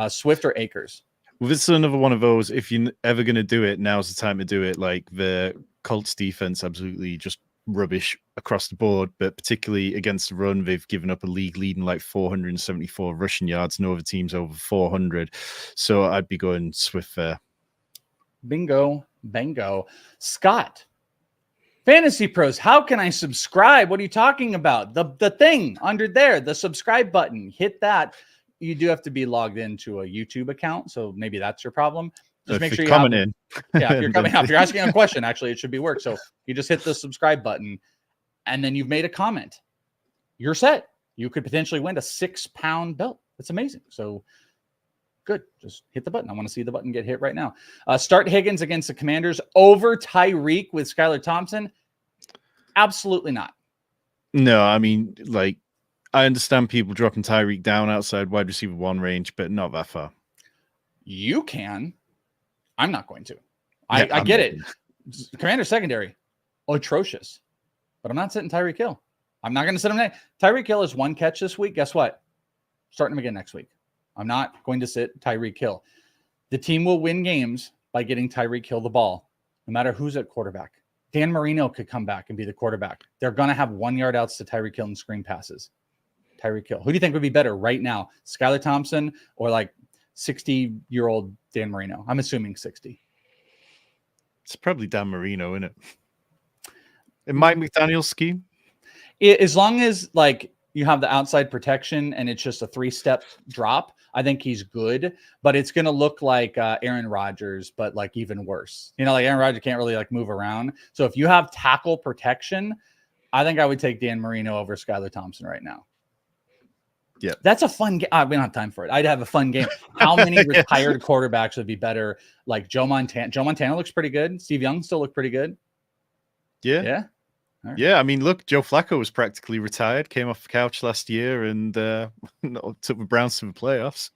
E: Swift or Akers?
D: Well, this is another one of those. If you're ever going to do it, now's the time to do it. Like the Colts defense, absolutely just rubbish across the board, but particularly against the run, they've given up a league leading like 474 rushing yards. No other team's over 400. So I'd be going Swift there.
E: Bingo, bango. Scott. Fantasy Pros, how can I subscribe? What are you talking about? The thing under there, the subscribe button. Hit that. You do have to be logged into a YouTube account, so maybe that's your problem. Just make sure you're
D: coming in.
E: Yeah, if you're coming out, if you're asking a question, actually, it should be work. So you just hit the subscribe button, and then you've made a comment. You're set. You could potentially win a 6-pound belt. That's amazing. So good. Just hit the button. I want to see the button get hit right now. Start Higgins against the Commanders over Tyreek with Skylar Thompson. Absolutely not.
D: No, I mean, like, I understand people dropping Tyreek down outside wide receiver 1 range, but not that far.
E: You can. I'm not going to. I get it. Commander secondary, atrocious. But I'm not sitting Tyreek Hill. I'm not going to sit him next. Tyreek Hill has 1 catch this week. Guess what? Starting him again next week. I'm not going to sit Tyreek Hill. The team will win games by getting Tyreek Hill the ball, no matter who's at quarterback. Dan Marino could come back and be the quarterback. They're going to have 1-yard outs to Tyreek Hill and screen passes. Tyreek Hill. Who do you think would be better right now? Skylar Thompson or like 60-year-old Dan Marino? I'm assuming 60.
D: It's probably Dan Marino, isn't it? In Mike McDaniel's scheme?
E: As long as like you have the outside protection and it's just a 3-step drop, I think he's good, but it's going to look like Aaron Rodgers, but like even worse. Like Aaron Rodgers can't really like move around. So if you have tackle protection, I think I would take Dan Marino over Skylar Thompson right now.
D: Yeah.
E: That's a fun game. We don't have time for it. I'd have a fun game. How many retired quarterbacks would be better? Like Joe Montana. Joe Montana looks pretty good. Steve Young still look pretty good.
D: Yeah.
E: Yeah. Right.
D: Yeah, I mean, look, Joe Flacco was practically retired, came off the couch last year and took the Browns to the playoffs.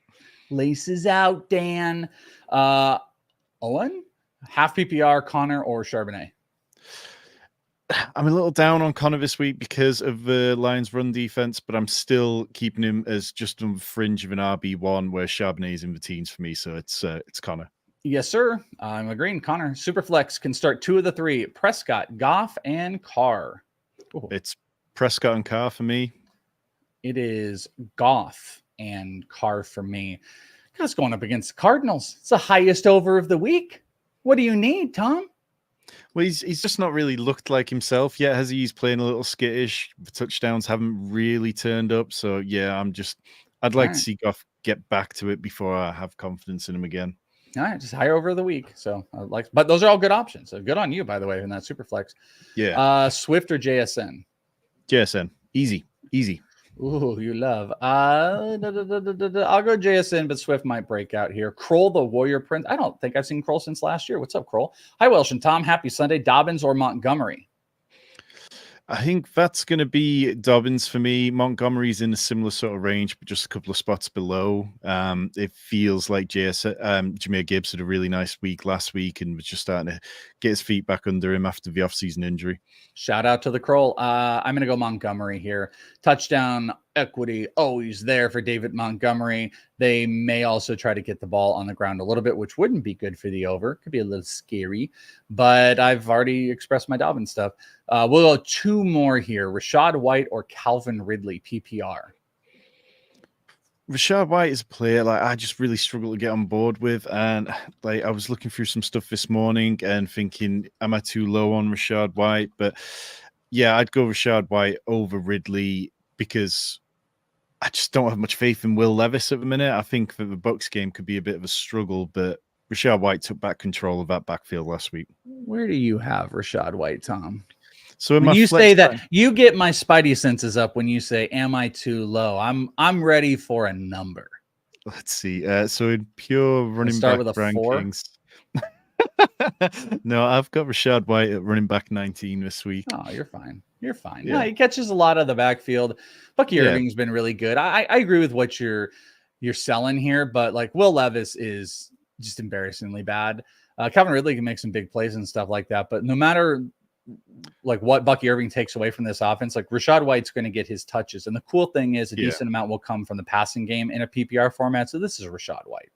E: Laces out, Dan. Owen? Half PPR, Connor, or Charbonnet?
D: I'm a little down on Connor this week because of the Lions' run defense, but I'm still keeping him as just on the fringe of an RB1 where Charbonnet's in the teens for me, so it's Connor.
E: Yes, sir. I'm agreeing. Connor, Superflex can start 2 of the 3. Prescott, Goff, and Carr. Ooh.
D: It's Prescott and Carr for me.
E: It is Goff and Carr for me. That's going up against the Cardinals. It's the highest over of the week. What do you need, Tom?
D: Well, he's just not really looked like himself yet, has he? He's playing a little skittish. The touchdowns haven't really turned up. So, yeah, I'd like to see Goff get back to it before I have confidence in him again.
E: All right, just higher over the week. So but those are all good options. So good on you, by the way, in that super flex.
D: Yeah.
E: Swift or JSN?
D: JSN. Easy.
E: Ooh, you love. I'll go JSN, but Swift might break out here. Kroll, the Warrior Prince. I don't think I've seen Kroll since last year. What's up, Kroll? Hi, Welsh and Tom. Happy Sunday. Dobbins or Montgomery?
D: I think that's going to be Dobbins for me. Montgomery's in a similar sort of range, but just a couple of spots below. It feels like Jahmyr Gibbs had a really nice week last week and was just starting to get his feet back under him after the offseason injury.
E: Shout out to the Kroll. I'm going to go Montgomery here. Touchdown equity always there for David Montgomery. They may also try to get the ball on the ground a little bit, which wouldn't be good for the over. Could be a little scary, but I've already expressed my Dobbins stuff. We'll go 2 more here. Rachaad White or Calvin Ridley, PPR.
D: Rachaad White is a player like I just really struggle to get on board with, and like I was looking through some stuff this morning and thinking, am I too low on Rachaad White? But yeah, I'd go Rachaad White over Ridley because I just don't have much faith in Will Levis at the minute. I think that the Bucs game could be a bit of a struggle, but Rachaad White took back control of that backfield last week.
E: Where do you have Rachaad White, Tom?
D: So
E: when you say that, you get my spidey senses up when you say, am I too low? I'm ready for a number.
D: Let's see. So in pure running
E: start
D: back
E: with a
D: rankings. No, I've got Rachaad White at running back 19 this week.
E: Oh, you're fine. You're fine.
D: Yeah.
E: No, he catches a lot of the backfield. Bucky Irving's been really good. I agree with what you're selling here, but like Will Levis is just embarrassingly bad. Calvin Ridley can make some big plays and stuff like that, but no matter like what Bucky Irving takes away from this offense, like Rachaad White's going to get his touches. And the cool thing is a decent amount will come from the passing game in a PPR format. So this is Rachaad White.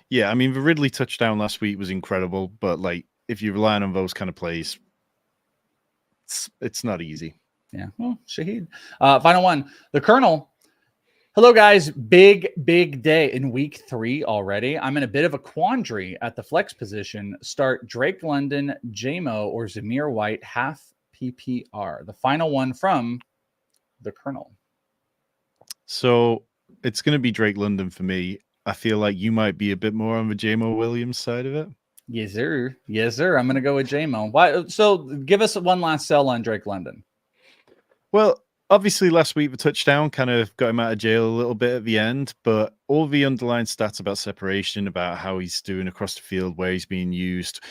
D: Yeah, I mean, the Ridley touchdown last week was incredible, but like if you're relying on those kind of plays, it's not easy.
E: Yeah. Well, Shaheed. Final one. The Colonel. Hello, guys. Big day in week 3 already. I'm in a bit of a quandary at the flex position. Start Drake London, JMO, or Zamir White, half PPR. The final one from the Colonel.
D: So it's going to be Drake London for me. I feel like you might be a bit more on the JMO Williams side of it.
E: Yes, sir. Yes, sir. I'm going to go with JMO. Why? So give us one last sell on Drake London.
D: Well, obviously, last week the touchdown kind of got him out of jail a little bit at the end, but all the underlying stats about separation, about how he's doing across the field, where he's being used,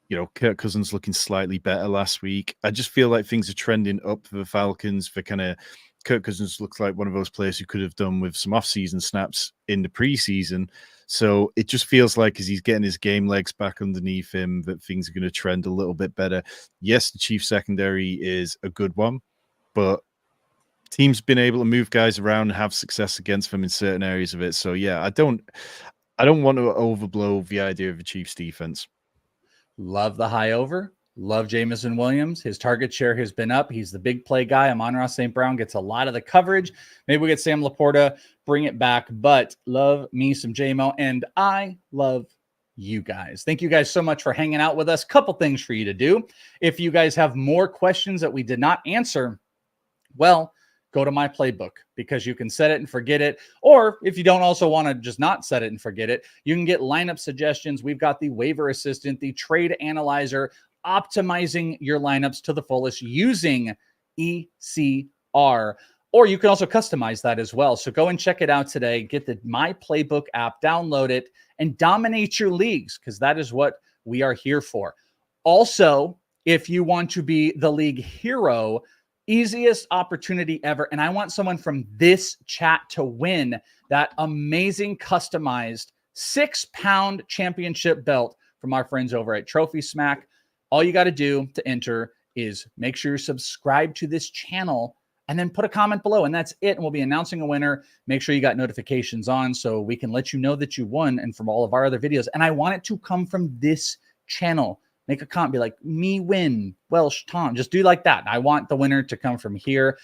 D: you know, Kirk Cousins looking slightly better last week. I just feel like things are trending up for the Falcons. For kind of Kirk Cousins looks like one of those players who could have done with some off-season snaps in the preseason. So it just feels like as he's getting his game legs back underneath him, that things are going to trend a little bit better. Yes, the Chiefs secondary is a good one, but team's been able to move guys around and have success against them in certain areas of it. So yeah, I don't want to overblow the idea of the Chiefs defense.
E: Love the high over. Love Jameson Williams. His target share has been up. He's the big play guy. Amon-Ra St. Brown gets a lot of the coverage. Maybe we get Sam Laporta, bring it back, but love me some JMO, and I love you guys. Thank you guys so much for hanging out with us. Couple things for you to do. If you guys have more questions that we did not answer, well, go to my playbook, because you can set it and forget it. Or if you don't also want to just not set it and forget it, you can get lineup suggestions. We've got the waiver assistant, the trade analyzer, optimizing your lineups to the fullest using ECR. Or you can also customize that as well. So go and check it out today. Get the My Playbook app, download it, and dominate your leagues, because that is what we are here for. Also, if you want to be the league hero, easiest opportunity ever. And I want someone from this chat to win that amazing customized 6-pound championship belt from our friends over at Trophy Smack. All you got to do to enter is make sure you're subscribed to this channel and then put a comment below. And that's it. And we'll be announcing a winner. Make sure you got notifications on so we can let you know that you won, and from all of our other videos. And I want it to come from this channel. Make a comment, be like, me win, Welsh Tom. Just do like that. I want the winner to come from here.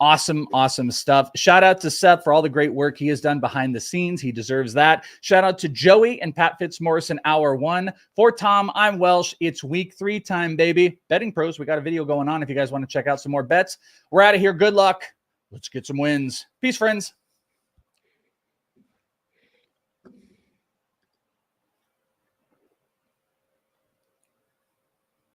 E: Awesome, awesome stuff. Shout out to Seth for all the great work he has done behind the scenes. He deserves that. Shout out to Joey and Pat Fitzmaurice in hour 1. For Tom, I'm Welsh. It's week 3 time, baby. Betting Pros, we got a video going on if you guys want to check out some more bets. We're out of here. Good luck. Let's get some wins. Peace, friends.